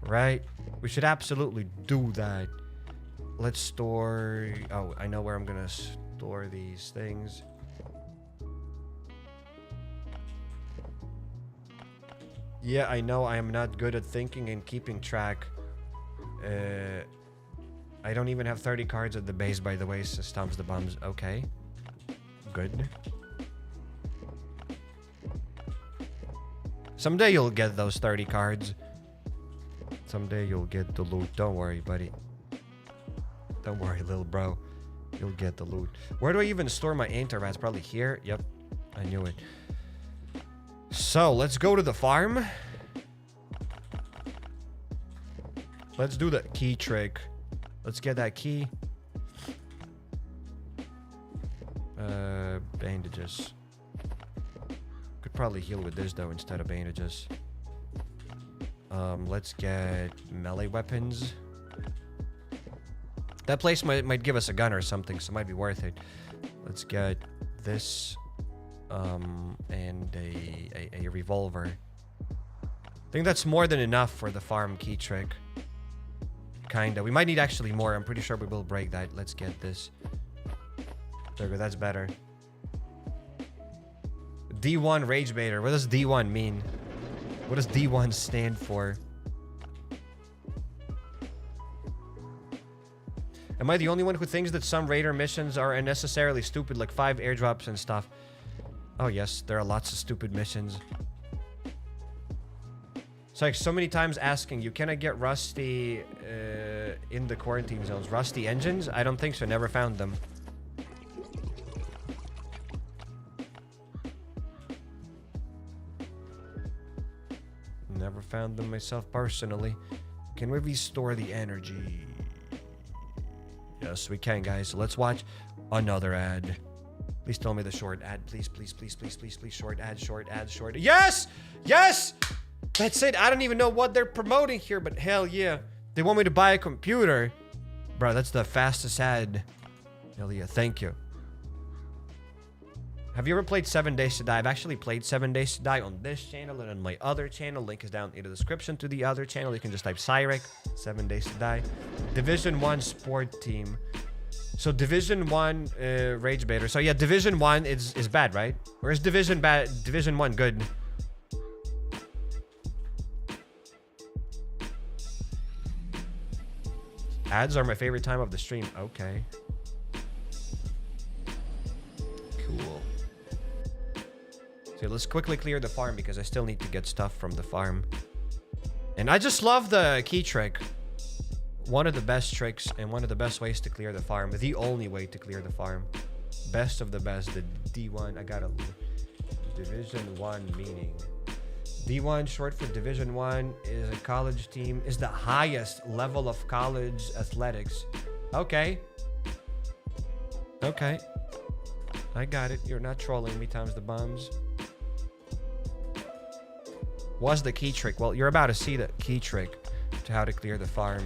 Right? We should absolutely do that. Let's store... Oh, I know where I'm gonna store these things. Yeah, I know I am not good at thinking and keeping track. I don't even have 30 cards at the base, by the way, says Tom's the Bombs. Okay. Good. Someday you'll get those 30 cards. Someday you'll get the loot. Don't worry, buddy. Don't worry, little bro. You'll get the loot. Where do I even store my anti-rats? Probably here. Yep. I knew it. So, let's go to the farm. Let's do the key trick. Let's get that key. Bandages. Could probably heal with this, though, instead of bandages. Let's get melee weapons. That place might give us a gun or something, so it might be worth it. Let's get this, and a revolver. I think that's more than enough for the farm key trick. Kinda. We might need actually more. I'm pretty sure we will break that. Let's get this. There we go. That's better. D1 Rage Baiter. What does D1 mean? What does D1 stand for? Am I the only one who thinks that some raider missions are unnecessarily stupid, like 5 airdrops and stuff? Oh yes, there are lots of stupid missions. It's like so many times asking you, can I get rusty in the quarantine zones? Rusty engines? I don't think so. Never found them. Never found them myself personally. Can we restore the energy? Yes, we can, guys. So let's watch another ad. Please tell me the short ad. Please, please, please, please, please, please. Short ad, short ad, short. Yes! Yes! That's it. I don't even know what they're promoting here, but hell yeah. They want me to buy a computer. Bro, that's the fastest ad. Hell yeah, thank you. Have you ever played 7 Days to Die? I've actually played 7 Days to Die on this channel and on my other channel. Link is down in the description to the other channel. You can just type CairekK, 7 Days to Die. Division 1 sport team. So Division 1 Rage Baiter. So yeah, Division 1 is bad, right? Or is Division 1 good? Ads are my favorite time of the stream. Okay. Cool. So let's quickly clear the farm because I still need to get stuff from the farm. And I just love the key trick. One of the best tricks and one of the best ways to clear the farm. The only way to clear the farm. Best of the best. The D1. I got a Division 1 meaning. D1, short for Division 1, is a college team. Is the highest level of college athletics. Okay. Okay. I got it. You're not trolling me times the bombs. What's the key trick? Well, you're about to see the key trick to how to clear the farm.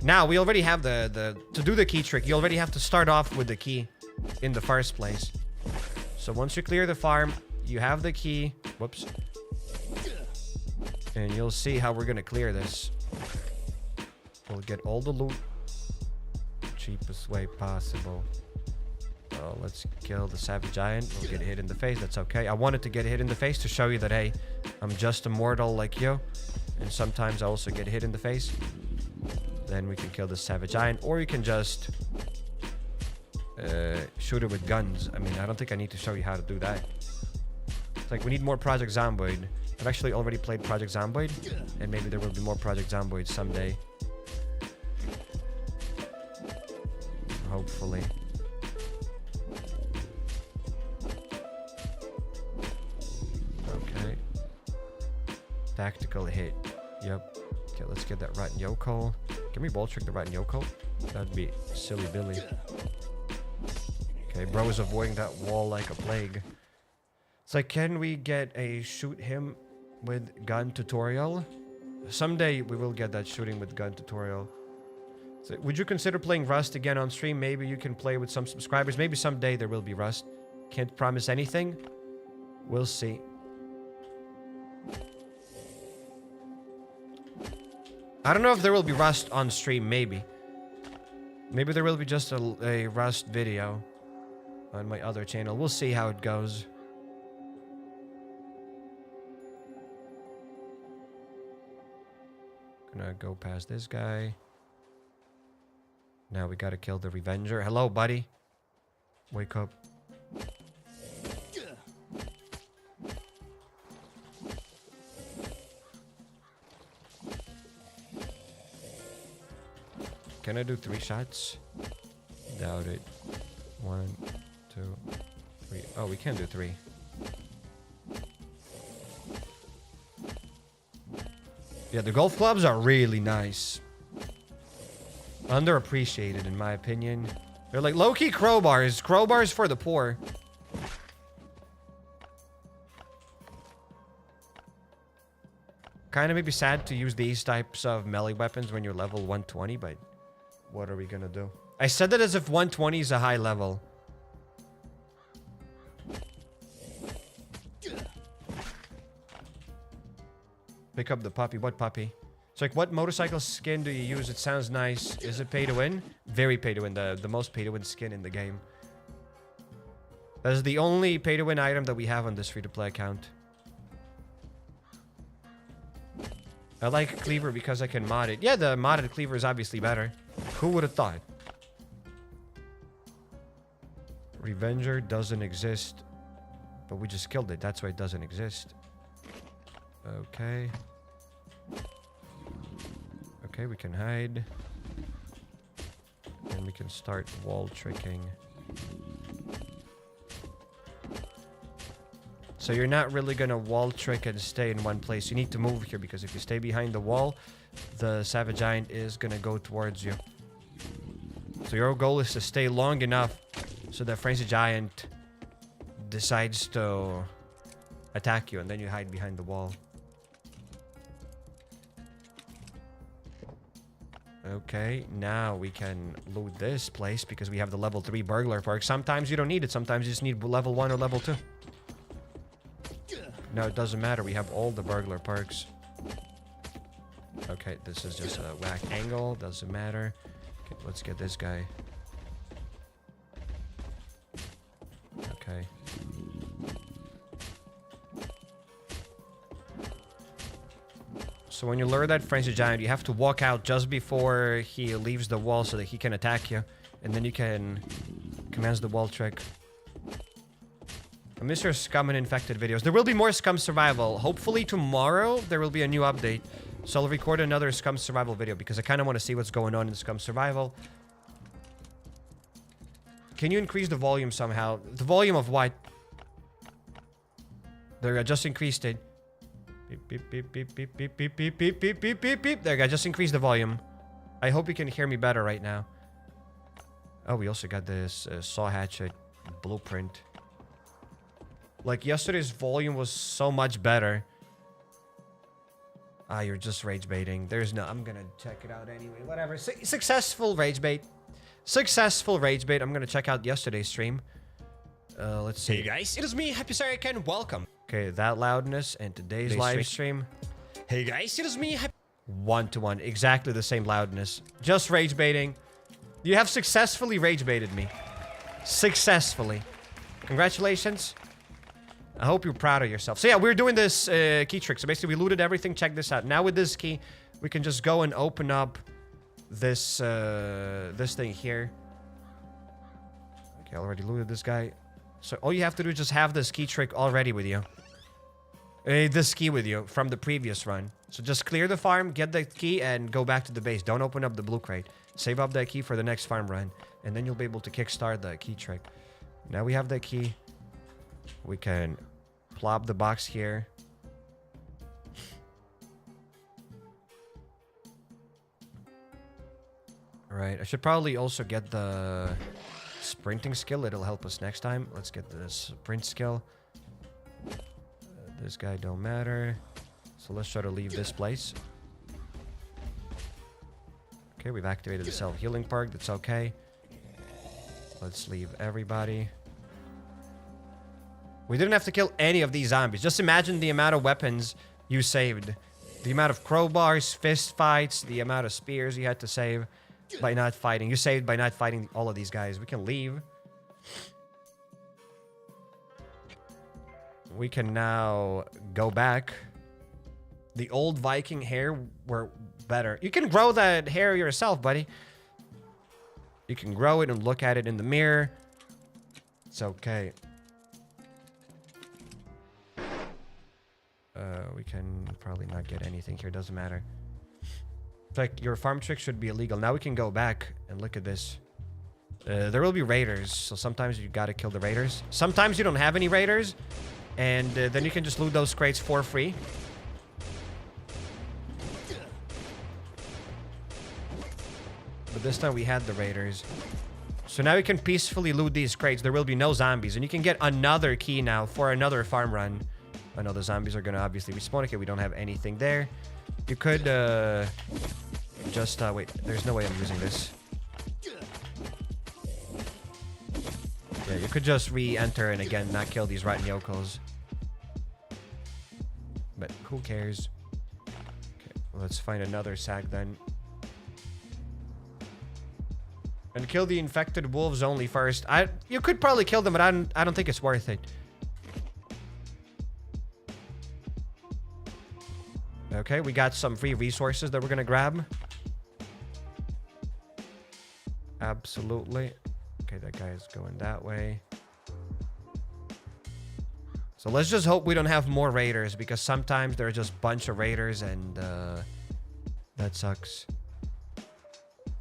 Now, we already have to do the key trick, you already have to start off with the key in the first place. So once you clear the farm, you have the key. Whoops. And you'll see how we're going to clear this. We'll get all the loot the cheapest way possible. Oh, let's kill the Savage Giant. We'll get hit in the face. That's okay. I wanted to get hit in the face to show you that, hey, I'm just a mortal like you. And sometimes I also get hit in the face. Then we can kill the Savage Giant. Or you can just shoot it with guns. I mean, I don't think I need to show you how to do that. It's like we need more Project Zomboid. I've actually already played Project Zomboid. And maybe there will be more Project Zomboid someday. Hopefully. Okay. Tactical hit. Yep. Okay, let's get that Rotten Yoko. Can we ball trick the Rotten Yoko? That'd be silly Billy. Okay, bro is avoiding that wall like a plague. It's like, can we get a shoot him with gun tutorial? Someday we will get that shooting with gun tutorial. So would you consider playing Rust again on stream? Maybe you can play with some subscribers. Maybe someday there will be Rust. Can't promise anything. We'll see. I don't know if there will be Rust on stream. Maybe. Maybe there will be just a Rust video on my other channel. We'll see how it goes. Gonna go past this guy. Now we gotta kill the Revenger. Hello, buddy. Wake up. can I do 3 shots? Doubt it. 1, 2, 3. Oh, we can do 3. Yeah, the golf clubs are really nice. Underappreciated, in my opinion. They're like low-key crowbars. Crowbars for the poor. Kind of maybe sad to use these types of melee weapons when you're level 120, but what are we gonna do? I said that as if 120 is a high level. Pick up the puppy. What puppy? It's like, what motorcycle skin do you use? It sounds nice. Is it pay to win? Very pay to win. The most pay to win skin in the game. That is the only pay to win item that we have on this free-to-play account. I like Cleaver because I can mod it. Yeah, the modded Cleaver is obviously better. Who would have thought? Revenger doesn't exist. But we just killed it. That's why it doesn't exist. Okay. Okay, we can hide. And we can start wall tricking. So you're not really gonna wall trick and stay in one place. You need to move here because if you stay behind the wall, the Savage Giant is gonna go towards you. So your goal is to stay long enough so that Frenzy Giant decides to attack you and then you hide behind the wall. Okay, now we can loot this place because we have the level 3 burglar perk. Sometimes you don't need it. Sometimes you just need level 1 or level 2. No, it doesn't matter. We have all the burglar perks. Okay, this is just a whack angle. Doesn't matter. Okay, let's get this guy. Okay. So when you lure that Frenzy Giant, you have to walk out just before he leaves the wall so that he can attack you. And then you can commence the wall trick. I miss your Scum and Infected videos. There will be more Scum Survival. Hopefully tomorrow there will be a new update. So I'll record another Scum Survival video because I kind of want to see what's going on in Scum Survival. Can you increase the volume somehow? The volume of what? There, I just increased it. Beep, beep, beep, beep, beep, beep, beep, beep, beep, beep, beep, beep, beep. There, I just increased the volume. I hope you can hear me better right now. Oh, we also got this saw hatchet blueprint. Like, yesterday's volume was so much better. Ah, you're just rage baiting. There's no... I'm gonna check it out anyway. Whatever. Successful rage bait. Successful rage bait. I'm gonna check out yesterday's stream. Let's see. Hey guys, it is me, HappyCairek, and welcome. Okay, that loudness and today's live stream. Hey guys, it is me, 1-to-1. Exactly the same loudness. Just rage baiting. You have successfully rage baited me. Successfully. Congratulations. I hope you're proud of yourself. So yeah, we're doing this key trick. So basically, we looted everything. Check this out. Now with this key, we can just go and open up this this thing here. Okay, I already looted this guy. So all you have to do is just have this key trick already with you. This key with you from the previous run. So just clear the farm, get the key, and go back to the base. Don't open up the blue crate. Save up that key for the next farm run. And then you'll be able to kickstart the key trick. Now we have the key. We can plop the box here. Alright, I should probably also get the sprinting skill. It'll help us next time. Let's get the sprint skill. This guy don't matter. So let's try to leave this place. Okay, we've activated the self-healing perk. That's okay. Let's leave everybody. We didn't have to kill any of these zombies. Just imagine the amount of weapons you saved. The amount of crowbars, fist fights, the amount of spears you had to save by not fighting. You saved by not fighting all of these guys. We can leave. We can now go back. The old Viking hair were better. You can grow that hair yourself, buddy. You can grow it and look at it in the mirror. It's okay. We can probably not get anything here. Doesn't matter. It's like your farm trick should be illegal. Now we can go back and look at this. There will be raiders, so sometimes you gotta kill the raiders. Sometimes you don't have any raiders, and then you can just loot those crates for free. But this time we had the raiders. So now you can peacefully loot these crates. There will be no zombies, and you can get another key now for another farm run. I know the zombies are gonna obviously respawn. Okay, we don't have anything there. You could just wait. There's no way I'm using this. Yeah, you could just re-enter and again not kill these rotten yokels. But who cares? Okay, well, let's find another sack then. And kill the infected wolves only first. You could probably kill them, but I don't think it's worth it. Okay, we got some free resources that we're gonna grab. Absolutely. Okay, that guy is going that way. So let's just hope we don't have more raiders, because sometimes there are just a bunch of raiders and that sucks.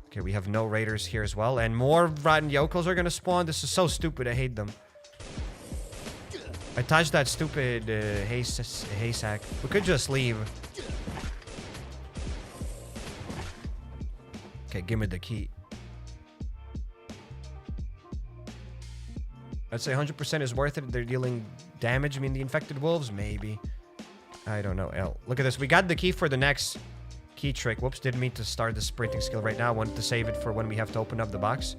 Okay, we have no raiders here as well, and more rotten yokels are gonna spawn. This is so stupid. I hate them. I touched that stupid hay sack. We could just leave. Okay, give me the key. I'd say 100% is worth it. They're dealing damage. I mean, the infected wolves, maybe. I don't know. Look at this. We got the key for the next key trick. Whoops, didn't mean to start the sprinting skill right now. I wanted to save it for when we have to open up the box.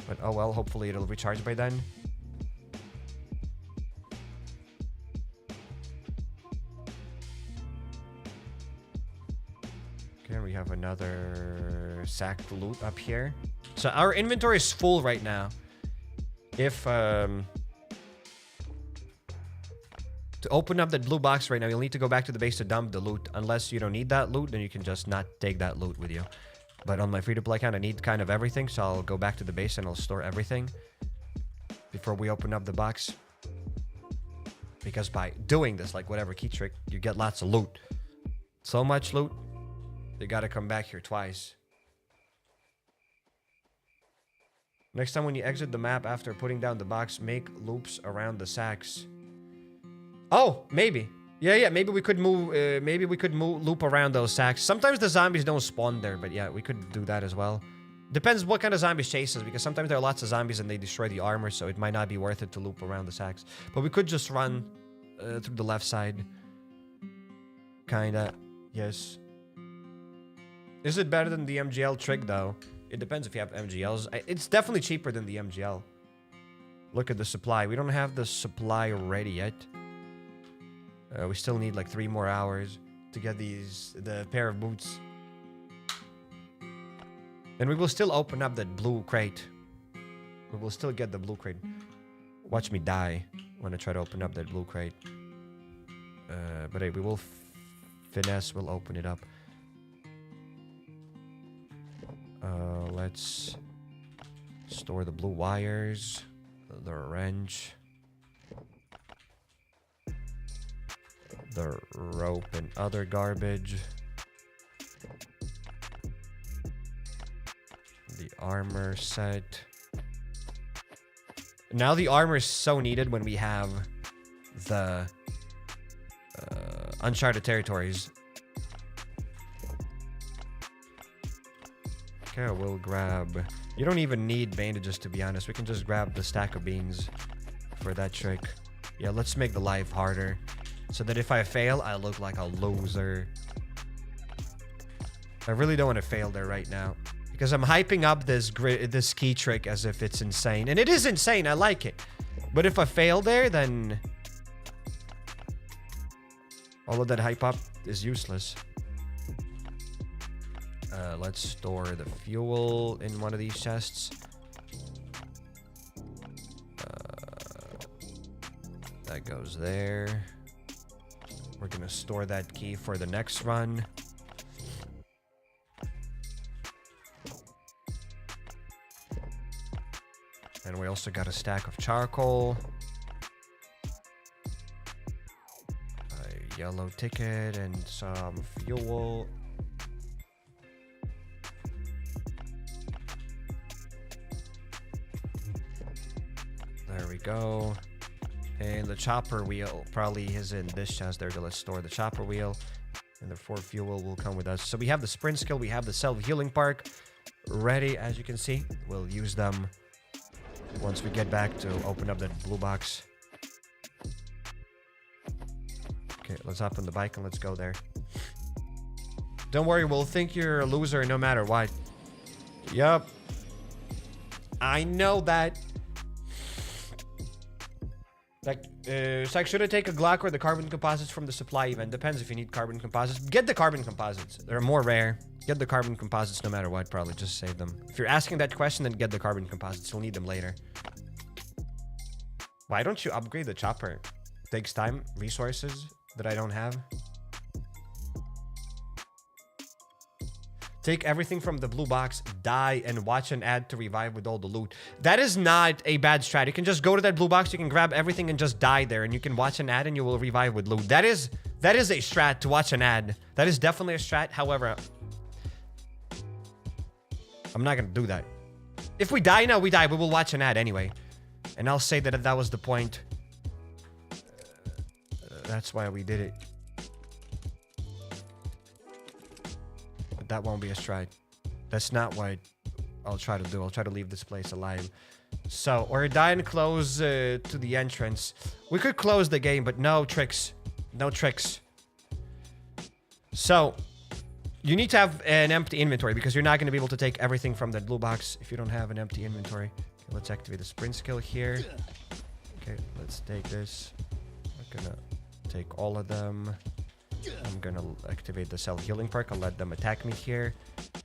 But oh well, hopefully it'll recharge by then. Okay, we have another sack loot up here. So our inventory is full right now. If to open up that blue box right now, you'll need to go back to the base to dump the loot. Unless you don't need that loot, then you can just not take that loot with you. But on my free-to-play account, I need kind of everything, so I'll go back to the base and I'll store everything before we open up the box. Because by doing this, like whatever key trick, you get lots of loot. So much loot, you gotta come back here twice. Next time when you exit the map after putting down the box, make loops around the sacks. Oh, maybe. Yeah, maybe we could move, loop around those sacks. Sometimes the zombies don't spawn there, but yeah, we could do that as well. Depends what kind of zombies chases, because sometimes there are lots of zombies and they destroy the armor, so it might not be worth it to loop around the sacks. But we could just run through the left side. Kinda, yes. Is it better than the MGL trick, though? It depends if you have MGLs. It's definitely cheaper than the MGL. Look at the supply. We don't have the supply ready yet. We still need like 3 more hours to get the pair of boots. And we will still open up that blue crate. We will still get the blue crate. Watch me die when I try to open up that blue crate. But hey, we will finesse. We'll open it up. Let's store the blue wires, the wrench, the rope and other garbage, the armor set. Now the armor is so needed when we have the uncharted territories. Okay, we'll grab... You don't even need bandages, to be honest. We can just grab the stack of beans for that trick. Yeah, let's make the life harder, so that if I fail, I look like a loser. I really don't want to fail there right now, because I'm hyping up this key trick as if it's insane. And it is insane, I like it. But if I fail there, then... all of that hype up is useless. Let's store the fuel in one of these chests. That goes there. We're gonna store that key for the next run. And we also got a stack of charcoal. A yellow ticket and some fuel. There we go. And the chopper wheel probably is in this chest there. Let's store the chopper wheel. And the 4 fuel will come with us. So we have the sprint skill. We have the self-healing park ready, as you can see. We'll use them once we get back to open up that blue box. Okay, let's hop on the bike and let's go there. Don't worry, we'll think you're a loser no matter what. Yup. I know that. Like, Psych, should I take a Glock or the carbon composites from the supply event? Depends if you need carbon composites. Get the carbon composites. They're more rare. Get the carbon composites no matter what, probably. Just save them. If you're asking that question, then get the carbon composites. You'll need them later. Why don't you upgrade the chopper? Takes time, resources that I don't have. Take everything from the blue box, die, and watch an ad to revive with all the loot. That is not a bad strat. You can just go to that blue box, you can grab everything and just die there, and you can watch an ad and you will revive with loot. That is a strat to watch an ad. That is definitely a strat. However, I'm not gonna do that. If we die now, we die. We will watch an ad anyway. And I'll say that that was the point. That's why we did it. But that won't be a strat. That's not what I'll try to do. I'll try to leave this place alive. So, or die and close to the entrance. We could close the game, but no tricks. No tricks. So, you need to have an empty inventory because you're not going to be able to take everything from that blue box if you don't have an empty inventory. Okay, let's activate the sprint skill here. Okay, let's take this. I'm gonna take all of them. I'm gonna activate the self-healing perk. I'll let them attack me here.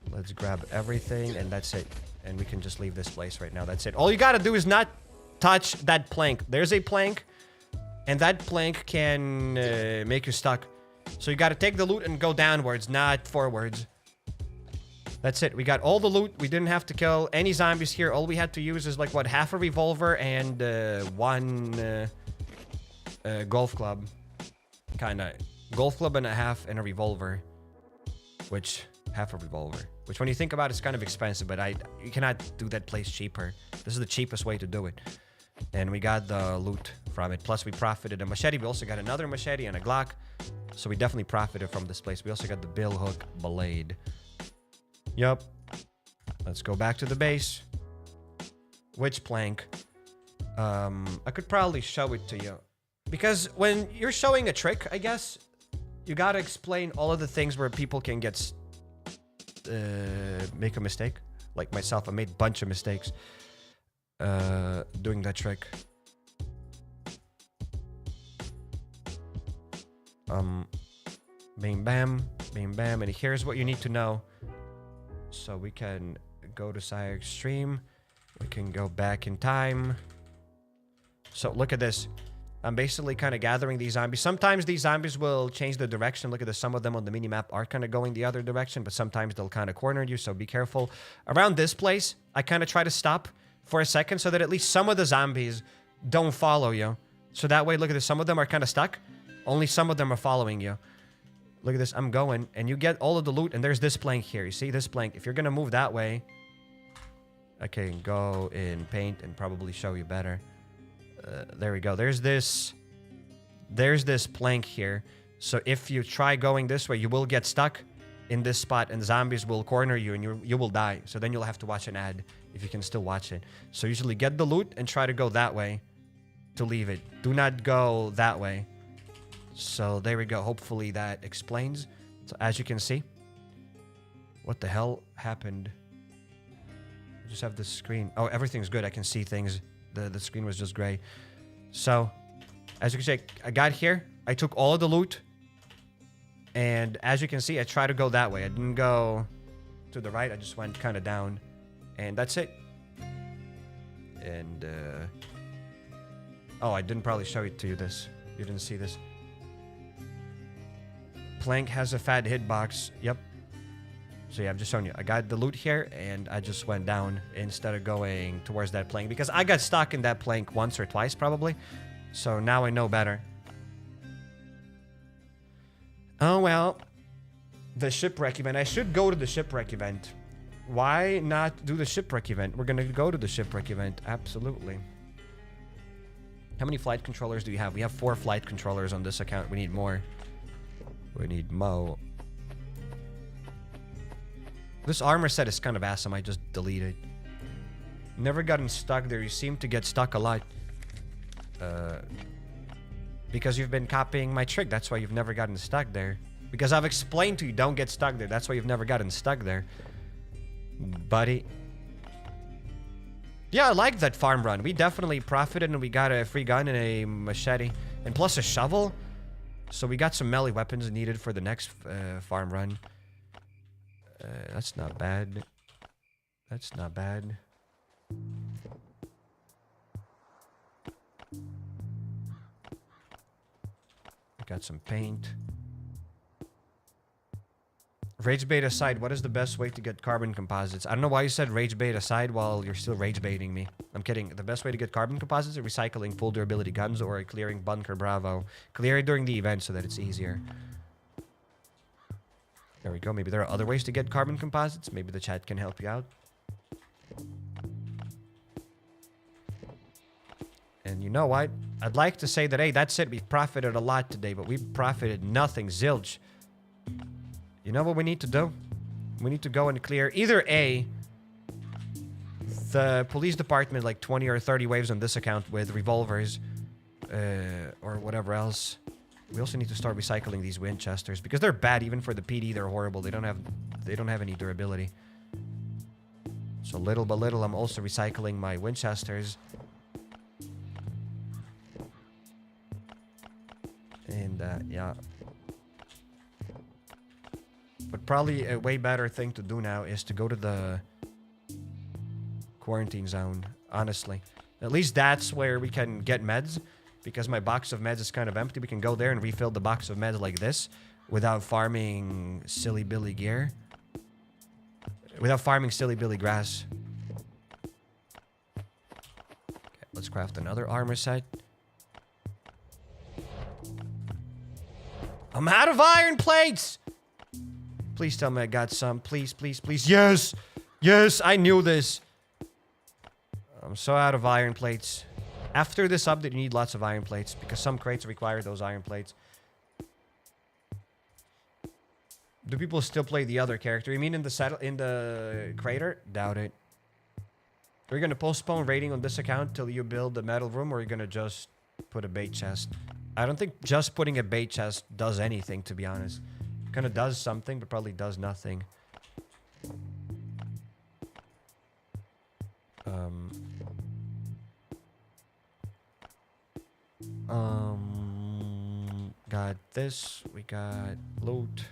Let's grab everything, and that's it. And we can just leave this place right now. That's it. All you gotta do is not touch that plank. There's a plank, and that plank can make you stuck. So you gotta take the loot and go downwards, not forwards. That's it. We got all the loot. We didn't have to kill any zombies here. All we had to use is like, what, half a revolver and one golf club. Kinda. Golf club and a half and a revolver. Which, half a revolver. Which when you think about it, it's kind of expensive, but you cannot do that place cheaper. This is the cheapest way to do it. And we got the loot from it. Plus we profited a machete. We also got another machete and a Glock. So we definitely profited from this place. We also got the bill hook blade. Yup. Let's go back to the base. Which plank? I could probably show it to you. Because when you're showing a trick, I guess, you gotta explain all of the things where people can get... make a mistake. Like myself, I made a bunch of mistakes. Doing that trick. Bam, bam, bam, bam. And here's what you need to know. So we can go to Psy Extreme. We can go back in time. So look at this. I'm basically kind of gathering these zombies. Sometimes these zombies will change the direction. Look at this. Some of them on the minimap are kind of going the other direction, but sometimes they'll kind of corner you, so be careful. Around this place, I kind of try to stop for a second so that at least some of the zombies don't follow you. So that way, look at this. Some of them are kind of stuck. Only some of them are following you. Look at this. I'm going, and you get all of the loot, and there's this plank here. You see this plank? If you're going to move that way, I can go in paint and probably show you better. There we go. There's this plank here. So if you try going this way, you will get stuck in this spot, and zombies will corner you, and you will die. So then you'll have to watch an ad if you can still watch it. So usually get the loot and try to go that way to leave it. Do not go that way. So there we go. Hopefully that explains. So as you can see, what the hell happened? I just have this screen. Oh, everything's good. I can see things. The screen was just gray. So, as you can see, I got here. I took all of the loot. And as you can see, I tried to go that way. I didn't go to the right. I just went kind of down. And that's it. And, oh, I didn't probably show it to you this. You didn't see this. Plank has a fat hitbox. Yep. So yeah, I'm just showing you. I got the loot here, and I just went down instead of going towards that plank. Because I got stuck in that plank once or twice, probably. So now I know better. Oh, well. The shipwreck event. I should go to the shipwreck event. Why not do the shipwreck event? We're going to go to the shipwreck event. Absolutely. How many flight controllers do we have? We have 4 flight controllers on this account. We need more. We need mo. This armor set is kind of ass. I might just delete it. Never gotten stuck there. You seem to get stuck a lot. Because you've been copying my trick. That's why you've never gotten stuck there. Because I've explained to you, don't get stuck there. That's why you've never gotten stuck there. Buddy. Yeah, I like that farm run. We definitely profited and we got a free gun and a machete. And plus a shovel. So we got some melee weapons needed for the next farm run. That's not bad. That's not bad. Got some paint. Rage bait aside, what is the best way to get carbon composites? I don't know why you said rage bait aside while you're still rage baiting me. I'm kidding. The best way to get carbon composites is recycling full durability guns or clearing Bunker Bravo. Clear it during the event so that it's easier. There we go. Maybe there are other ways to get carbon composites. Maybe the chat can help you out. And you know what? I'd like to say that, hey, that's it. We've profited a lot today, but we profited nothing. Zilch. You know what we need to do? We need to go and clear either A, the police department, like 20 or 30 waves on this account with revolvers, or whatever else. We also need to start recycling these Winchesters because they're bad. Even for the PD, they're horrible. They don't have any durability. So little by little, I'm also recycling my Winchesters. And yeah. But probably a way better thing to do now is to go to the quarantine zone, honestly. At least that's where we can get meds, because my box of meds is kind of empty. We can go there and refill the box of meds like this without farming silly billy gear. Without farming silly billy grass. Okay, let's craft another armor set. I'm out of iron plates! Please tell me I got some. Please, please, please. Yes! Yes, I knew this. I'm so out of iron plates. After this update, you need lots of iron plates because some crates require those iron plates. Do people still play the other character? You mean in the crater? Doubt it. Are you gonna postpone raiding on this account till you build the metal room, or are you gonna just put a bait chest? I don't think just putting a bait chest does anything, to be honest. Kind of does something, but probably does nothing. Got this. We got loot.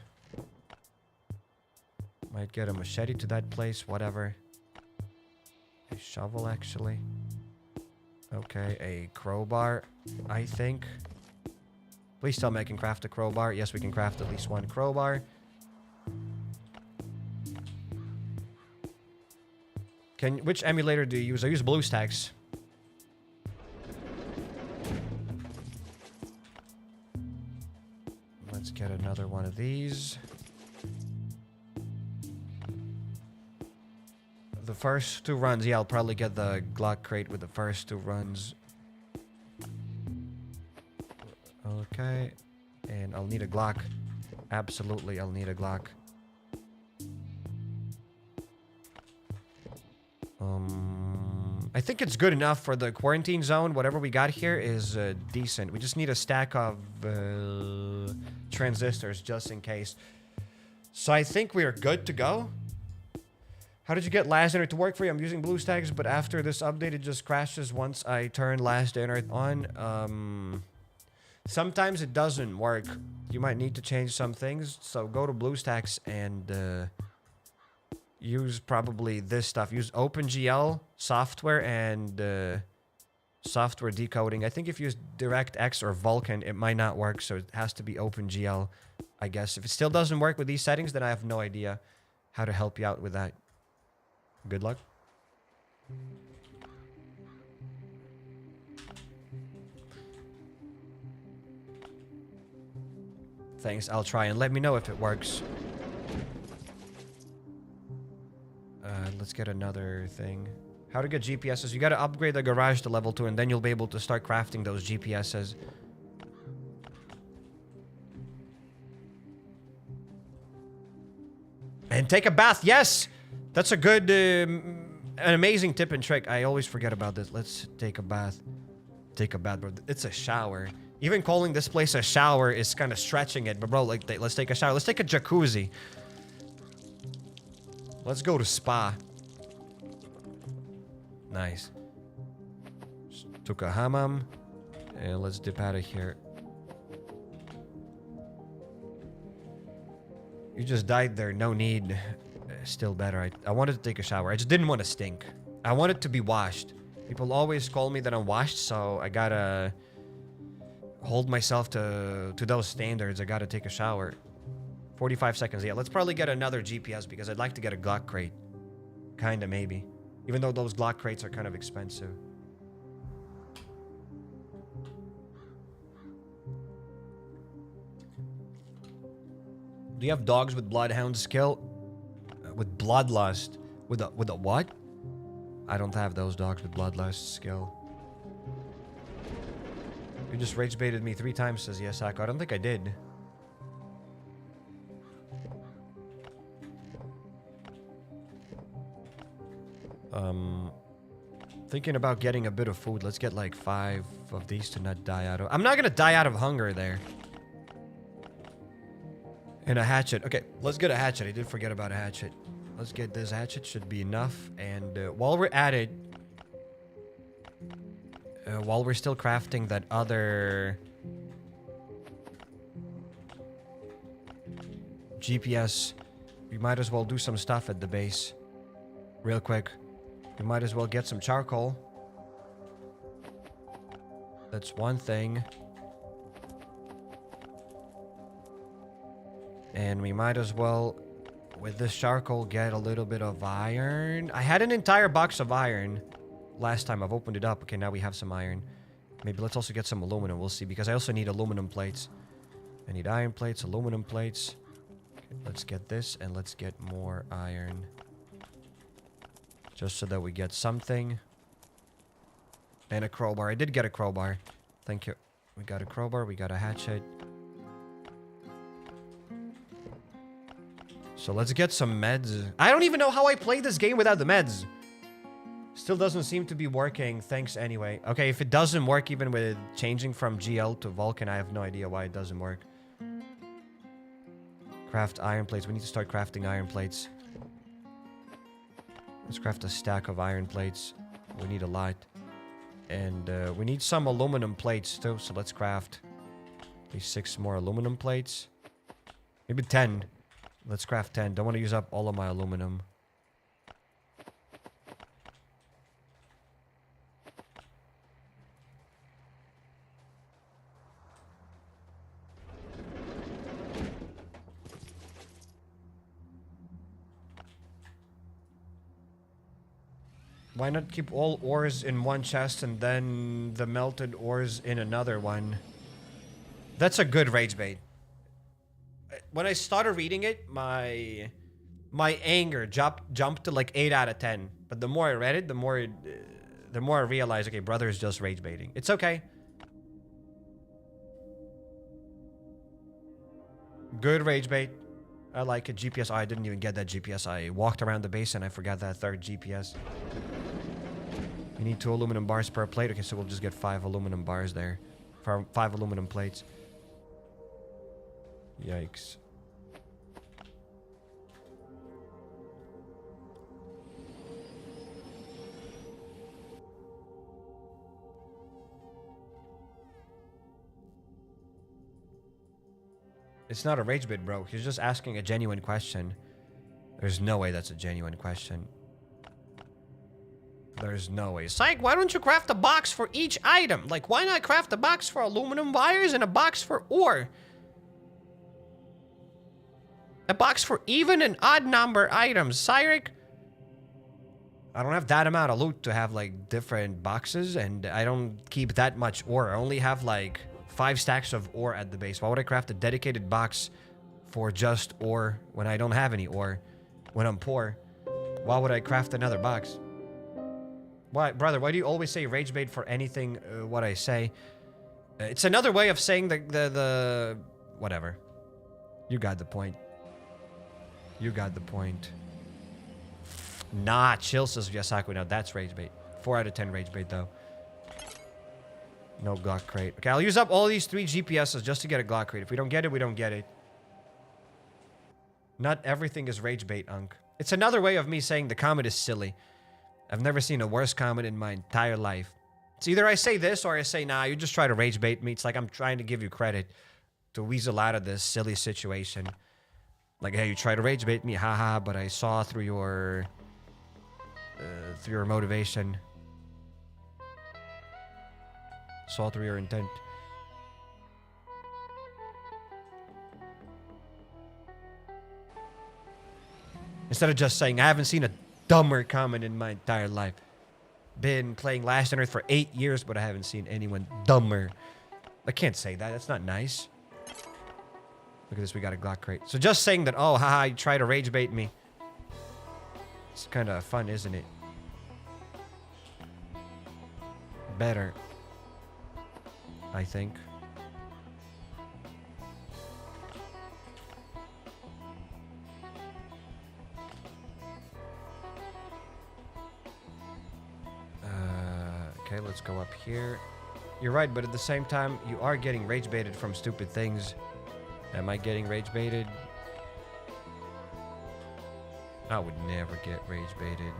Might get a machete to that place, whatever. A shovel, actually. Okay, a crowbar, I think. Please tell me I can craft a crowbar. Yes, we can craft at least one crowbar. Which emulator do you use? I use BlueStacks. Let's get another one of these. The first 2 runs, yeah, I'll probably get the Glock crate with the first 2 runs. Okay, and I'll need a Glock. Absolutely, I'll need a Glock. I think it's good enough for the quarantine zone. Whatever we got here is decent. We just need a stack of transistors just in case. So I think we are good to go. How did you get last internet to work for you? I'm using BlueStacks, but after this update, it just crashes once I turn last internet on. Sometimes it doesn't work. You might need to change some things. So go to BlueStacks and use probably this stuff. Use OpenGL software and software decoding. I think if you use DirectX or Vulkan, it might not work. So it has to be OpenGL, I guess. If it still doesn't work with these settings, then I have no idea how to help you out with that. Good luck. Thanks, I'll try and let me know if it works. Let's get another thing. How to get GPSs. You gotta upgrade the garage to level 2, and then you'll be able to start crafting those GPSs. And take a bath. Yes! That's a good, an amazing tip and trick. I always forget about this. Let's take a bath. Take a bath, bro. It's a shower. Even calling this place a shower is kind of stretching it. But bro, like, let's take a shower. Let's take a jacuzzi. Let's go to spa. Nice. Just took a hammam. And let's dip out of here. You just died there. No need. Still better. I wanted to take a shower. I just didn't want to stink. I wanted to be washed. People always call me that I'm washed, so I gotta hold myself to those standards. I gotta take a shower. 45 seconds. Yeah, let's probably get another GPS because I'd like to get a Glock crate. Kinda, maybe. Even though those Glock crates are kind of expensive. Do you have dogs with bloodhound skill? With bloodlust? With a what? I don't have those dogs with bloodlust skill. You just rage baited me 3 times, says Yasako. I don't think I did. Thinking about getting a bit of food. Let's get like 5 of these to not die out of... I'm not gonna die out of hunger there. And a hatchet. Okay, let's get a hatchet. I did forget about a hatchet. Let's get this hatchet. Should be enough. And while we're at it... while we're still crafting that other... GPS... we might as well do some stuff at the base. Real quick. We might as well get some charcoal. That's one thing. And we might as well, with this charcoal, get a little bit of iron. I had an entire box of iron last time. I've opened it up. Okay, now we have some iron. Maybe let's also get some aluminum. We'll see, because I also need aluminum plates. I need iron plates, aluminum plates. Okay, let's get this, and let's get more iron. Just so that we get something. And a crowbar. I did get a crowbar. Thank you. We got a crowbar. We got a hatchet. So let's get some meds. I don't even know how I play this game without the meds. Still doesn't seem to be working. Thanks anyway. Okay, if it doesn't work even with changing from GL to Vulcan, I have no idea why it doesn't work. Craft iron plates. We need to start crafting iron plates. Let's craft a stack of iron plates. We need a lot. And we need some aluminum plates too. So let's craft at least 6 more aluminum plates. Maybe 10. Let's craft 10. Don't want to use up all of my aluminum. Why not keep all ores in one chest and then the melted ores in another one? That's a good rage bait. When I started reading it, my anger jumped to like 8 out of 10. But the more I read it, the more I realized, okay, brother is just rage baiting. It's okay. Good rage bait. I like it. GPS. Oh, I didn't even get that GPS. I walked around the base and I forgot that 3rd GPS. We need 2 aluminum bars per plate. Okay, so we'll just get 5 aluminum bars there. 5 aluminum plates. Yikes. It's not a rage bait, bro. He's just asking a genuine question. There's no way that's a genuine question. There's no way. Psych, why don't you craft a box for each item? Like, why not craft a box for aluminum wires and a box for ore? A box for even and odd number items. Cyrek, I don't have that amount of loot to have, like, different boxes, and I don't keep that much ore. I only have, like, 5 stacks of ore at the base. Why would I craft a dedicated box for just ore when I don't have any ore? When I'm poor, why would I craft another box? Why, brother? Why do you always say rage bait for anything? What I say? It's another way of saying the whatever. You got the point. You got the point. Nah, chill, says Yasaku. Now that's rage bait. 4 out of 10 rage bait though. No Glock crate. Okay, I'll use up all these 3 GPSs just to get a Glock crate. If we don't get it, we don't get it. Not everything is rage bait, Unk. It's another way of me saying the comment is silly. I've never seen a worse comment in my entire life. It's either I say this or I say, nah, you just try to rage bait me. It's like I'm trying to give you credit to weasel out of this silly situation. Like, hey, you try to rage bait me, haha, but I saw through your motivation. Saw through your intent. Instead of just saying, I haven't seen a dumber comment in my entire life. Been playing Last on Earth for 8 years, but I haven't seen anyone dumber. I can't say that. That's not nice. Look at this. We got a Glock crate. So just saying that, oh, haha, you try to rage bait me. It's kind of fun, isn't it? Better. I think. Okay, let's go up here. You're right, but at the same time, you are getting rage baited from stupid things. Am I getting rage baited? I would never get rage baited.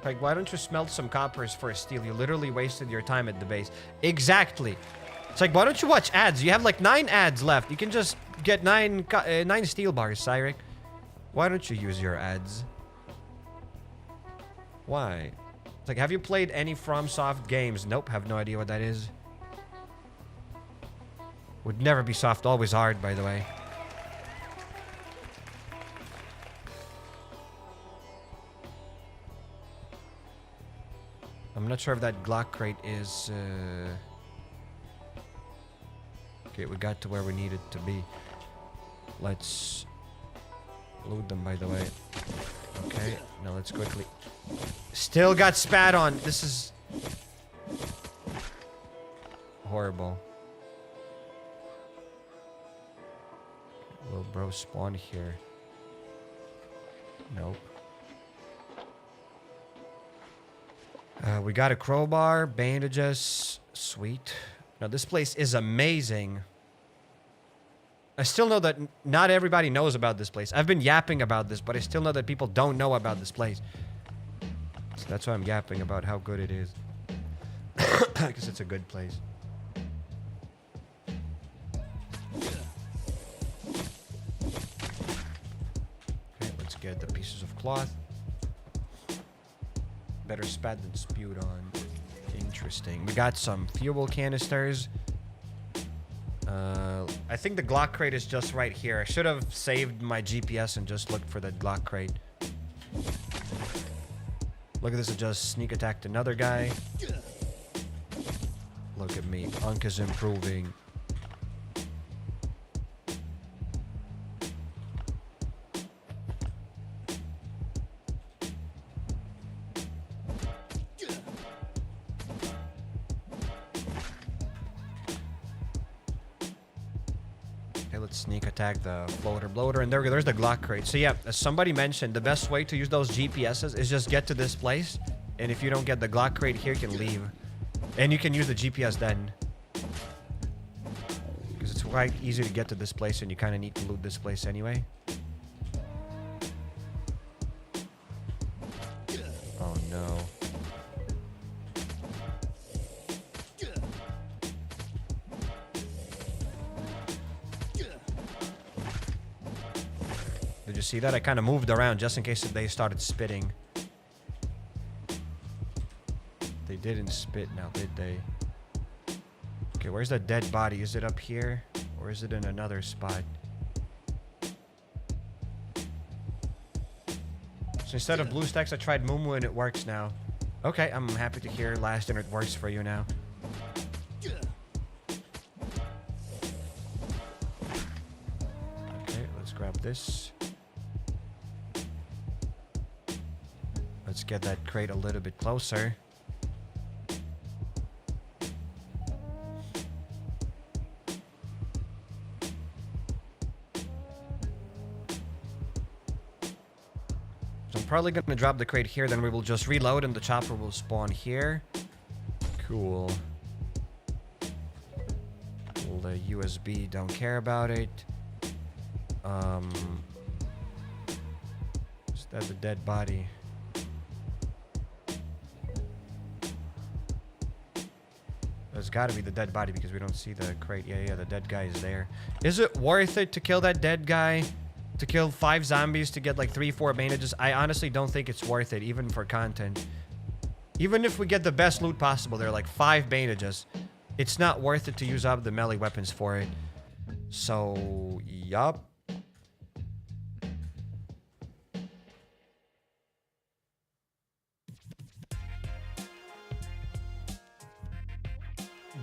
Like, why don't you smelt some coppers for a steal? You literally wasted your time at the base. Exactly. It's like, why don't you watch ads? You have like 9 ads left. You can just get 9 steel bars, Cyrek. Why don't you use your ads? Why? It's like, have you played any FromSoft games? Nope, have no idea what that is. Would never be soft, always hard, by the way. I'm not sure if that Glock crate is... Okay, we got to where we needed to be. Let's loot them, by the way. Okay, now let's quickly... Still got spat on. This is... horrible. Will bro spawn here? Nope. We got a crowbar, bandages. Sweet. Now this place is amazing. I still know that not everybody knows about this place. I've been yapping about this, but I still know that people don't know about this place. So that's why I'm yapping about how good it is. Because it's a good place. Okay, let's get the pieces of cloth. Better spat than spewed on. Interesting. We got some fuel canisters. I think the Glock crate is just right here. I should have saved my GPS and just looked for the Glock crate. Look at this. I just sneak attacked another guy. Look at me. Unk is improving. Sneak attack the floater bloater, and there's the Glock crate. So yeah, as somebody mentioned, the best way to use those GPSs is just get to this place, and if you don't get the Glock crate here, you can leave, and you can use the GPS then, because it's quite easy to get to this place, and you kind of need to loot this place anyway. Oh no. Did you see that? I kind of moved around just in case they started spitting. They didn't spit now, did they? Okay, where's the dead body? Is it up here? Or is it in another spot? So instead of blue stacks, I tried Mumu and it works now. Okay, I'm happy to hear Last and it works for you now. Okay, let's grab this. Let's get that crate a little bit closer. So I'm probably gonna drop the crate here, then we will just reload and the chopper will spawn here. Cool. Well, the USB, don't care about it. Is that the dead body? There's gotta be the dead body because we don't see the crate. Yeah, the dead guy is there. Is it worth it to kill that dead guy? To kill 5 zombies to get like 3-4 bandages? I honestly don't think it's worth it, even for content. Even if we get the best loot possible, there are like 5 bandages. It's not worth it to use up the melee weapons for it. So, yup.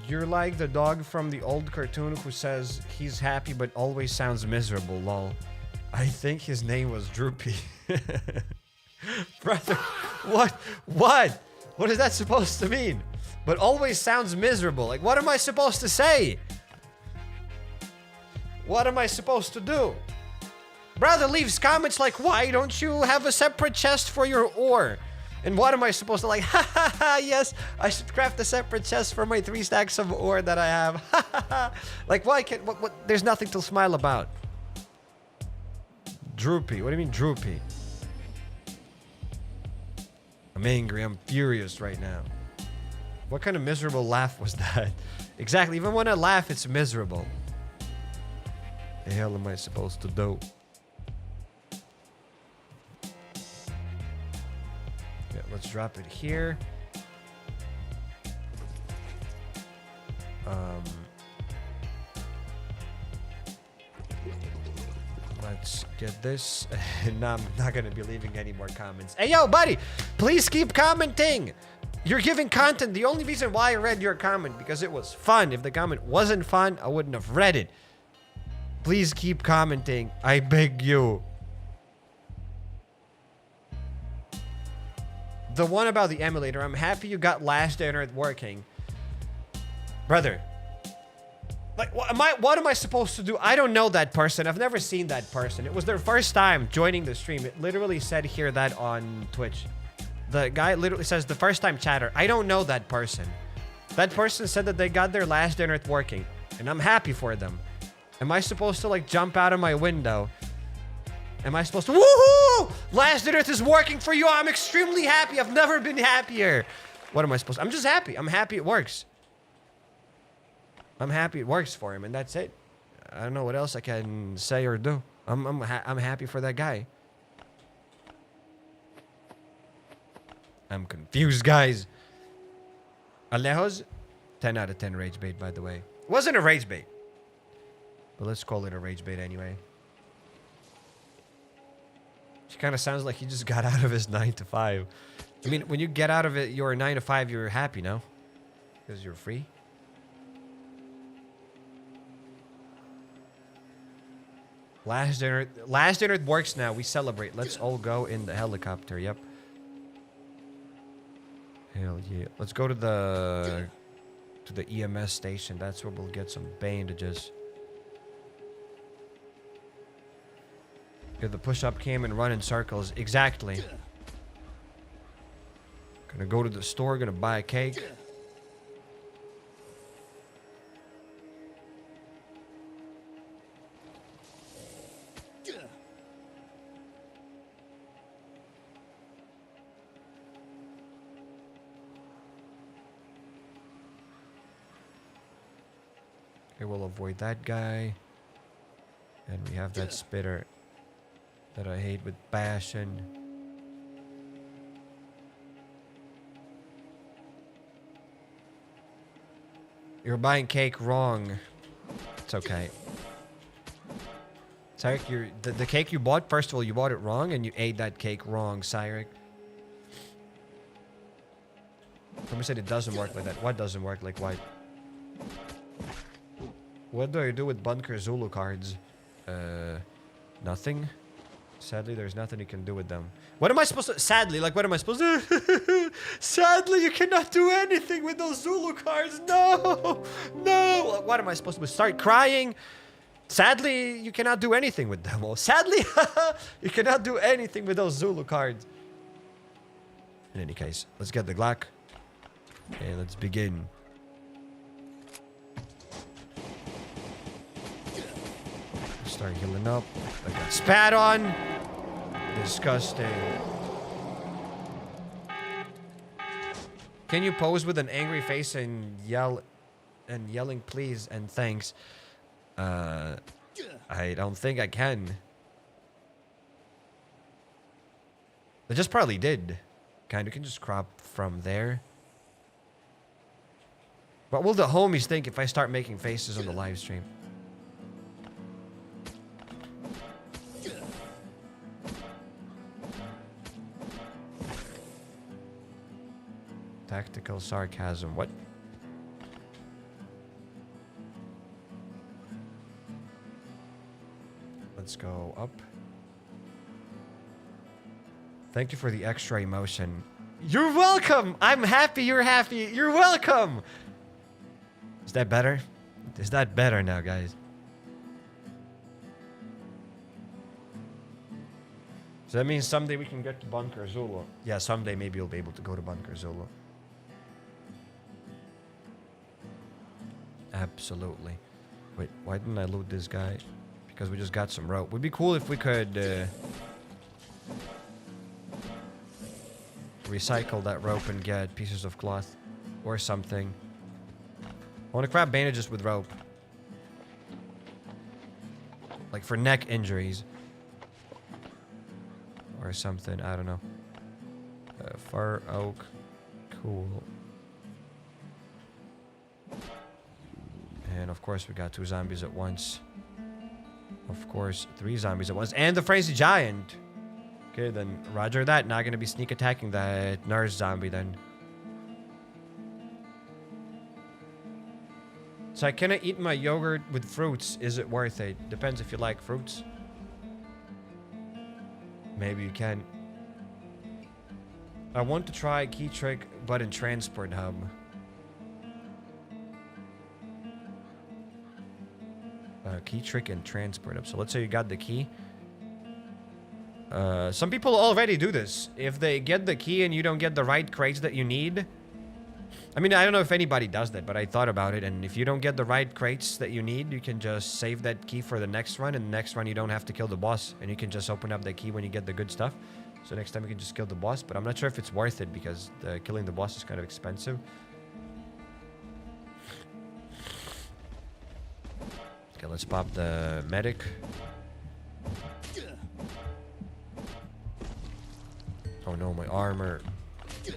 You're like the dog from the old cartoon who says he's happy but always sounds miserable, lol. I think his name was Droopy. Brother, what? What? What is that supposed to mean? But always sounds miserable. Like, what am I supposed to say? What am I supposed to do? Brother leaves comments like, why don't you have a separate chest for your ore? And what am I supposed to like, ha ha ha, yes, I should craft a separate chest for my 3 stacks of ore that I have. Ha ha ha. Like, why can't, what, there's nothing to smile about. Droopy, what do you mean droopy? I'm angry, I'm furious right now. What kind of miserable laugh was that? Exactly, even when I laugh, it's miserable. The hell am I supposed to do? Yeah, let's drop it here. Let's get this. No, I'm not gonna be leaving any more comments. Hey, yo, buddy, please keep commenting. You're giving content. The only reason why I read your comment, because it was fun. If the comment wasn't fun, I wouldn't have read it. Please keep commenting. I beg you. The one about the emulator, I'm happy you got last day on Earth working. Brother. Like, what am I supposed to do? I don't know that person. I've never seen that person. It was their first time joining the stream. It literally said here that on Twitch. The guy literally says the first time chatter. I don't know that person. That person said that they got their last day on Earth working. And I'm happy for them. Am I supposed to like jump out of my window? Am I supposed to, woohoo! Last day on Earth is working for you. I'm extremely happy. I've never been happier. What am I supposed to? I'm just happy. I'm happy it works. I'm happy it works for him, and that's it. I don't know what else I can say or do. I'm happy for that guy. I'm confused, guys. Alejos, 10 out of 10 rage bait, by the way. It wasn't a rage bait. But let's call it a rage bait anyway. She kind of sounds like he just got out of his 9 to 5. I mean, when you get out of it, your 9 to 5, you're happy, no? Because you're free. Last dinner works now. We celebrate. Let's all go in the helicopter. Yep. Hell yeah. Let's go to the EMS station. That's where we'll get some bandages. Get the push-up cam and run in circles. Exactly. Gonna go to the store. Gonna buy a cake. Okay, we'll avoid that guy. And we have that spitter that I hate with passion. You're buying cake wrong. It's okay. Cyrek, the cake you bought, first of all, you bought it wrong and you ate that cake wrong, Cyrek. Somebody said it doesn't work like that. What doesn't work like what? What do I do with Bunker Zulu cards? Nothing. Sadly, there's nothing you can do with them. What am I supposed to... Sadly, like, what am I supposed to... Sadly, you cannot do anything with those Zulu cards. No! No! What am I supposed to do? Start crying? Sadly, you cannot do anything with them. Oh, sadly, you cannot do anything with those Zulu cards. In any case, let's get the Glock. Okay, let's begin. Start healing up. I got spat on. Disgusting. Can you pose with an angry face and yelling please and thanks? I don't think I can. I just probably did. Kind of can just crop from there. What will the homies think if I start making faces on the live stream? Tactical sarcasm. What? Let's go up. Thank you for the extra emotion. You're welcome! I'm happy you're happy. You're welcome! Is that better? Is that better now, guys? So that means someday we can get to Bunker Zulu. Yeah, someday maybe you'll be able to go to Bunker Zulu. Absolutely. Wait, why didn't I loot this guy? Because we just got some rope. Would be cool if we could recycle that rope and get pieces of cloth or something. I want to craft bandages with rope. Like for neck injuries. Or something, I don't know. Far oak. Cool. And of course we got 2 zombies at once. Of course, 3 zombies at once. And the frenzy giant! Okay, then roger that. Not gonna be sneak attacking that nurse zombie then. So I cannot eat my yogurt with fruits. Is it worth it? Depends if you like fruits. Maybe you can. I want to try key trick, but in transport hub. Key trick and transport hub. So let's say you got the key. Some people already do this. If they get the key and you don't get the right crates that you need. I mean, I don't know if anybody does that, but I thought about it. And if you don't get the right crates that you need, you can just save that key for the next run. And the next run, you don't have to kill the boss. And you can just open up the key when you get the good stuff. So next time you can just kill the boss. But I'm not sure if it's worth it because killing the boss is kind of expensive. Okay, let's pop the medic. Oh no, my armor. Here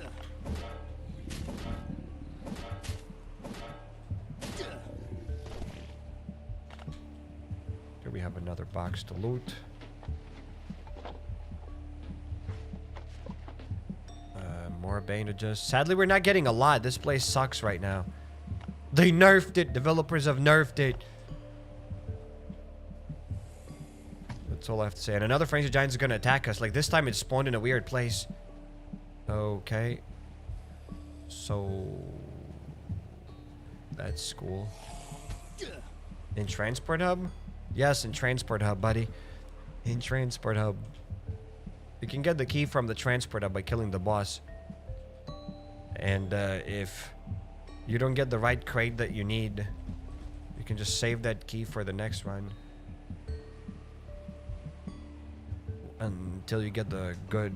we have another box to loot. More bandages. Sadly, we're not getting a lot. This place sucks right now. They nerfed it. Developers have nerfed it. That's all I have to say. And another frenzy giant is gonna attack us. Like this time it spawned in a weird place. Okay. So that's cool. In transport hub? Yes, in transport hub, buddy. In transport hub. You can get the key from the transport hub by killing the boss. And if you don't get the right crate that you need, you can just save that key for the next run. Until you get the good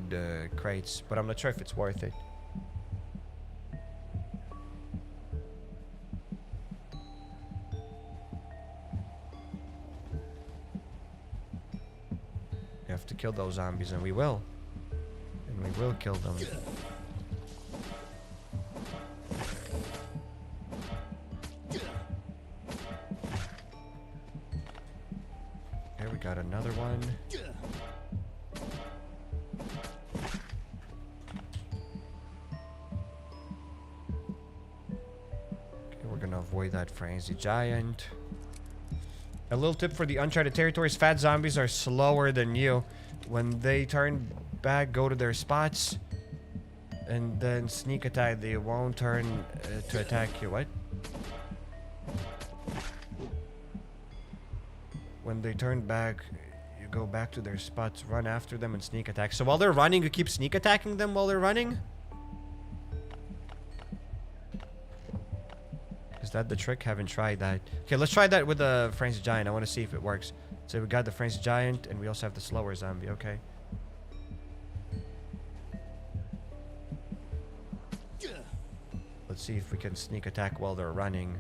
crates. But I'm not sure if it's worth it. You have to kill those zombies, and we will. And we will kill them. Here we got another one. Avoid that frenzy giant. A little tip for the uncharted territories: fat zombies are slower than you. When they turn back, go to their spots, and then sneak attack. They won't turn to attack you. What? When they turn back, you go back to their spots, run after them, and sneak attack. So while they're running, you keep sneak attacking them while they're running? Is that the trick? Haven't tried that. Okay, let's try that with the Frenzy Giant. I want to see if it works. So we got the Frenzy Giant, and we also have the slower zombie. Okay. Let's see if we can sneak attack while they're running.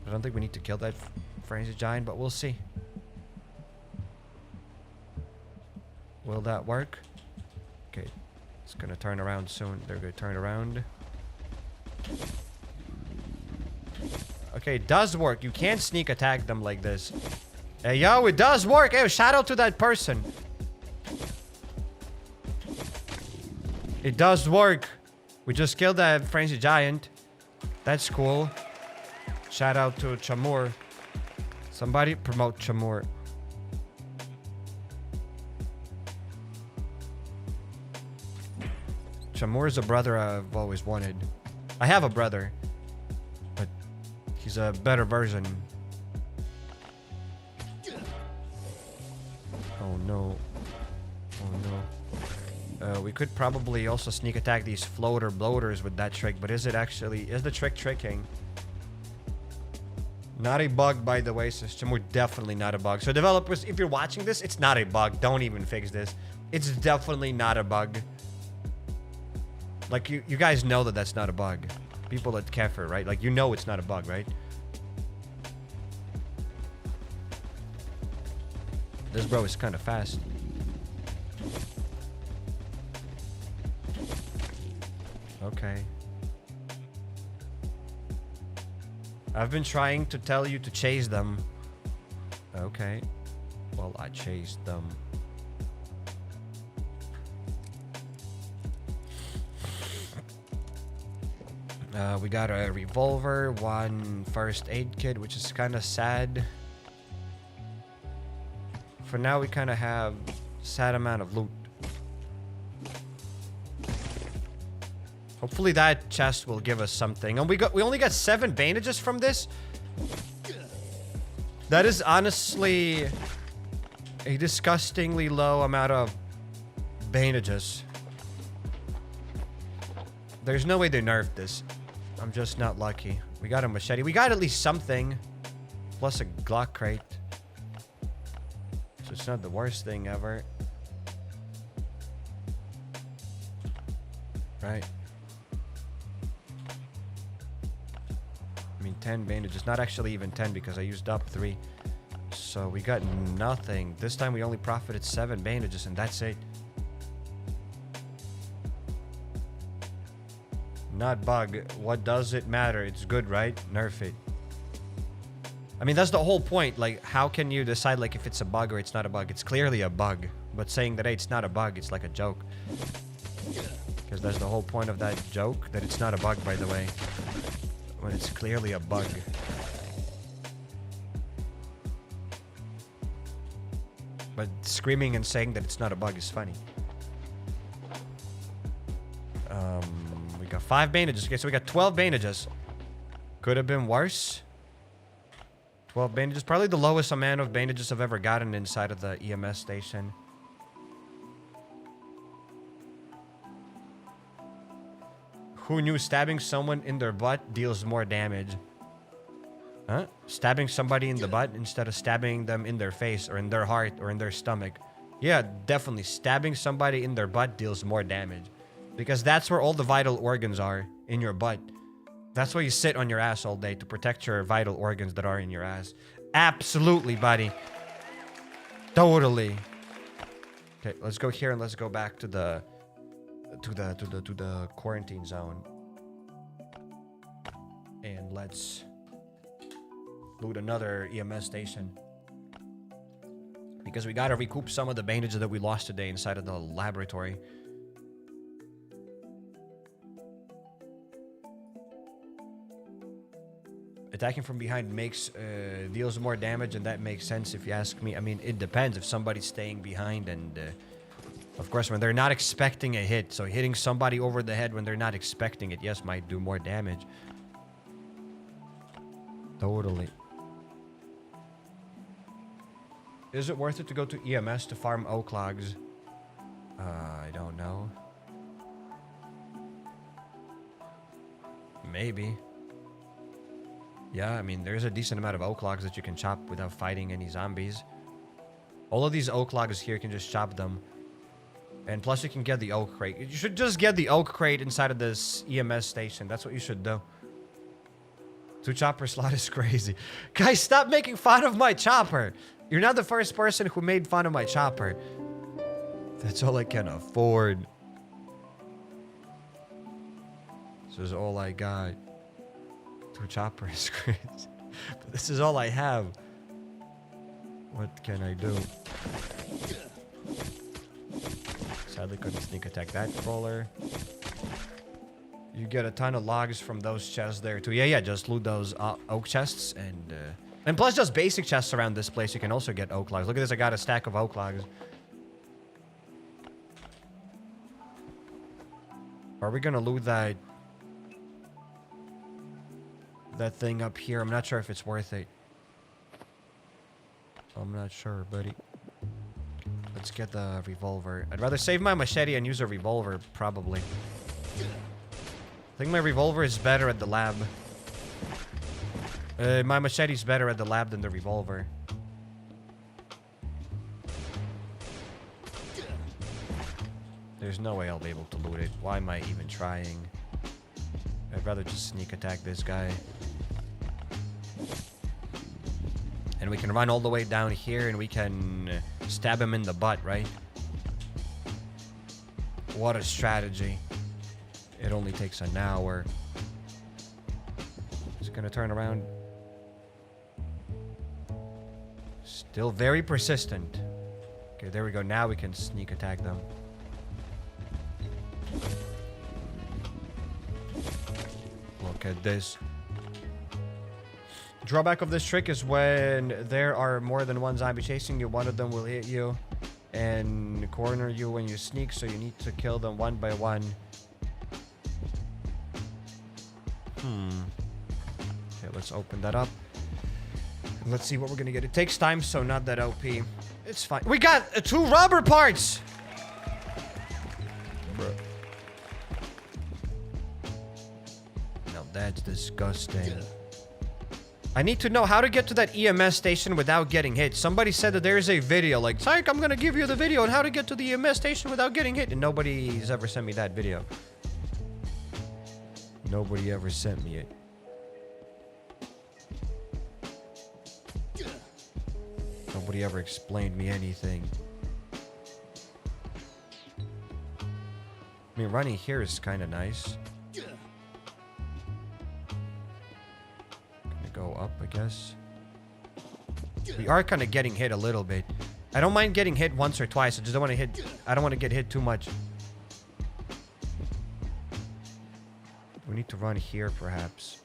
I don't think we need to kill that Frenzy Giant, but we'll see. Will that work? Okay. It's gonna turn around soon. They're gonna turn around. Okay, it does work. You can't sneak attack them like this. Hey, yo, it does work. Hey, shout out to that person. It does work. We just killed that Frenzy Giant. That's cool. Shout out to Chamur. Somebody promote Chamur. Chamur is a brother I've always wanted. I have a brother, but he's a better version. Oh no. Oh no. We could probably also sneak attack these floater bloaters with that trick, but is the trick tricking? Not a bug, by the way, system. We're definitely not a bug. So developers, if you're watching this, it's not a bug. Don't even fix this. It's definitely not a bug. Like, you guys know that that's not a bug. People at Kefir, right? Like, you know it's not a bug, right? This bro is kind of fast. Okay. I've been trying to tell you to chase them. Okay. Well, I chased them. We got a revolver, one first aid kit, which is kind of sad. For now, we kind of have sad amount of loot. Hopefully that chest will give us something. And we only got 7 bandages from this. That is honestly a disgustingly low amount of bandages. There's no way they nerfed this. I'm just not lucky. We got a machete. We got at least something. Plus a Glock crate. So it's not the worst thing ever. Right. I mean, 10 bandages. Not actually even 10 because I used up 3. So we got nothing. This time we only profited 7 bandages and that's it. Not bug. What does it matter? It's good, right? Nerf it. I mean, that's the whole point. Like, how can you decide like if it's a bug or it's not a bug? It's clearly a bug. But saying that, hey, it's not a bug, it's like a joke. Because that's the whole point of that joke. That it's not a bug, by the way. When it's clearly a bug. But screaming and saying that it's not a bug is funny. We got 5 bandages. Okay, so we got 12 bandages. Could have been worse. 12 bandages. Probably the lowest amount of bandages I've ever gotten inside of the EMS station. Who knew stabbing someone in their butt deals more damage? Huh? Stabbing somebody in the butt instead of stabbing them in their face or in their heart or in their stomach. Yeah, definitely. Stabbing somebody in their butt deals more damage. Because that's where all the vital organs are, in your butt. That's why you sit on your ass all day, to protect your vital organs that are in your ass. Absolutely, buddy. Totally. Okay, let's go here and let's go back to the quarantine zone. And let's loot another EMS station. Because we gotta recoup some of the bandages that we lost today inside of the laboratory. Attacking from behind deals more damage, and that makes sense if you ask me. I mean, it depends if somebody's staying behind, and of course, when they're not expecting a hit. So hitting somebody over the head when they're not expecting it, yes, might do more damage. Totally. Is it worth it to go to EMS to farm oak logs? I don't know. Maybe. Yeah, I mean, there's a decent amount of oak logs that you can chop without fighting any zombies. All of these oak logs here, you can just chop them. And plus, you can get the oak crate. You should just get the oak crate inside of this EMS station. That's what you should do. 2 chopper slot is crazy. Guys, stop making fun of my chopper. You're not the first person who made fun of my chopper. That's all I can afford. This is all I got. 2 chopper is crazy. But this is all I have. What can I do? Sadly, couldn't sneak attack that crawler. You get a ton of logs from those chests there too. Yeah, just loot those oak chests and plus just basic chests around this place. You can also get oak logs. Look at this, I got a stack of oak logs. Are we gonna loot that thing up here? I'm not sure if it's worth it. I'm not sure, buddy. Let's get the revolver. I'd rather save my machete and use a revolver, probably. I think my revolver is better at the lab. My machete's better at the lab than the revolver. There's no way I'll be able to loot it. Why am I even trying? I'd rather just sneak attack this guy. And we can run all the way down here and we can stab him in the butt, right? What a strategy. It only takes an hour. Just gonna turn around. Still very persistent. Okay, there we go. Now we can sneak attack them. Look at this. Drawback of this trick is when there are more than one zombie chasing you, one of them will hit you and corner you when you sneak, so you need to kill them one by one. Okay, let's open that up. Let's see what we're gonna get. It takes time, so not that OP. It's fine. We got 2 rubber parts! Bruh. No, that's disgusting. I need to know how to get to that EMS station without getting hit. Somebody said that there's a video, like, Psych, I'm gonna give you the video on how to get to the EMS station without getting hit. And nobody's ever sent me that video. Nobody ever sent me it. Nobody ever explained me anything. I mean, running here is kind of nice. Gonna go up, I guess. We are kind of getting hit a little bit. I don't mind getting hit once or twice. I just don't want to hit. I don't want to get hit too much. We need to run here, perhaps.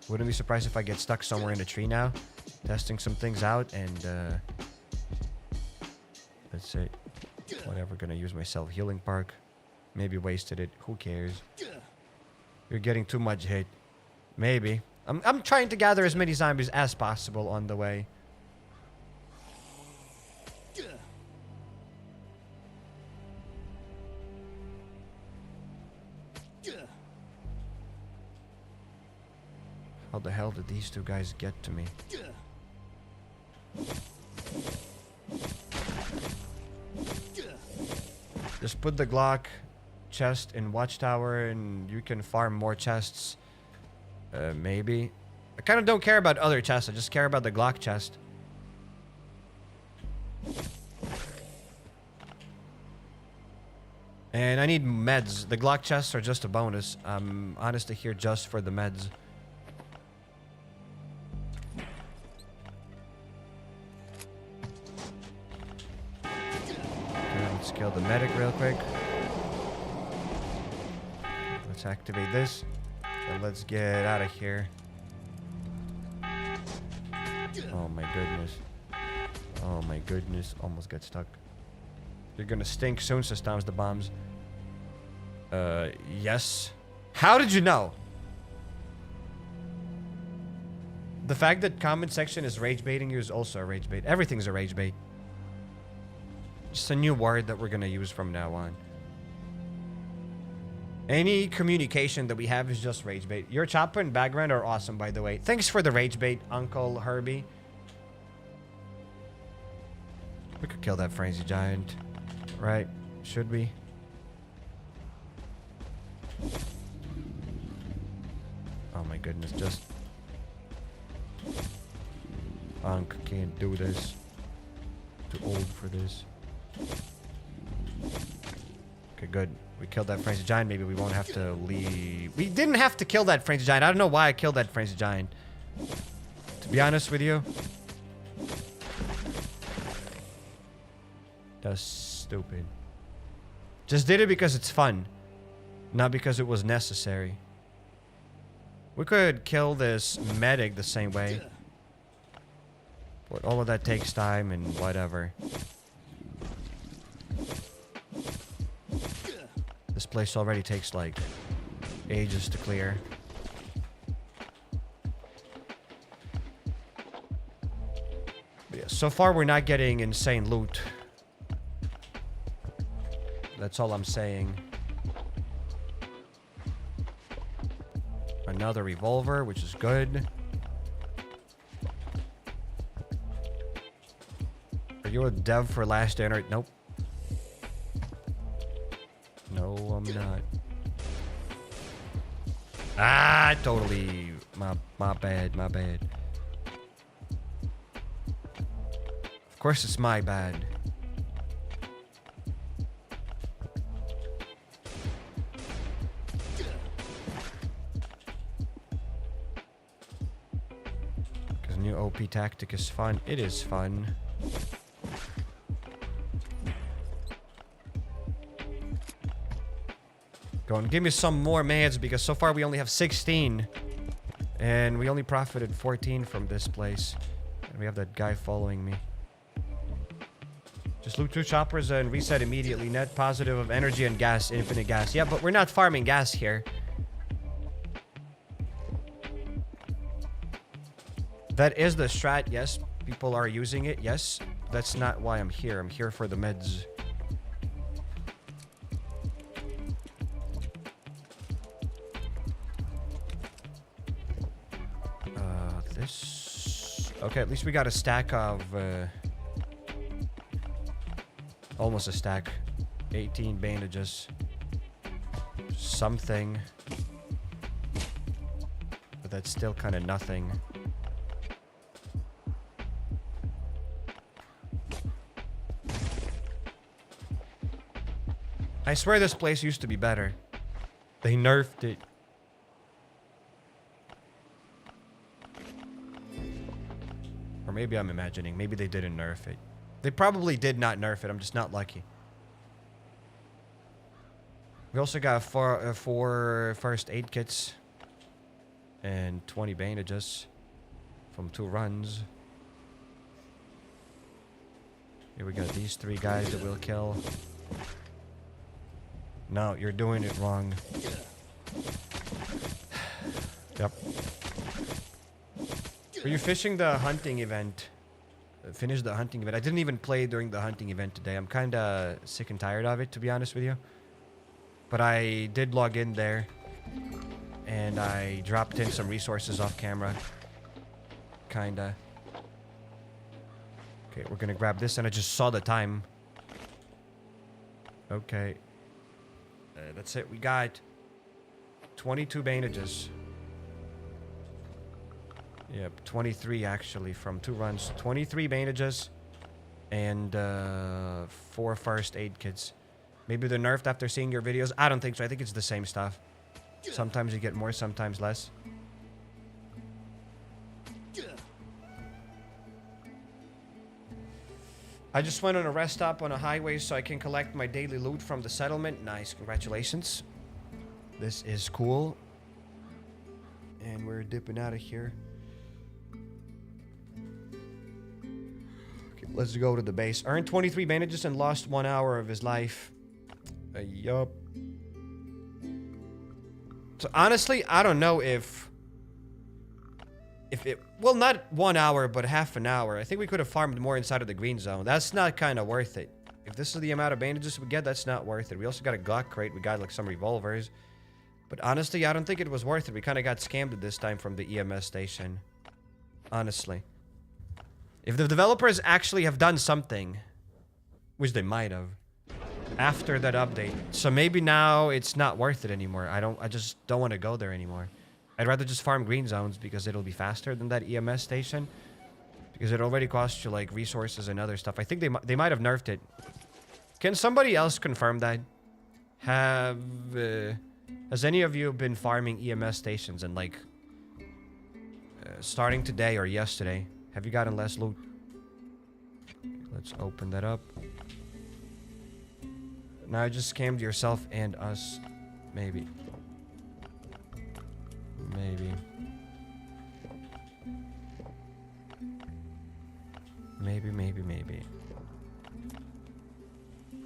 Wouldn't be surprised if I get stuck somewhere in a tree now. Testing some things out, and that's it. Whatever, gonna use my self-healing park. Maybe wasted it. Who cares? You're getting too much hit. Maybe. I'm trying to gather as many zombies as possible on the way. How the hell did these 2 guys get to me? Just put the Glock chest in Watchtower and you can farm more chests. Maybe. I kind of don't care about other chests. I just care about the Glock chest. And I need meds. The Glock chests are just a bonus. I'm honestly here just for the meds. Let's kill the medic real quick. Let's activate this. And let's get out of here. Oh my goodness. Oh my goodness. Almost got stuck. You're gonna stink soon, systems the bombs. Yes. How did you know? The fact that comment section is rage baiting you is also a rage bait. Everything's a rage bait. Just a new word that we're gonna use from now on. Any communication that we have is just rage bait. Your chopper and background are awesome, by the way. Thanks for the rage bait, Uncle Herbie. We could kill that frenzy giant, right? Should we? Oh my goodness, just... Unk can't do this. Too old for this. Okay, good. We killed that frenzy giant. Maybe we won't have to leave. We didn't have to kill that frenzy giant. I don't know why I killed that frenzy giant. To be honest with you. That's stupid. Just did it because it's fun. Not because it was necessary. We could kill this medic the same way. But all of that takes time and whatever. This place already takes like ages to clear. But yeah, so far we're not getting insane loot. That's all I'm saying. Another revolver, which is good. Are you a dev for Last Dinner? Nope. No, I'm not. Ah, totally. My bad, my bad. Of course it's my bad. Because new OP tactic is fun. It is fun. Go and give me some more meds because so far we only have 16. And we only profited 14 from this place. And we have that guy following me. Just loot 2 choppers and reset immediately. Net positive of energy and gas, infinite gas. Yeah, but we're not farming gas here. That is the strat, yes. People are using it, yes. That's not why I'm here. I'm here for the meds. Okay, at least we got a stack of... almost a stack. 18 bandages. Something. But that's still kind of nothing. I swear this place used to be better. They nerfed it. Or maybe I'm imagining. Maybe they didn't nerf it. They probably did not nerf it. I'm just not lucky. We also got four first aid kits. And 20 bandages. From 2 runs. Here we got these 3 guys that we'll kill. No, you're doing it wrong. Yep. Are you fishing the hunting event? Finish the hunting event. I didn't even play during the hunting event today. I'm kind of sick and tired of it, to be honest with you. But I did log in there. And I dropped in some resources off camera. Kinda. Okay, we're gonna grab this, and I just saw the time. Okay. That's it. We got 22 bandages. Yep, 23 actually from 2 runs. 23 bandages and 4 first aid kits. Maybe they're nerfed after seeing your videos. I don't think so. I think it's the same stuff. Sometimes you get more, sometimes less. I just went on a rest stop on a highway so I can collect my daily loot from the settlement. Nice, congratulations. This is cool. And we're dipping out of here. Let's go to the base. Earned 23 bandages and lost 1 hour of his life. Yup. So honestly, I don't know if it... Well, not 1 hour, but half an hour. I think we could have farmed more inside of the green zone. That's not kind of worth it. If this is the amount of bandages we get, that's not worth it. We also got a Glock crate. We got like some revolvers. But honestly, I don't think it was worth it. We kind of got scammed at this time from the EMS station. Honestly. If the developers actually have done something, which they might have, after that update, so maybe now it's not worth it anymore. I just don't want to go there anymore. I'd rather just farm green zones because it'll be faster than that EMS station. Because it already costs you like resources and other stuff. I think they might have nerfed it. Can somebody else confirm that? Has any of you been farming EMS stations and like starting today or yesterday? Have you gotten less loot? Let's open that up. Now you just scammed yourself and us. Maybe. Maybe. Maybe.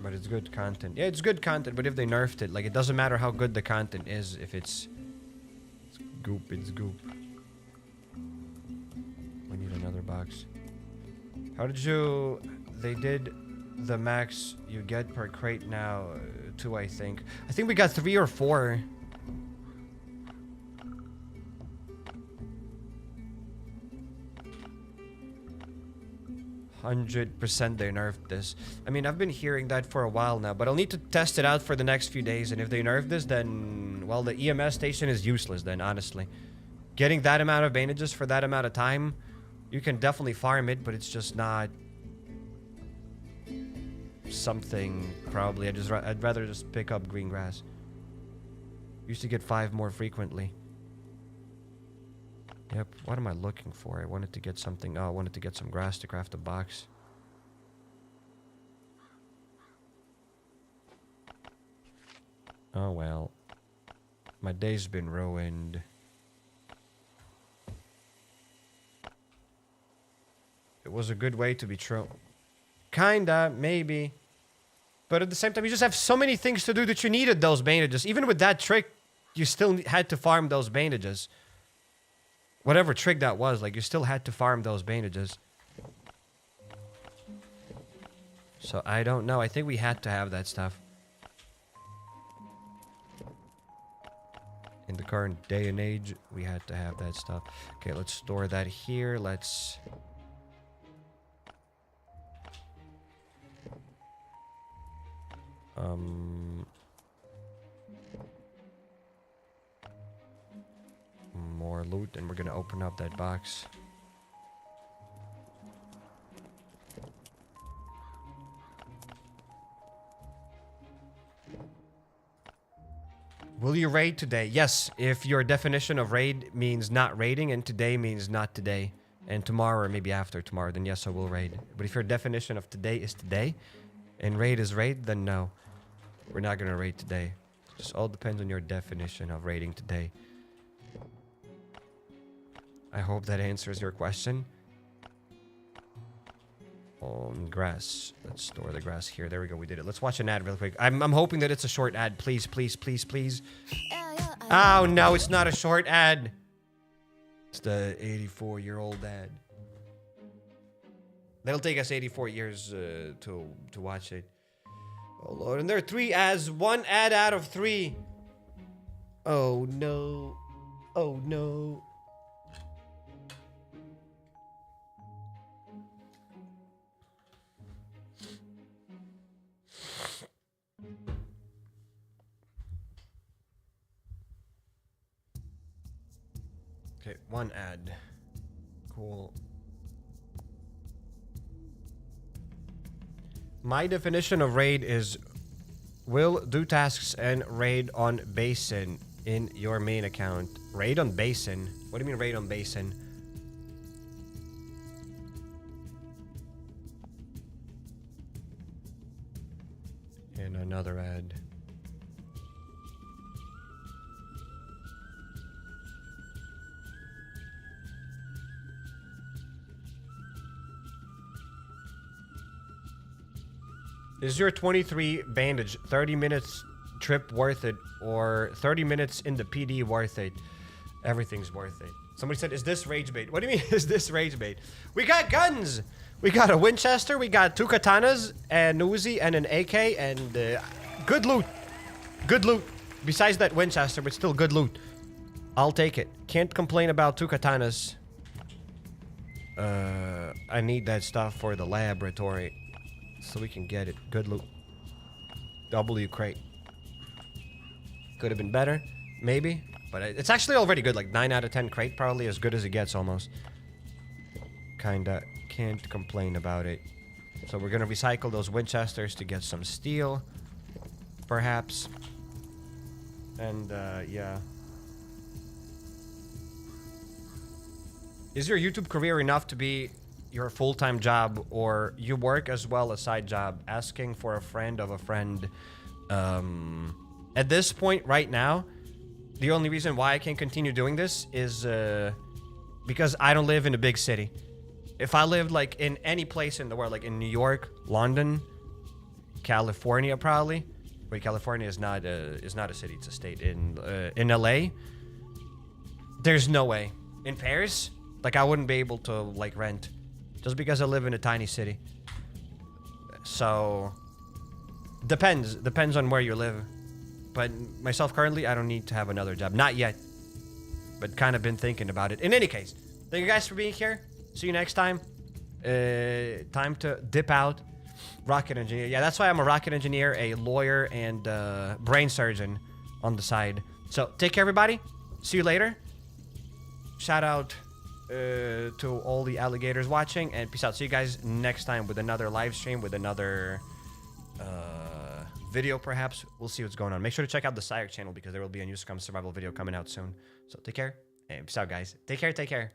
But it's good content. Yeah, it's good content, but if they nerfed it, like, it doesn't matter how good the content is. If it's goop, it's goop. We need another box. How did you... They did the max you get per crate now. 2, I think. I think we got 3 or 4. 100% they nerfed this. I mean, I've been hearing that for a while now, but I'll need to test it out for the next few days, and if they nerf this, then, well, the EMS station is useless then, honestly. Getting that amount of bandages for that amount of time, you can definitely farm it, but it's just not something, probably. I'd rather just pick up green grass. Used to get 5 more frequently. Yep, what am I looking for? I wanted to get something. Oh, I wanted to get some grass to craft a box. Oh well. My day's been ruined. It was a good way to be true. Kinda, maybe. But at the same time, you just have so many things to do that you needed those bandages. Even with that trick, you still had to farm those bandages. Whatever trick that was, like, you still had to farm those bandages. So, I don't know. I think we had to have that stuff. In the current day and age, we had to have that stuff. Okay, let's store that here. Let's... more loot, and we're gonna open up that box. Will you raid today? Yes, if your definition of raid means not raiding, and today means not today, and tomorrow or maybe after tomorrow, then yes, I will raid. But if your definition of today is today, and raid is raid, then no. We're not gonna raid today. It just all depends on your definition of raiding today. I hope that answers your question. Grass. Let's store the grass here. There we go. We did it. Let's watch an ad real quick. I'm hoping that it's a short ad. Please, please, please, please. Oh, no, it's not a short ad. It's the 84-year-old ad. That'll take us 84 years to watch it. Oh, Lord. And there are 3 ads. 1 ad out of 3. Oh, no. Oh, no. Okay, 1 ad. Cool. My definition of raid is will do tasks and raid on basin in your main account. Raid on basin? What do you mean raid on basin? And another ad. Is your 23 bandage 30 minutes trip worth it, or 30 minutes in the PD worth it? Everything's worth it. Somebody said, is this rage bait? What do you mean, is this rage bait? We got guns! We got a Winchester, we got 2 katanas, an Uzi, and an AK, and good loot. Good loot. Besides that Winchester, but still good loot. I'll take it. Can't complain about 2 katanas. I need that stuff for the laboratory, so we can get it. Good loot. W crate. Could have been better, maybe. But it's actually already good. Like 9 out of 10 crate, probably as good as it gets almost. Kinda can't complain about it. So we're gonna recycle those Winchesters to get some steel, perhaps. And yeah. Is your YouTube career enough to be your full-time job, or you work as well a side job? Asking for a friend of a friend. At this point right now, the only reason why I can continue doing this is because I don't live in a big city. If I lived like in any place in the world, like in New York, London, California, probably. Wait, California is not a city; it's a state. In LA, there's no way. In Paris, like I wouldn't be able to like rent, just because I live in a tiny city. So depends on where you live. But myself currently, I don't need to have another job. Not yet. But kind of been thinking about it. In any case, thank you guys for being here. See you next time. Time to dip out. Rocket engineer. Yeah, that's why I'm a rocket engineer, a lawyer, and brain surgeon on the side. So take care, everybody. See you later. Shout out to all the alligators watching. And peace out. See you guys next time with another live stream, with another... video, perhaps. We'll see what's going on. Make sure to check out the HappyCairek channel, because there will be a new Scum survival video coming out soon. So take care, and peace out, guys. Take care, take care.